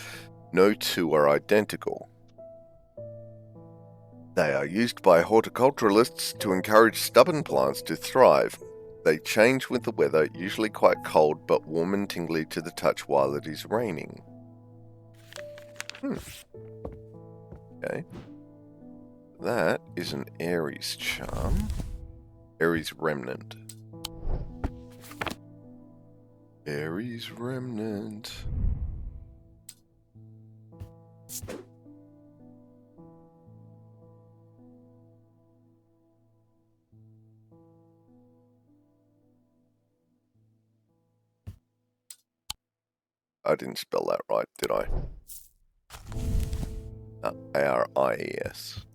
No two are identical. They are used by horticulturalists to encourage stubborn plants to thrive. They change with the weather, usually quite cold, but warm and tingly to the touch while it is raining. Okay. That is an Aries charm. Aries remnant. Aries remnant. I didn't spell that right, did I? A-R-I-E-S.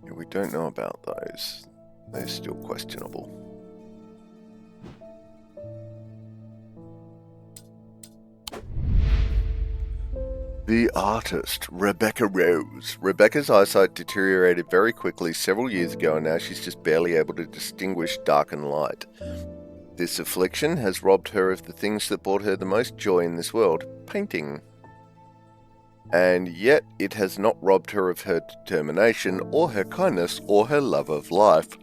Yeah, we don't know about those. They're still questionable. The artist, Rebecca Rose. Rebecca's eyesight deteriorated very quickly several years ago, and now she's just barely able to distinguish dark and light. This affliction has robbed her of the things that brought her the most joy in this world, painting. And yet it has not robbed her of her determination, or her kindness, or her love of life.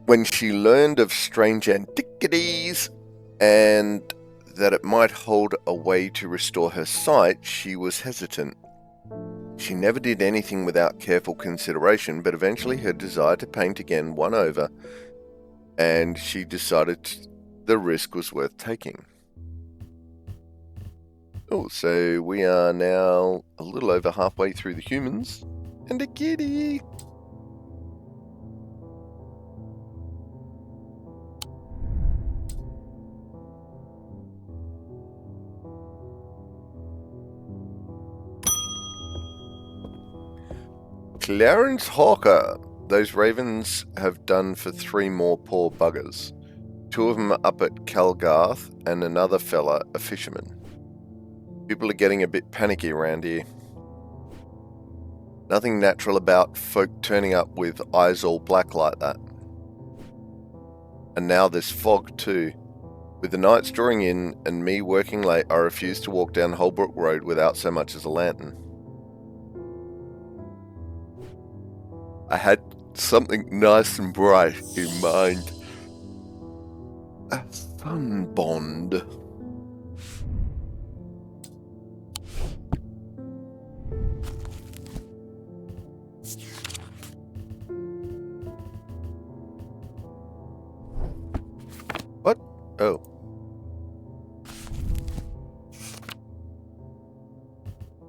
When she learned of strange antiquities and that it might hold a way to restore her sight, she was hesitant. She never did anything without careful consideration, but eventually her desire to paint again won over, and she decided the risk was worth taking. Oh, so we are now a little over halfway through the humans, and a kitty! Clarence Hawker. Those ravens have done for 3 more poor buggers. 2 of them are up at Calgarth, and another fella, a fisherman. People are getting a bit panicky around here. Nothing natural about folk turning up with eyes all black like that. And now there's fog too. With the nights drawing in and me working late, I refuse to walk down Holbrook Road without so much as a lantern. I had something nice and bright in mind. A fun bond. What? Oh.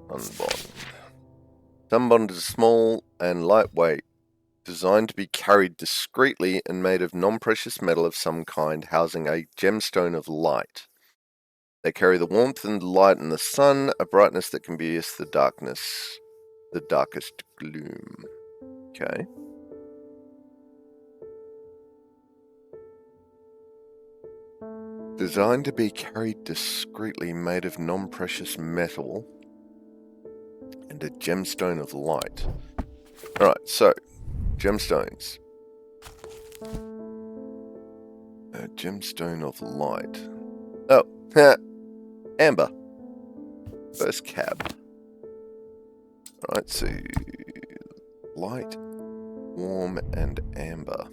Sunbond. Sunbond is small and lightweight, designed to be carried discreetly and made of non-precious metal of some kind, housing a gemstone of light. They carry the warmth and light in the sun, a brightness that can pierce the darkest gloom. Okay. Designed to be carried discreetly, made of non-precious metal and a gemstone of light. Alright, so, gemstones. A gemstone of light. Oh, amber. First cab. Right, so light, warm, and amber.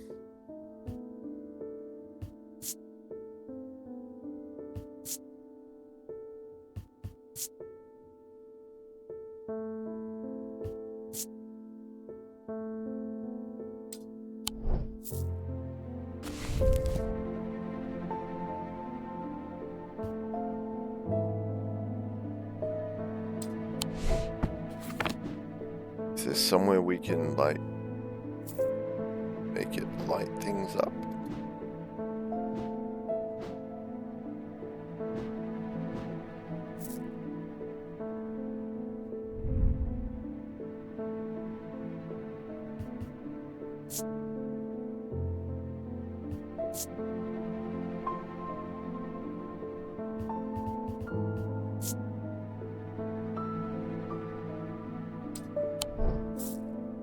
Is there somewhere we can, like, make it light things up?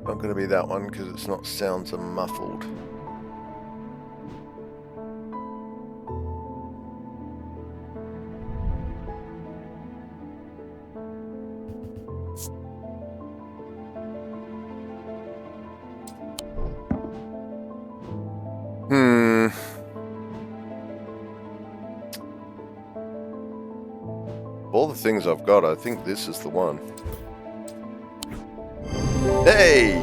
Not going to be that one because it's not sounds are muffled. All the things I've got, I think this is the one. Hey!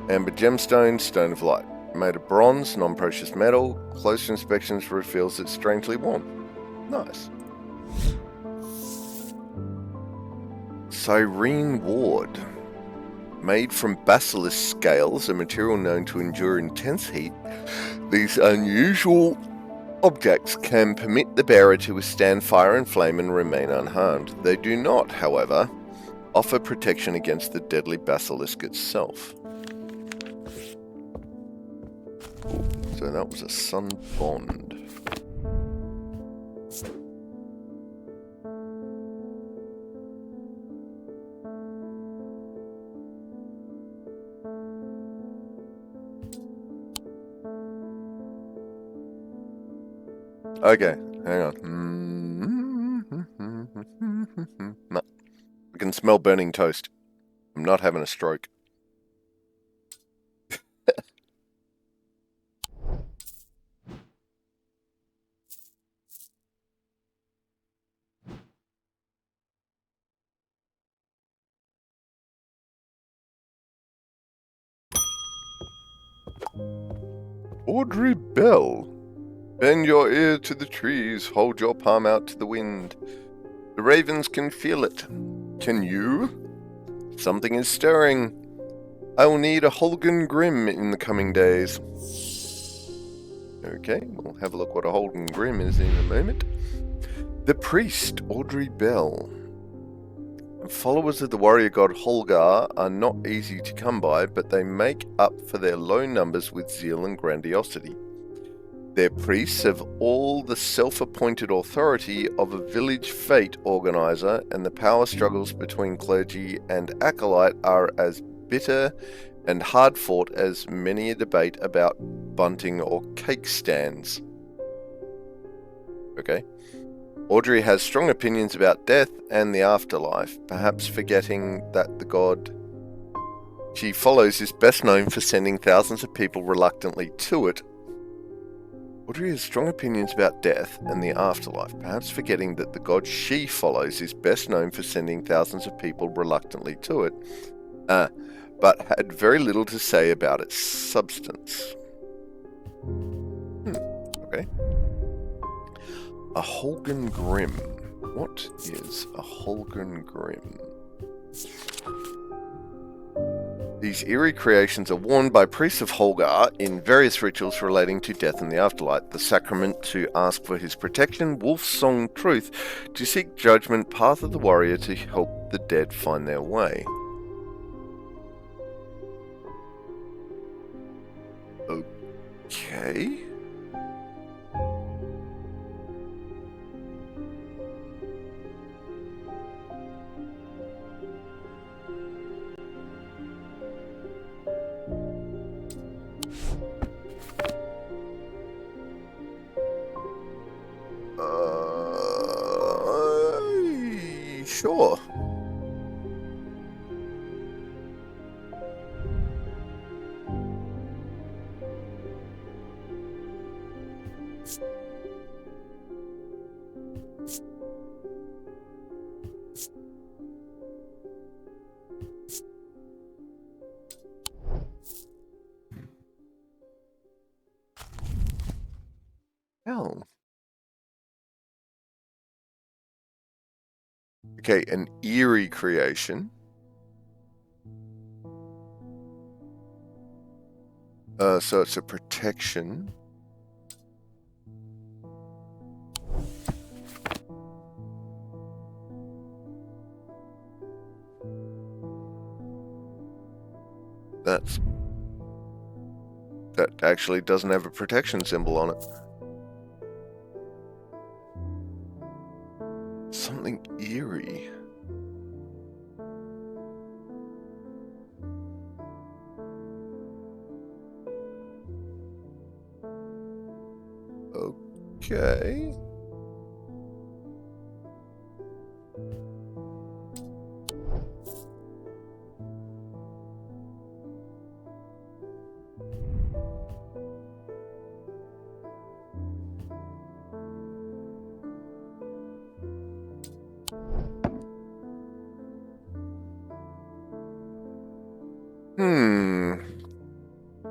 Amber gemstone, stone of light. Made of bronze, non-precious metal. Close inspection reveals it's strangely warm. Nice. Cyrene ward. Made from basilisk scales, a material known to endure intense heat, these unusual objects can permit the bearer to withstand fire and flame and remain unharmed. They do not, however, offer protection against the deadly basilisk itself. Ooh, so that was a sun bond. Okay, hang on. No. I can smell burning toast. I'm not having a stroke. Audrey Bell. Bend your ear to the trees, hold your palm out to the wind. The ravens can feel it. Can you? Something is stirring. I will need a Holgen Grim in the coming days. Okay, we'll have a look what a Holgen Grim is in a moment. The priest, Audrey Bell. Followers of the warrior god Holgar are not easy to come by, but they make up for their low numbers with zeal and grandiosity. Their priests have all the self-appointed authority of a village fete organizer, and the power struggles between clergy and acolyte are as bitter and hard-fought as many a debate about bunting or cake stands. Okay. Audrey has strong opinions about death and the afterlife, perhaps forgetting that the god she follows is best known for sending thousands of people reluctantly to it. Audrey has strong opinions about death and the afterlife, perhaps forgetting that the god she follows is best known for sending thousands of people reluctantly to it, but had very little to say about its substance. Okay. A Holgen Grim. What is a Holgen Grim? These eerie creations are worn by priests of Holgar in various rituals relating to death and the afterlife. The sacrament to ask for his protection, Wolf's Song Truth to seek judgment, Path of the Warrior to help the dead find their way. Okay. Sure. Hell. Okay, an eerie creation. So it's a protection. That actually doesn't have a protection symbol on it. Something eerie. Okay.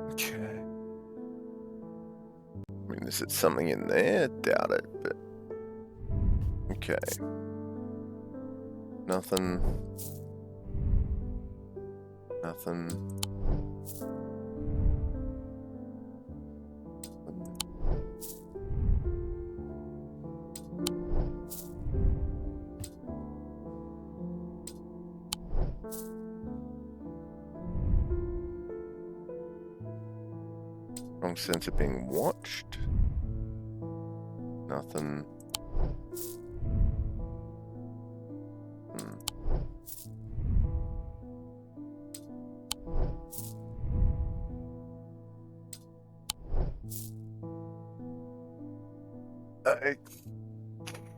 Okay. I mean, is it something in there? Doubt it, but... Okay. Nothing. Nothing. Wrong sense of being watched. Nothing.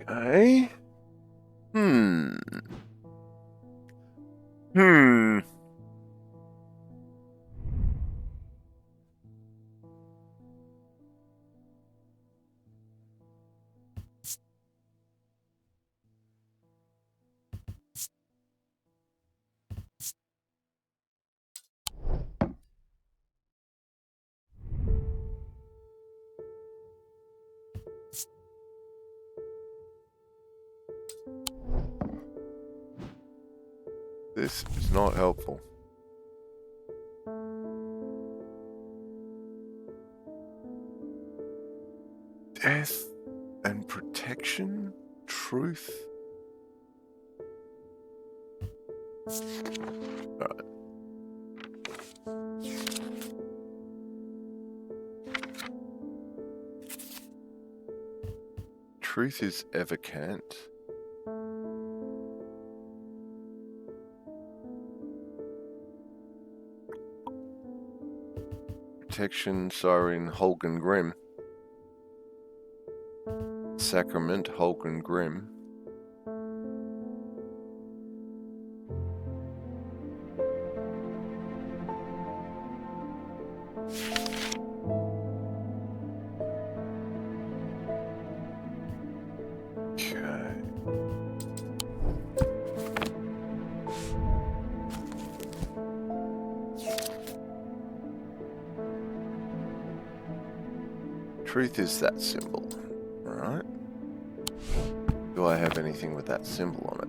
Okay. Hmm. This is not helpful. Death and protection? Truth? Alright. Truth is ever can't. Protection, Siren, Holgan Grim. Sacrament, Holgan Grim. Okay. Truth is that symbol, alright? Do I have anything with that symbol on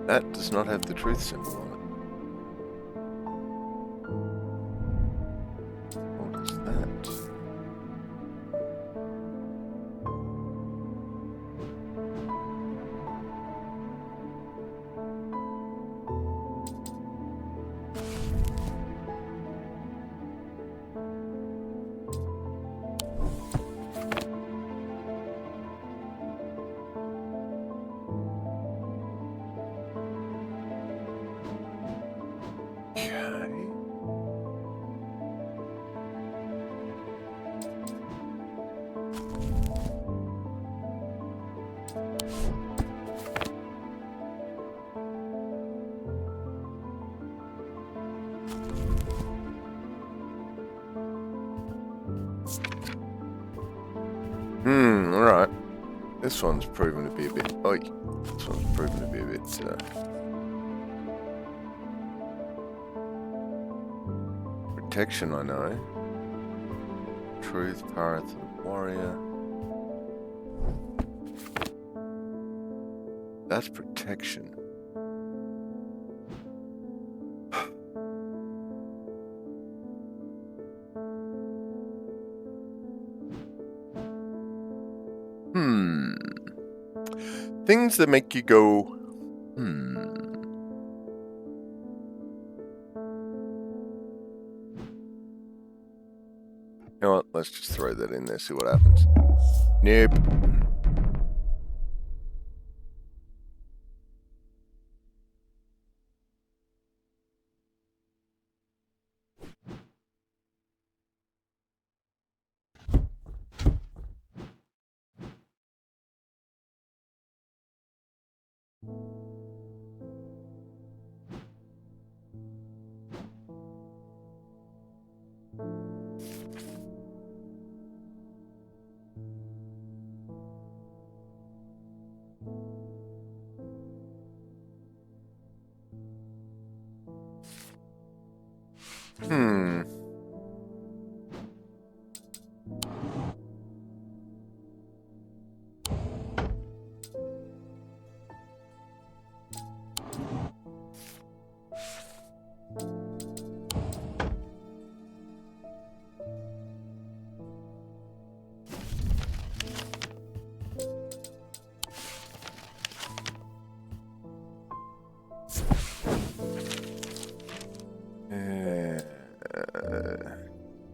it? That does not have the truth symbol on it. What is that? Alright. This one's proven to be a bit... Oi. This one's proven to be a bit... Protection, I know. Truth, Path of the Warrior. That's protection. Things that make you go, You know what? Let's just throw that in there, see what happens. Nope.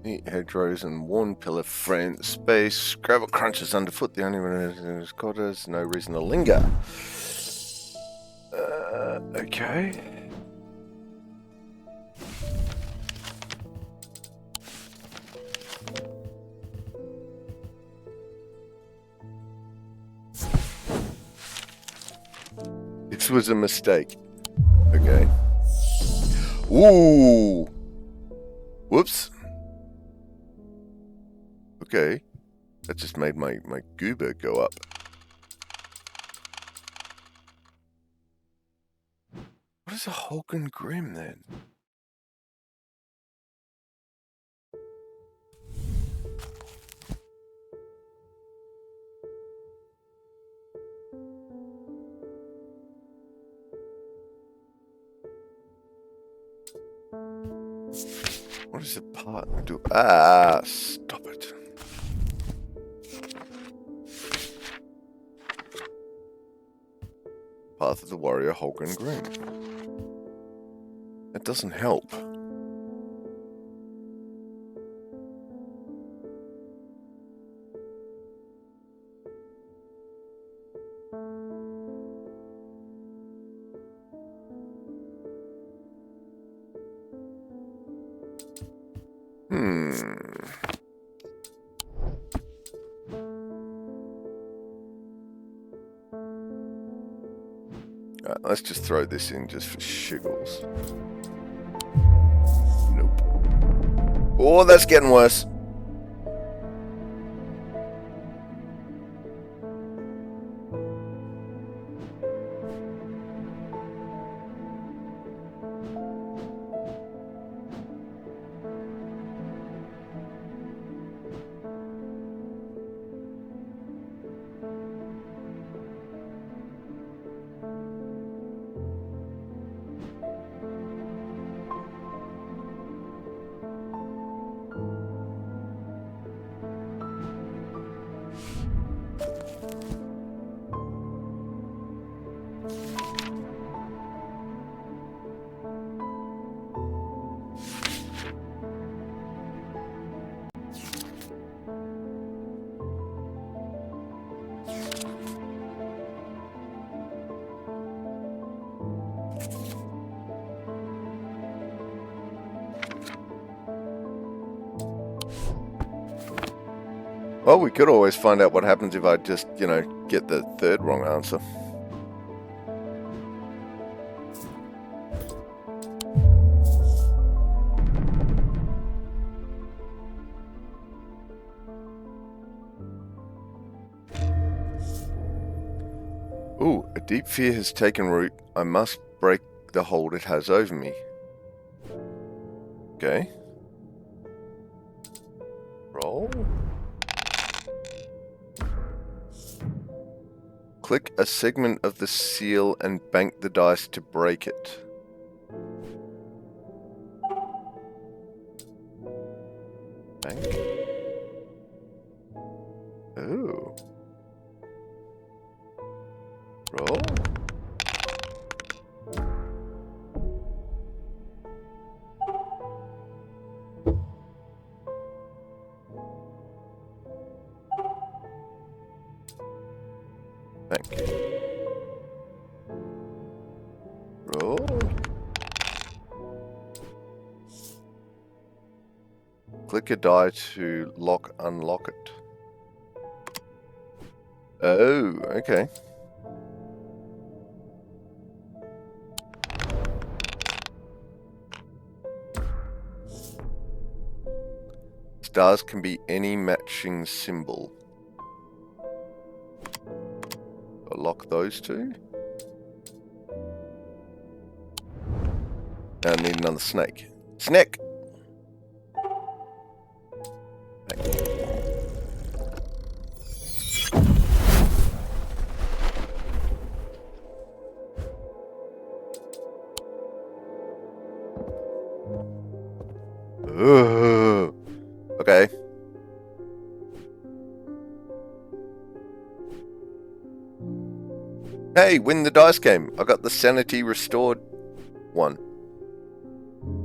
Neat hedgerows and worn pillar frame space. Gravel crunches underfoot. The only one who's got us. No reason to linger. Okay. This was a mistake. Okay. Ooh. Whoops. Okay. That just made my goober go up. What is a Hulk and Grim then? What is the partner do? Ah, stop it. Path of the Warrior, Hulk and Grim. That doesn't help. Let's just throw this in just for shiggles. Nope. Oh, that's getting worse. Well, we could always find out what happens if I just, get the third wrong answer. Ooh, a deep fear has taken root. I must break the hold it has over me. Okay. Roll. Click a segment of the seal and bank the dice to break it. Bank. Ooh. Roll. Bank. Roll. Click a die to unlock it. Oh, okay. Stars can be any matching symbol. I'll lock those two. Now I need another snake. Snake! Ugh. Okay. Hey, win the dice game. I got the sanity restored one.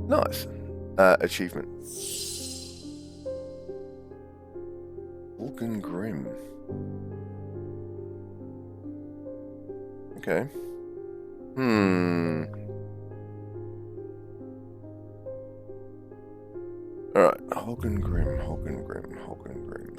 Nice. Achievement. Vulcan Grim. Okay. Alright. Vulcan Grim, Vulcan Grim, Vulcan Grim.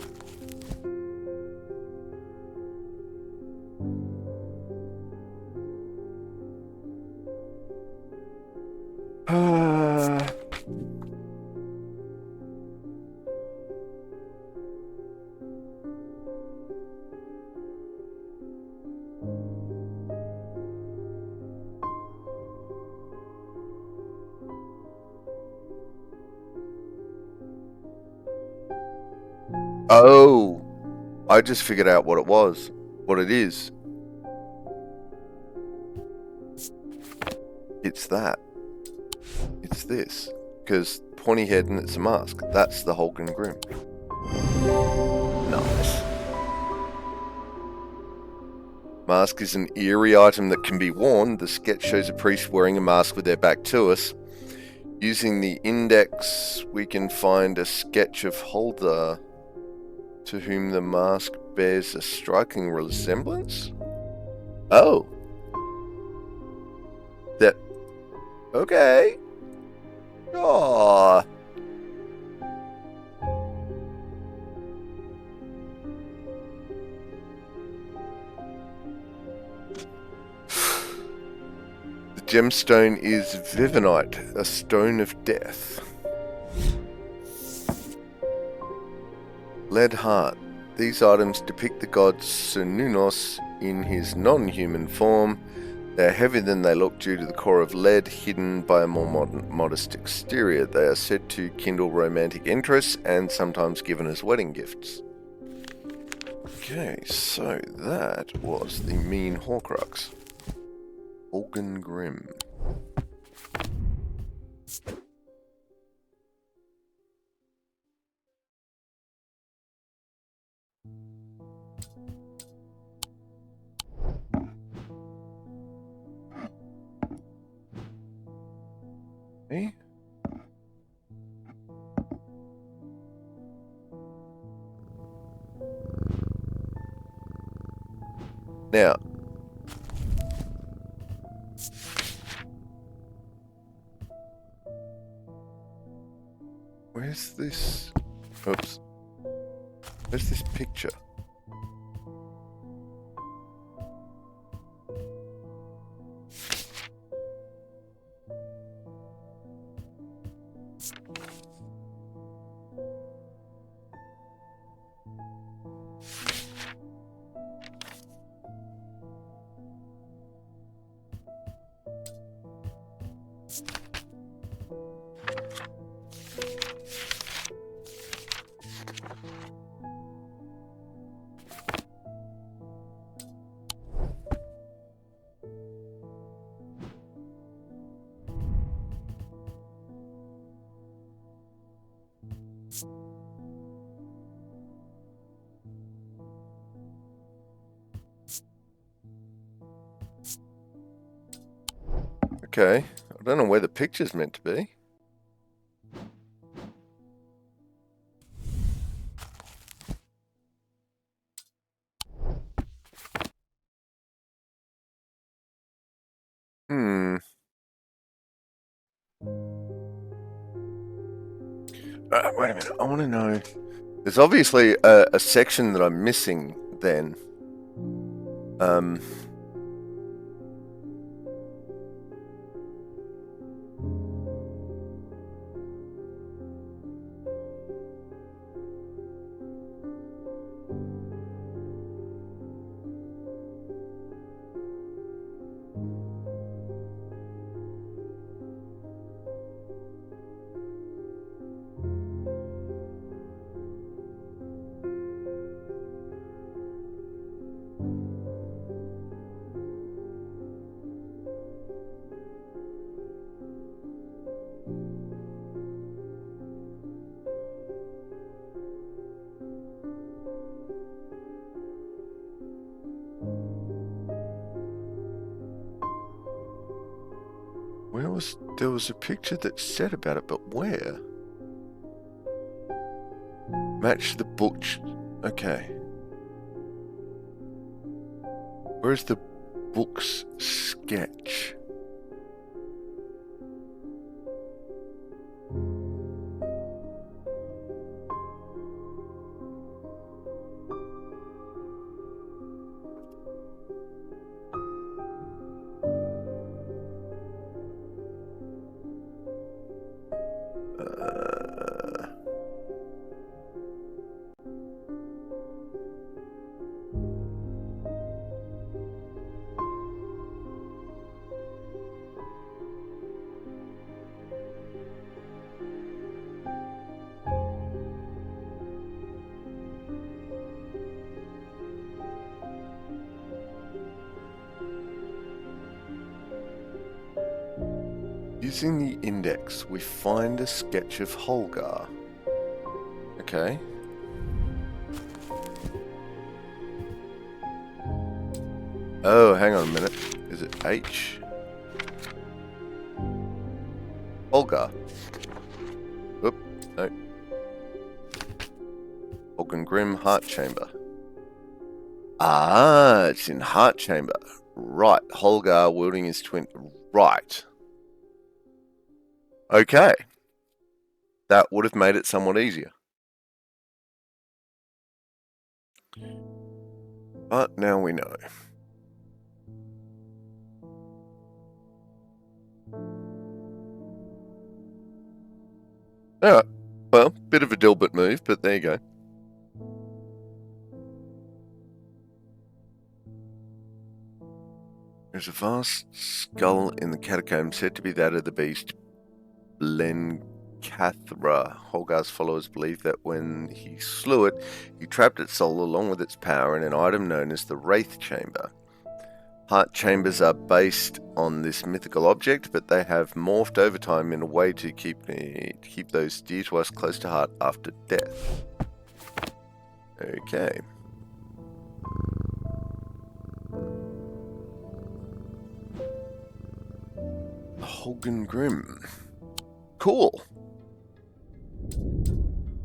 Oh, I just figured out what it was. What it is. It's that. It's this. Because pointy head and it's a mask. That's the Hulk and Grim. Nice. Mask is an eerie item that can be worn. The sketch shows a priest wearing a mask with their back to us. Using the index, we can find a sketch of Hulda, to whom the mask bears a striking resemblance. Oh. That. Okay. Aww. The gemstone is Vivinite, a stone of death. Lead heart. These items depict the god Cernunnos in his non-human form. They are heavier than they look due to the core of lead hidden by a more modest exterior. They are said to kindle romantic interest and sometimes given as wedding gifts. Okay, so that was the mean Horcrux. Organ Grim. Hey? Now, where's this? Oops. Where's this picture? Okay. I don't know where the picture's meant to be. Wait a minute. I want to know. There's obviously a section that I'm missing then. There was a picture that said about it, but where? Match the book. Okay. Where's the book's sketch? Using the index, we find a sketch of Holgar. Okay. Oh, hang on a minute. Is it H? Holgar. Oop, no. Grim Heart Chamber. Ah, it's in Heart Chamber. Right. Holgar wielding his twin. Right. Okay. That would have made it somewhat easier. But now we know. Alright. Well, bit of a Dilbert move, but there you go. There's a vast skull in the catacomb said to be that of the beast Blencathra. Holgar's followers believe that when he slew it, he trapped its soul along with its power in an item known as the Wraith Chamber. Heart chambers are based on this mythical object, but they have morphed over time in a way to keep those dear to us close to heart after death. Okay. Hogan Grimm. Cool.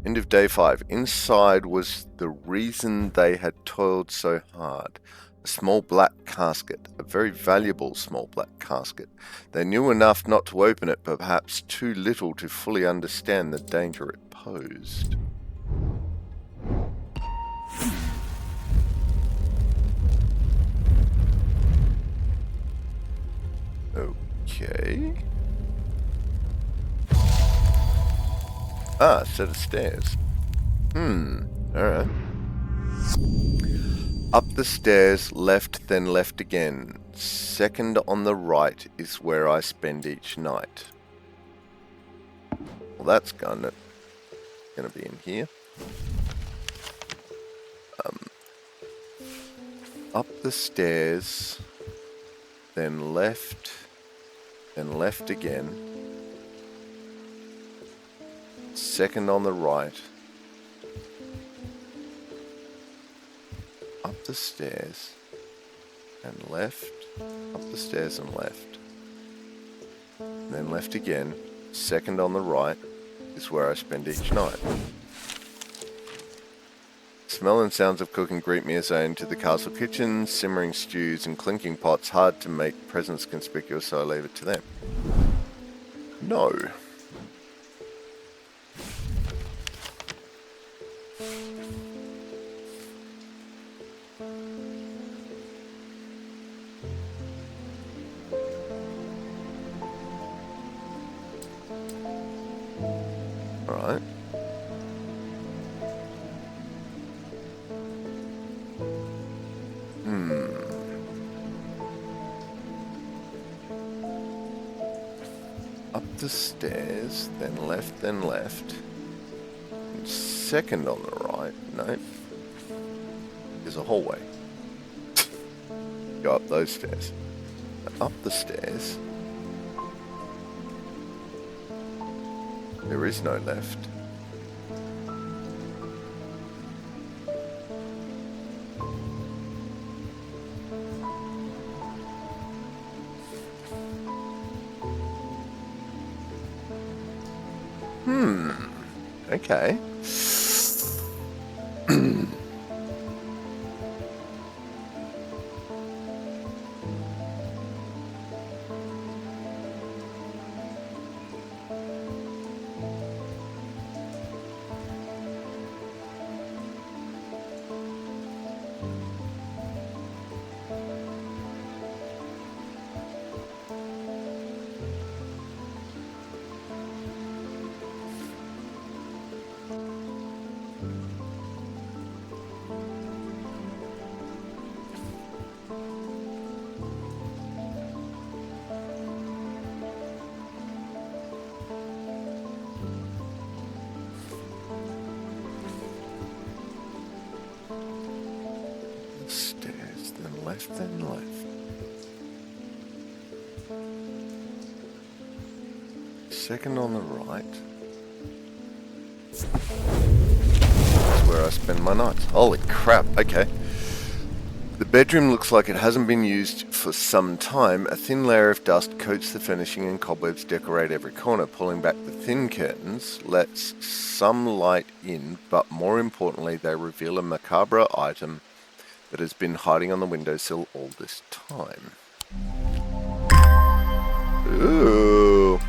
End of day 5. Inside was the reason they had toiled so hard. A small black casket, a very valuable small black casket. They knew enough not to open it, but perhaps too little to fully understand the danger it posed. Okay. Ah, set of stairs. Alright. Up the stairs, left, then left again. Second on the right is where I spend each night. Well, that's gonna be in here. Up the stairs, then left again. Second on the right. Up the stairs and left. Up the stairs and left. then left again. Second on the right is where I spend each night. Smell and sounds of cooking greet me as I enter the castle kitchen, simmering stews and clinking pots, hard to make presence conspicuous, so I leave it to them. No. Alright. Up the stairs, then left, and second on the right, no, there's a hallway. Go up those stairs. Up the stairs, there is no left. Okay. Stairs, then left, second on the right. That's where I spend my nights. Holy crap, okay. The bedroom looks like it hasn't been used for some time. A thin layer of dust coats the furnishing and cobwebs decorate every corner. Pulling back the thin curtains lets some light in, but more importantly, they reveal a macabre item that has been hiding on the windowsill all this time. Ooh.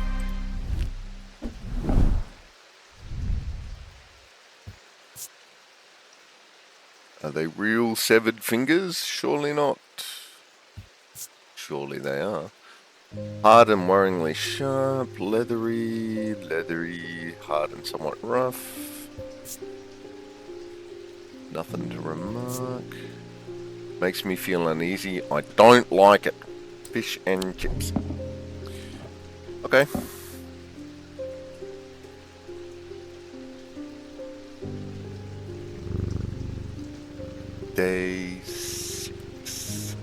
Are they real severed fingers? Surely not. Surely they are. Hard and worryingly sharp, leathery, hard and somewhat rough. Nothing to remark. Makes me feel uneasy. I don't like it. Fish and chips. Okay. Day 6.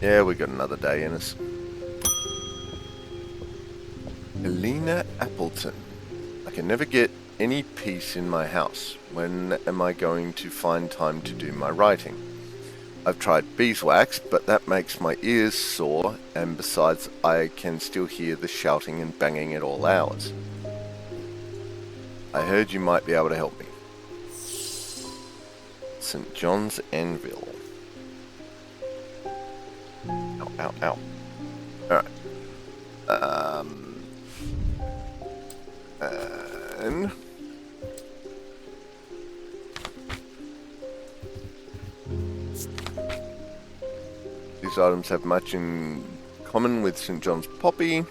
Yeah, we got another day in us. Helena Appleton. I can never get any peace in my house. When am I going to find time to do my writing? I've tried beeswax, but that makes my ears sore, and besides, I can still hear the shouting and banging at all hours. I heard you might be able to help me. St. John's Anvil. Ow, ow, ow. Alright. And... these items have much in common with St. John's Poppy.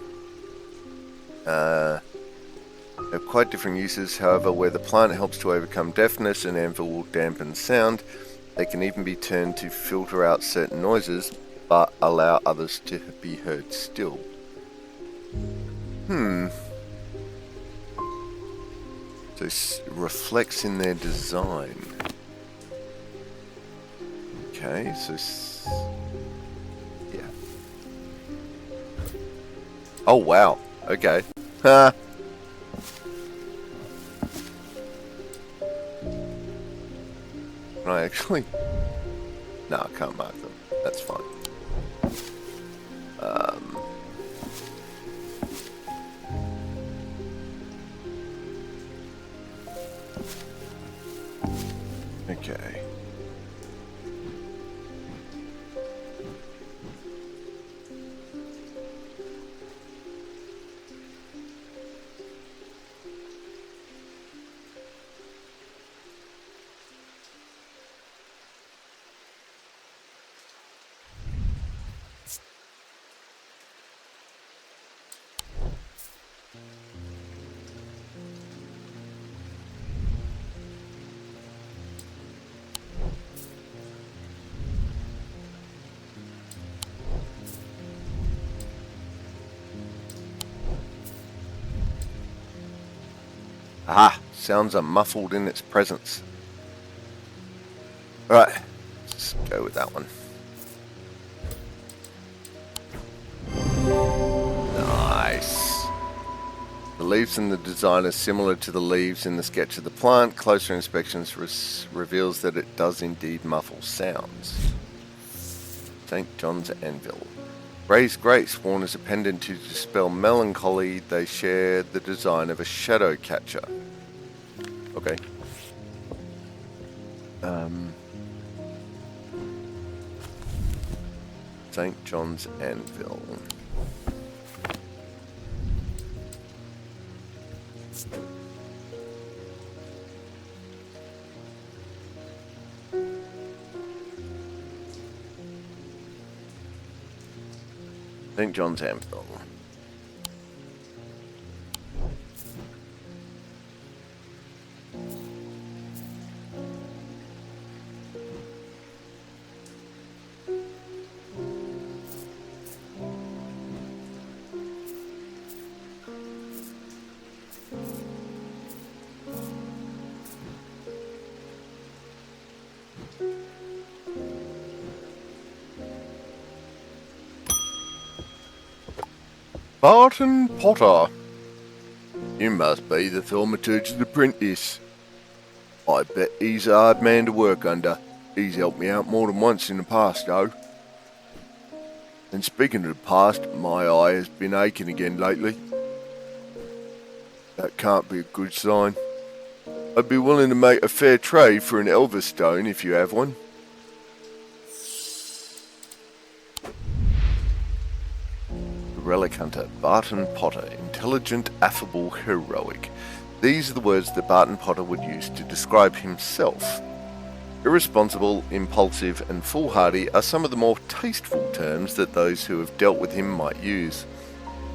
Have quite different uses, however, where the plant helps to overcome deafness and anvil will dampen sound. They can even be turned to filter out certain noises, but allow others to be heard still. So it reflects in their design. Okay, so... yeah. Oh, wow. Okay. Ha! Can I actually No, I can't mark them. That's fine. Okay. Aha! Sounds are muffled in its presence. Alright, let's go with that one. Nice. The leaves in the design are similar to the leaves in the sketch of the plant. Closer inspection reveals that it does indeed muffle sounds. St. John's Anvil. Raised grace worn as a pendant to dispel melancholy. They share the design of a shadow catcher. Okay. St. John's Anvil. St. John's Anvil. Barton Potter. You must be the thaumaturge's apprentice. I bet he's a hard man to work under. He's helped me out more than once in the past, though. And speaking of the past, my eye has been aching again lately. That can't be a good sign. I'd be willing to make a fair trade for an Elvis stone if you have one. Relic Hunter, Barton Potter, intelligent, affable, heroic. These are the words that Barton Potter would use to describe himself. Irresponsible, impulsive, and foolhardy are some of the more tasteful terms that those who have dealt with him might use.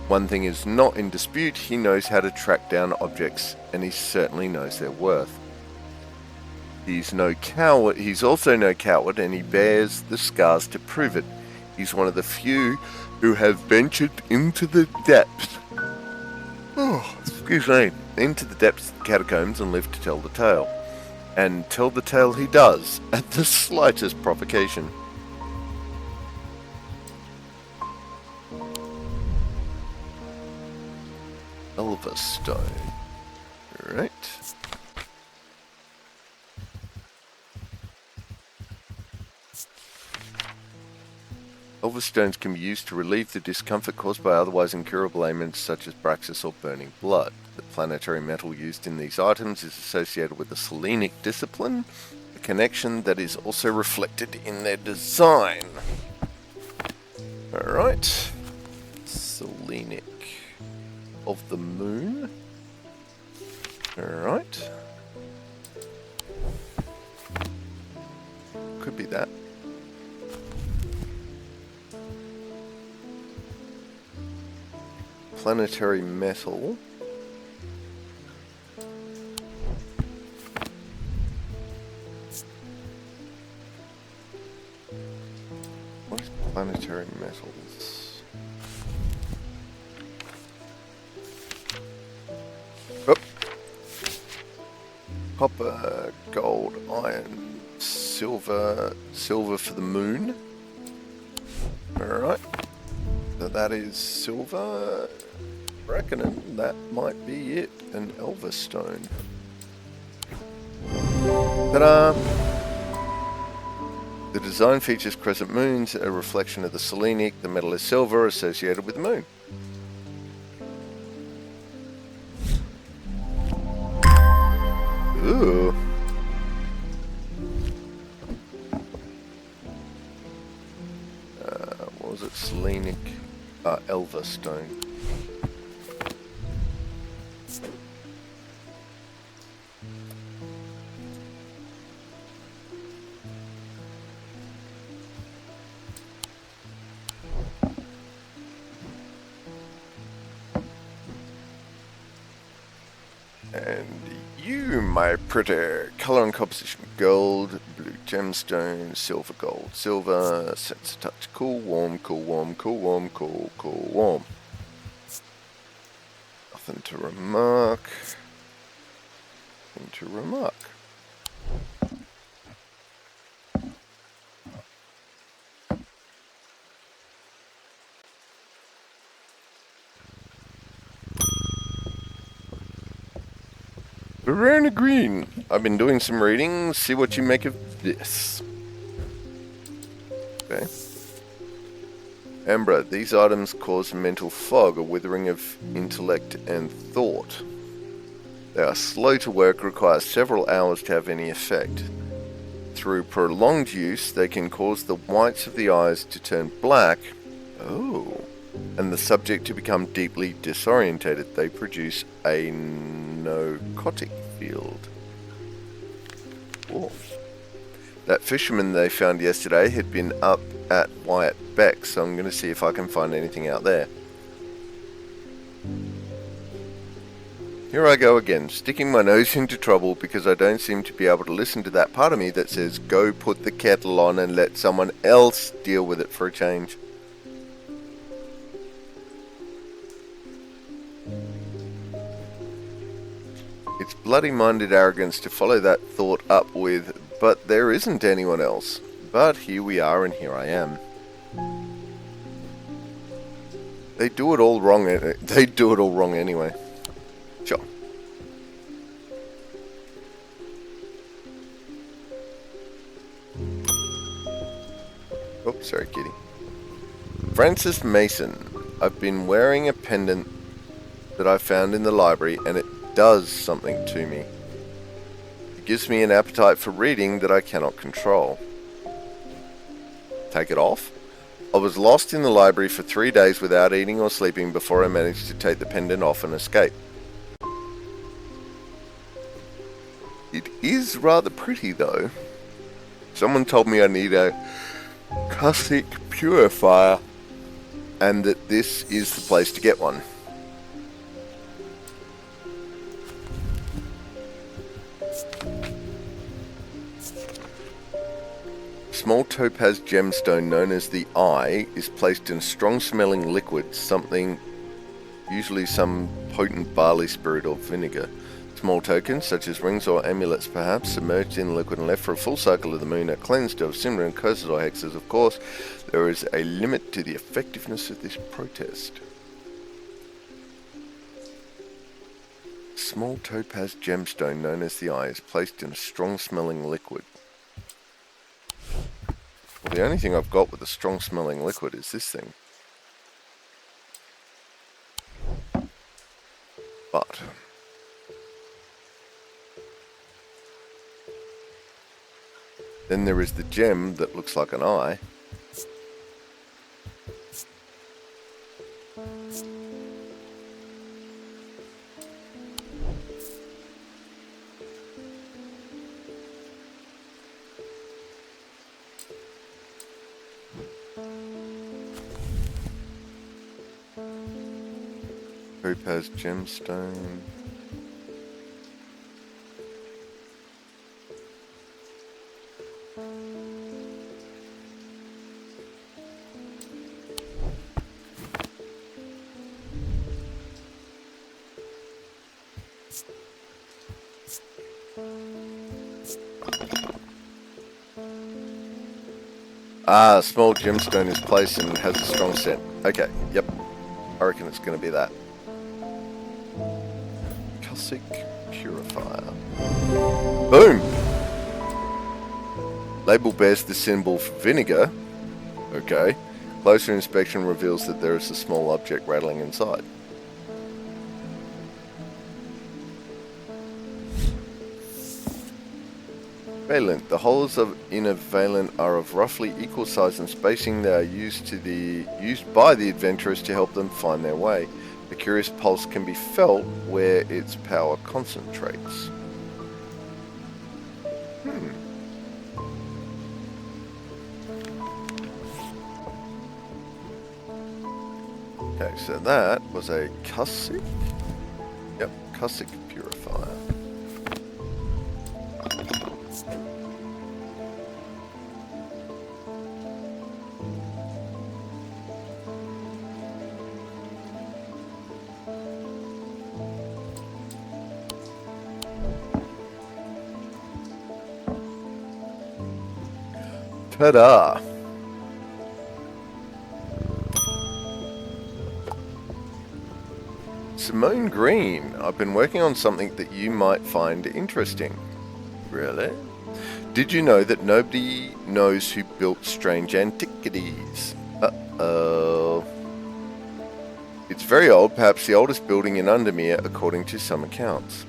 One thing is not in dispute: he knows how to track down objects, and he certainly knows their worth. He's no coward. He's also no coward, and he bears the scars to prove it. He's one of the few who have ventured into the depths. Into the depths of the catacombs and lived to tell the tale. And tell the tale he does, at the slightest provocation. Elvis stone. Right. Elvis stones can be used to relieve the discomfort caused by otherwise incurable ailments such as Braxis or burning blood. The planetary metal used in these items is associated with the Selenic discipline, a connection that is also reflected in their design. Alright. Selenic of the moon. Alright. Could be that. Planetary metal. What is planetary metals? Oh. Copper, gold, iron, silver, silver for the moon. Alright. So that is silver. Reckoning that might be it, an Elvis stone. Ta-da! The design features crescent moons, a reflection of the selenic. The metal is silver, associated with the moon. Ooh. What was it? Selenic. Elva stone. And you, my pretty, color and composition: gold, blue gemstone, silver, gold, silver. Sense a touch, cool, warm, cool, warm, cool, warm, cool, cool, warm. Nothing to remark. Nothing to remark. Verona Green. I've been doing some reading. See what you make of this. Okay. Ambra, these items cause mental fog, a withering of intellect and thought. They are slow to work, require several hours to have any effect. Through prolonged use, they can cause the whites of the eyes to turn black. Oh. And the subject to become deeply disorientated. They produce a narcotic field. Oh. That fisherman they found yesterday had been up at Wyatt Beck, so I'm going to see if I can find anything out there. Here I go again, sticking my nose into trouble because I don't seem to be able to listen to that part of me that says, go put the kettle on and let someone else deal with it for a change. It's bloody-minded arrogance to follow that thought up with, but there isn't anyone else. But here we are, and here I am. They do it all wrong. They do it all wrong anyway. Sure. Oops, sorry, kitty. Francis Mason. I've been wearing a pendant that I found in the library, and it does something to me. It gives me an appetite for reading that I cannot control. Take it off? I was lost in the library for 3 days without eating or sleeping before I managed to take the pendant off and escape. It is rather pretty though. Someone told me I need a Caustic purifier and that this is the place to get one. Small topaz gemstone known as the Eye is placed in a strong-smelling liquid, usually some potent barley spirit or vinegar. Small tokens, such as rings or amulets perhaps, submerged in the liquid and left for a full cycle of the moon are cleansed of cinnamon, curses or hexes. Of course, there is a limit to the effectiveness of this protest. Small topaz gemstone known as the Eye is placed in a strong-smelling liquid. Well, the only thing I've got with a strong-smelling liquid is this thing. But then there is the gem that looks like an eye. Topaz gemstone. Ah, small gemstone is placed and has a strong scent. Okay, yep. I reckon it's going to be that. Caustic purifier. Boom! Label bears the symbol for vinegar. Okay. Closer inspection reveals that there is a small object rattling inside. Valent. The holes in a valent are of roughly equal size and spacing. They are used by the adventurers to help them find their way. A curious pulse can be felt where its power concentrates. Okay, so that was a Cussick? Yep, Cussick purifier. Ta-da! Simone Green, I've been working on something that you might find interesting. Really? Did you know that nobody knows who built strange Antiquities? Uh-oh. It's very old, perhaps the oldest building in Undermere according to some accounts.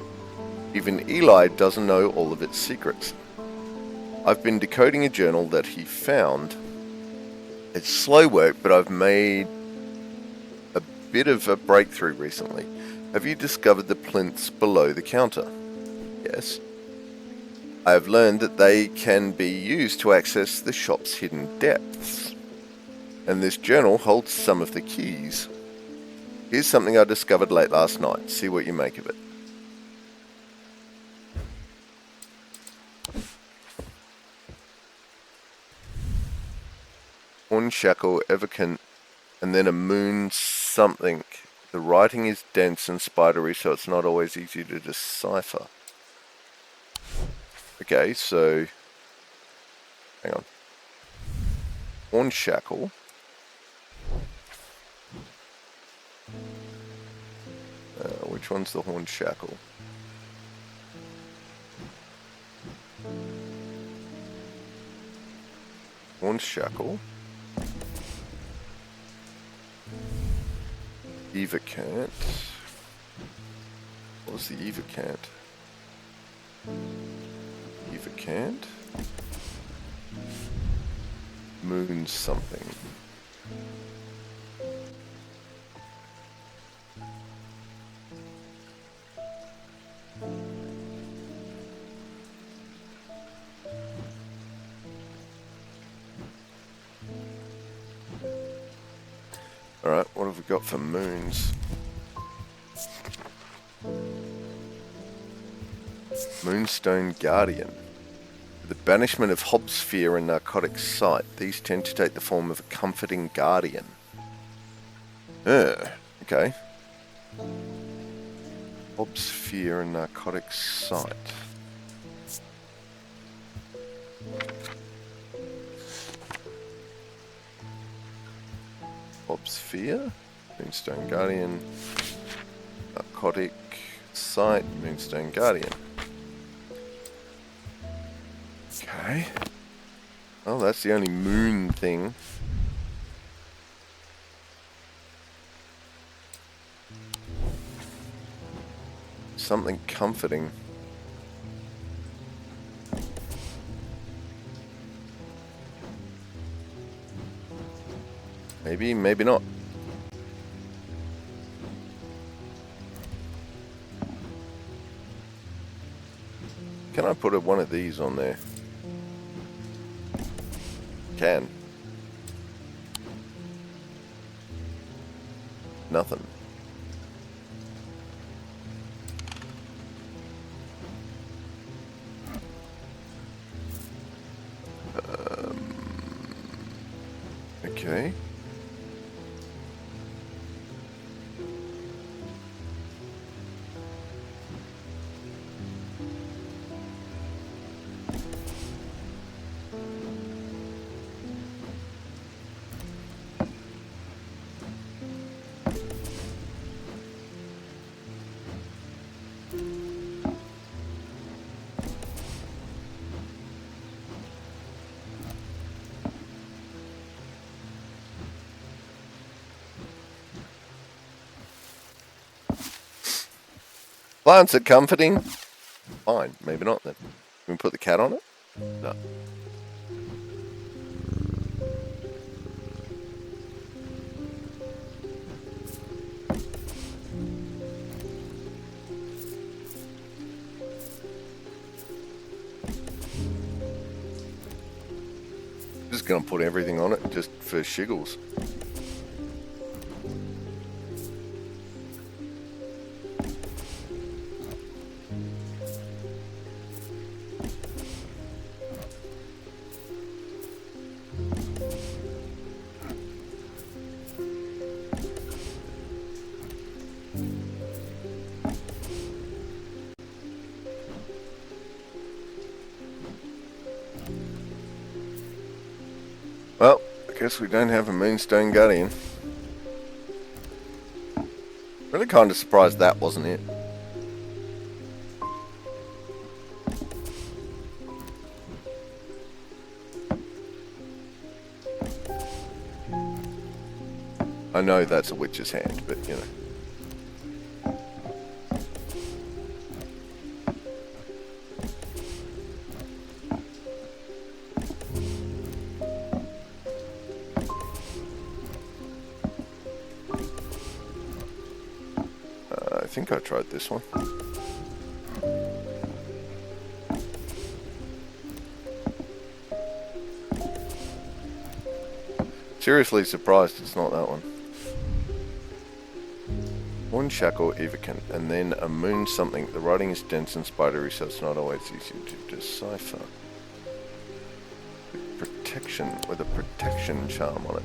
Even Eli doesn't know all of its secrets. I've been decoding a journal that he found. It's slow work, but I've made a bit of a breakthrough recently. Have you discovered the plinths below the counter? Yes. I have learned that they can be used to access the shop's hidden depths. And this journal holds some of the keys. Here's something I discovered late last night. See what you make of it. Hornshackle, Evercant, and then a moon something. The writing is dense and spidery, so it's not always easy to decipher. Okay, so hang on. Hornshackle. Which one's the Hornshackle? Hornshackle. Evacant. What was the Evacant? Evacant? Moon something. Alright, what have we got for moons? Moonstone Guardian. The banishment of Hobbs fear and narcotic sight. These tend to take the form of a comforting guardian. Okay. Hobbs fear and narcotic sight. Hobbs fear, Moonstone Guardian, narcotic sight, Moonstone Guardian. Okay. Oh, that's the only moon thing. Something comforting. Maybe, maybe not. Can I put one of these on there? Can. Nothing. Okay. Plants are comforting. Fine, maybe not then. Can we put the cat on it? No. Just gonna put everything on it just for shiggles. Well, I guess we don't have a Moonstone Guardian. Really kind of surprised that wasn't it. I know that's a witch's hand, but you know. I think I tried this one. Seriously surprised it's not that one. One shackle Evocan, and then a moon something. The writing is dense and spidery, so it's not always easy to decipher. With a protection charm on it.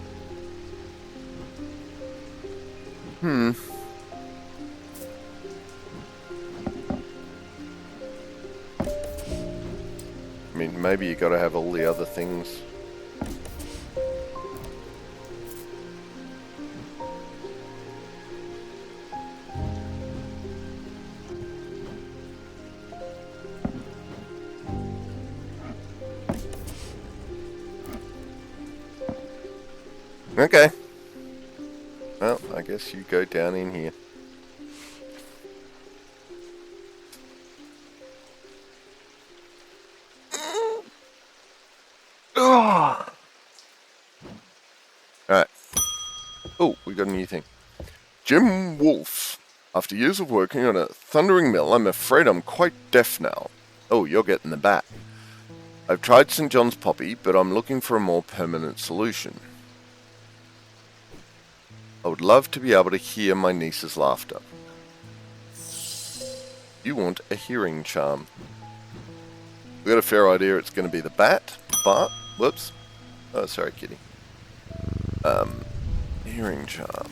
I mean, maybe you gotta have all the other things. Okay. Well, I guess you go down in here. Alright. Oh, we got a new thing. Jim Wolfe. After years of working on a thundering mill, I'm afraid I'm quite deaf now. Oh, you're getting the bat. I've tried St. John's Poppy, but I'm looking for a more permanent solution. I would love to be able to hear my niece's laughter. You want a hearing charm. We got a fair idea it's going to be the bat, but... Whoops. Oh, sorry, kitty. Hearing charm.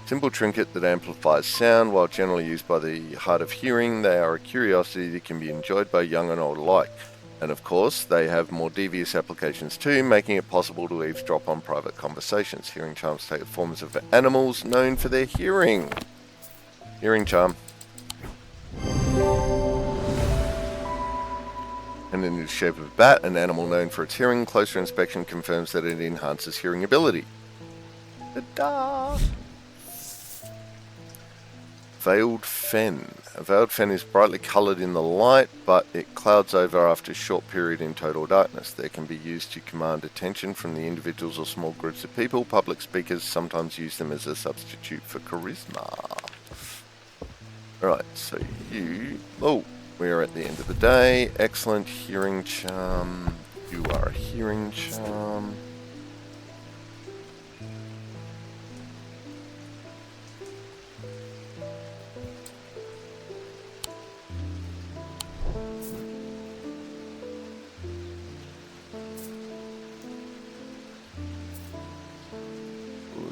Simple trinket that amplifies sound. While generally used by the hard of hearing, they are a curiosity that can be enjoyed by young and old alike. And of course, they have more devious applications too, making it possible to eavesdrop on private conversations. Hearing charms take the forms of animals known for their hearing. Hearing charm. And in the shape of a bat, an animal known for its hearing. Closer inspection confirms that it enhances hearing ability. Ta-da! Veiled Fen. A veiled fen is brightly coloured in the light, but it clouds over after a short period in total darkness. They can be used to command attention from the individuals or small groups of people. Public speakers sometimes use them as a substitute for charisma. Alright, so you... Oh, we're at the end of the day. Excellent hearing charm. You are a hearing charm.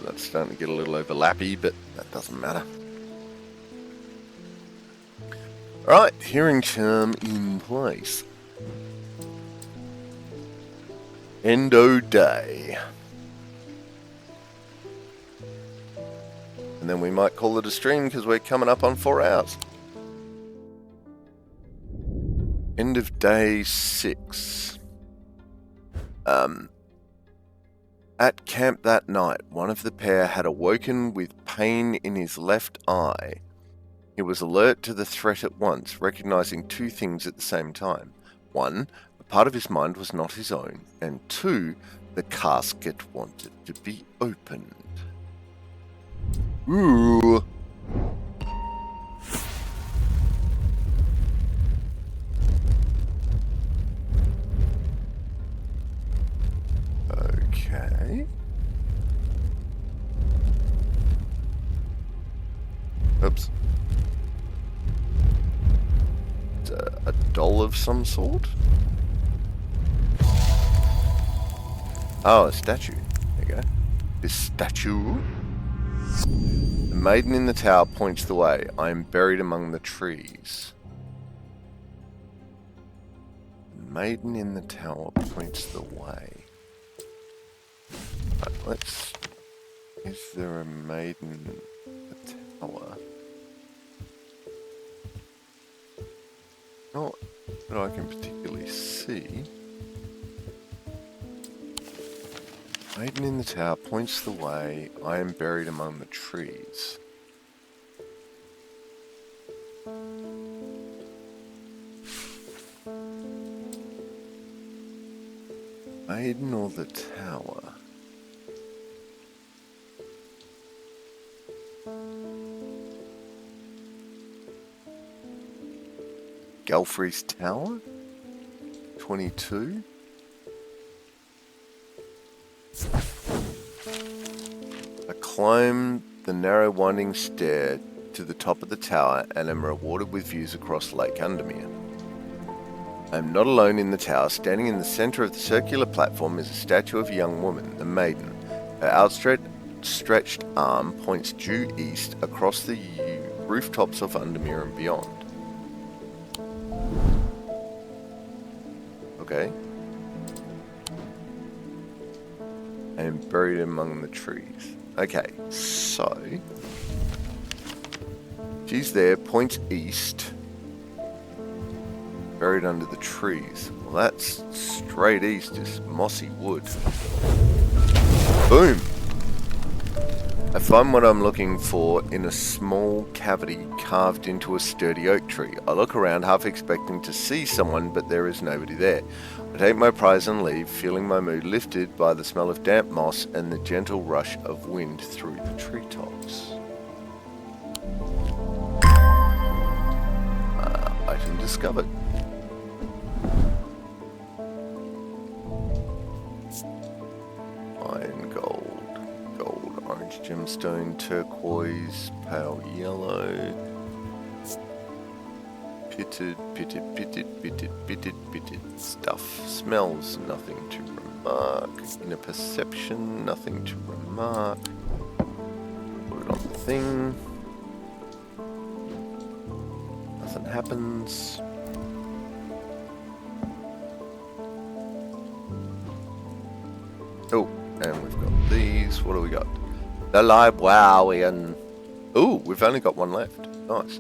That's starting to get a little overlappy, but that doesn't matter. Alright, hearing charm in place. Endo day. And then we might call it a stream because we're coming up on 4 hours. End of day 6. At camp that night, one of the pair had awoken with pain in his left eye. He was alert to the threat at once, recognizing two things at the same time. One, a part of his mind was not his own, and two, the casket wanted to be opened. Ooh. Okay. Oops. It's a doll of some sort? Oh, a statue. There you go. This statue. The maiden in the tower points the way. I am buried among the trees. The maiden in the tower points the way. Right, let's... Is there a maiden in the tower? Not that I can particularly see. Maiden in the tower points the way. I am buried among the trees. Maiden or the tower? Galfrey's Tower? 22? I climb the narrow winding stair to the top of the tower and am rewarded with views across Lake Undermere. I am not alone in the tower. Standing in the centre of the circular platform is a statue of a young woman, the maiden. Her outstretched arm points due east across the rooftops of Undermere and beyond. Okay. I am buried among the trees. Okay, so she's there, points east, buried under the trees. Well, that's straight east, just mossy wood. Boom! I find what I'm looking for in a small cavity carved into a sturdy oak tree. I look around, half expecting to see someone, but there is nobody there. I take my prize and leave, feeling my mood lifted by the smell of damp moss and the gentle rush of wind through the treetops. Item discovered. Iron gold, gold, orange gemstone, turquoise, pale yellow. Pitted stuff. Smells, nothing to remark. Inner perception, nothing to remark. Put it on the thing. Nothing happens. Oh, and we've got these. What do we got? The Librarian. Oh, we've only got one left. Nice.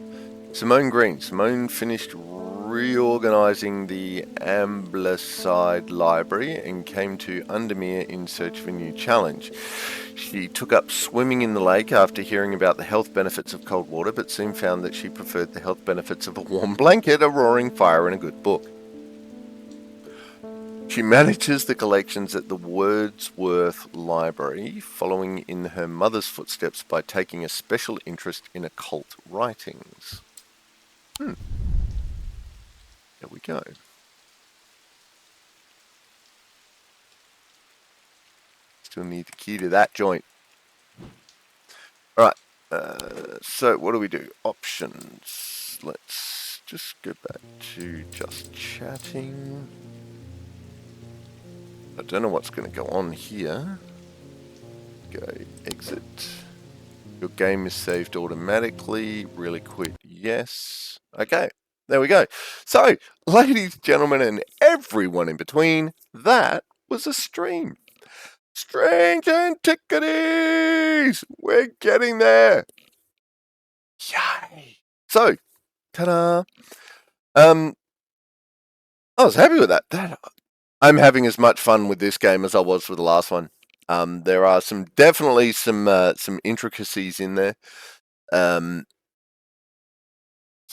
Simone Green. Simone finished reorganising the Ambleside Library and came to Undermere in search of a new challenge. She took up swimming in the lake after hearing about the health benefits of cold water, but soon found that she preferred the health benefits of a warm blanket, a roaring fire, and a good book. She manages the collections at the Wordsworth Library, following in her mother's footsteps by taking a special interest in occult writings. There we go. Still need the key to that joint. Alright, so what do we do? Options. Let's just go back to just chatting. I don't know what's going to go on here. Go exit. Your game is saved automatically. Really quit. Yes. Okay. There we go. So, ladies, gentlemen, and everyone in between, that was a stream. Strange Antiquities! We're getting there. Yay. So, ta-da. I was happy with that. I'm having as much fun with this game as I was with the last one. There are definitely some intricacies in there.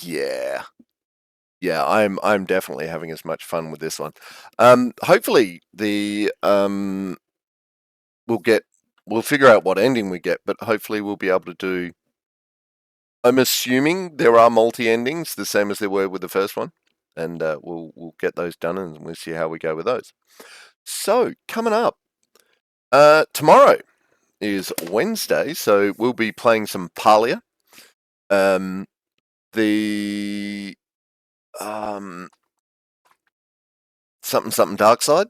Yeah, I'm definitely having as much fun with this one. Hopefully we'll figure out what ending we get, but hopefully we'll be able to do. I'm assuming there are multi-endings, the same as there were with the first one, and we'll get those done, and we'll see how we go with those. So coming up, tomorrow is Wednesday, so we'll be playing some Parlia. The something dark side.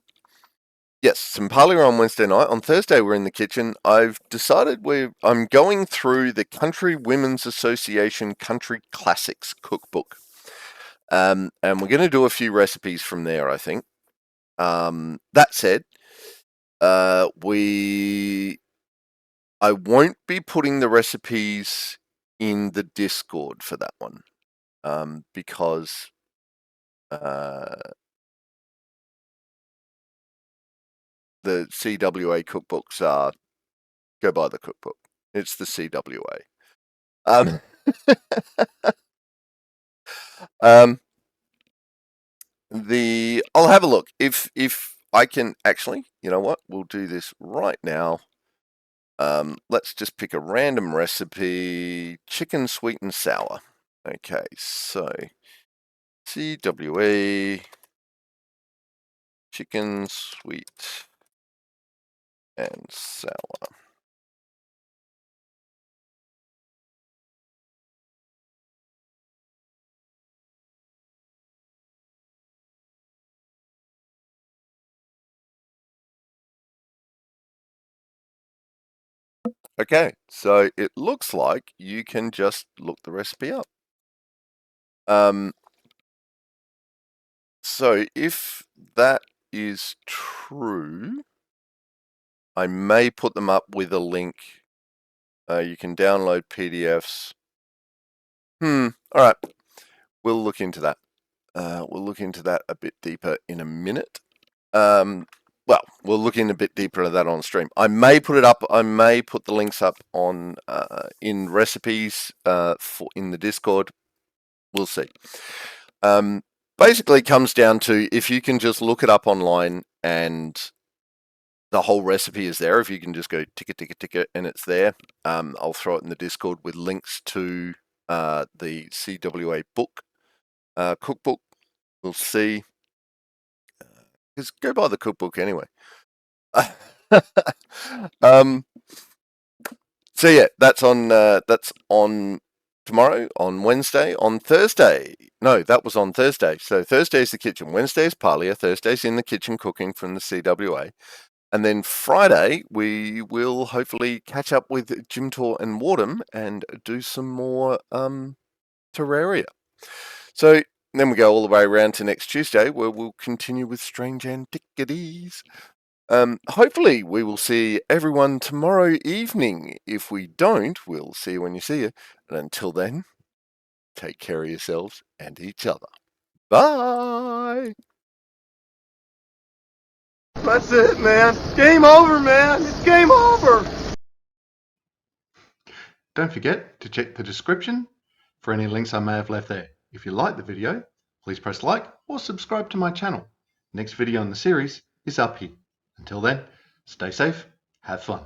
Yes, some Parlia on Wednesday night. On Thursday, we're in the kitchen. I've decided I'm going through the Country Women's Association Country Classics cookbook, and we're going to do a few recipes from there. I think. That said, I won't be putting the recipes in the Discord for that one, because the CWA cookbooks are go buy the cookbook. It's the CWA. I'll have a look if I can actually. You know what? We'll do this right now. Let's just pick a random recipe: chicken sweet and sour. Okay, so CWA chicken sweet and sour. Okay, so it looks like you can just look the recipe up. So if that is true, I may put them up with a link. You can download PDFs. All right. We'll look into that. We'll look into that a bit deeper in a minute. Well, we'll look in a bit deeper into that on stream. I may put it up. I may put the links up on in recipes in the Discord. We'll see. Basically, it comes down to if you can just look it up online and the whole recipe is there. If you can just go ticket, and it's there. I'll throw it in the Discord with links to the CWA book, cookbook. We'll see. Just go buy the cookbook anyway. So yeah, that's on tomorrow, on Wednesday, on Thursday. No, that was on Thursday. So Thursday's the kitchen, Wednesday's Parlia, Thursday's in the kitchen cooking from the CWA. And then Friday, we will hopefully catch up with Jim Tor and Wardham and do some more Terraria. So then we go all the way around to next Tuesday, where we'll continue with Strange Antiquities. Hopefully, we will see everyone tomorrow evening. If we don't, we'll see you when you see you. And until then, take care of yourselves and each other. Bye! That's it, man. Game over, man. It's game over. Don't forget to check the description for any links I may have left there. If you like the video, please press like or subscribe to my channel. Next video in the series is up here. Until then, stay safe, have fun.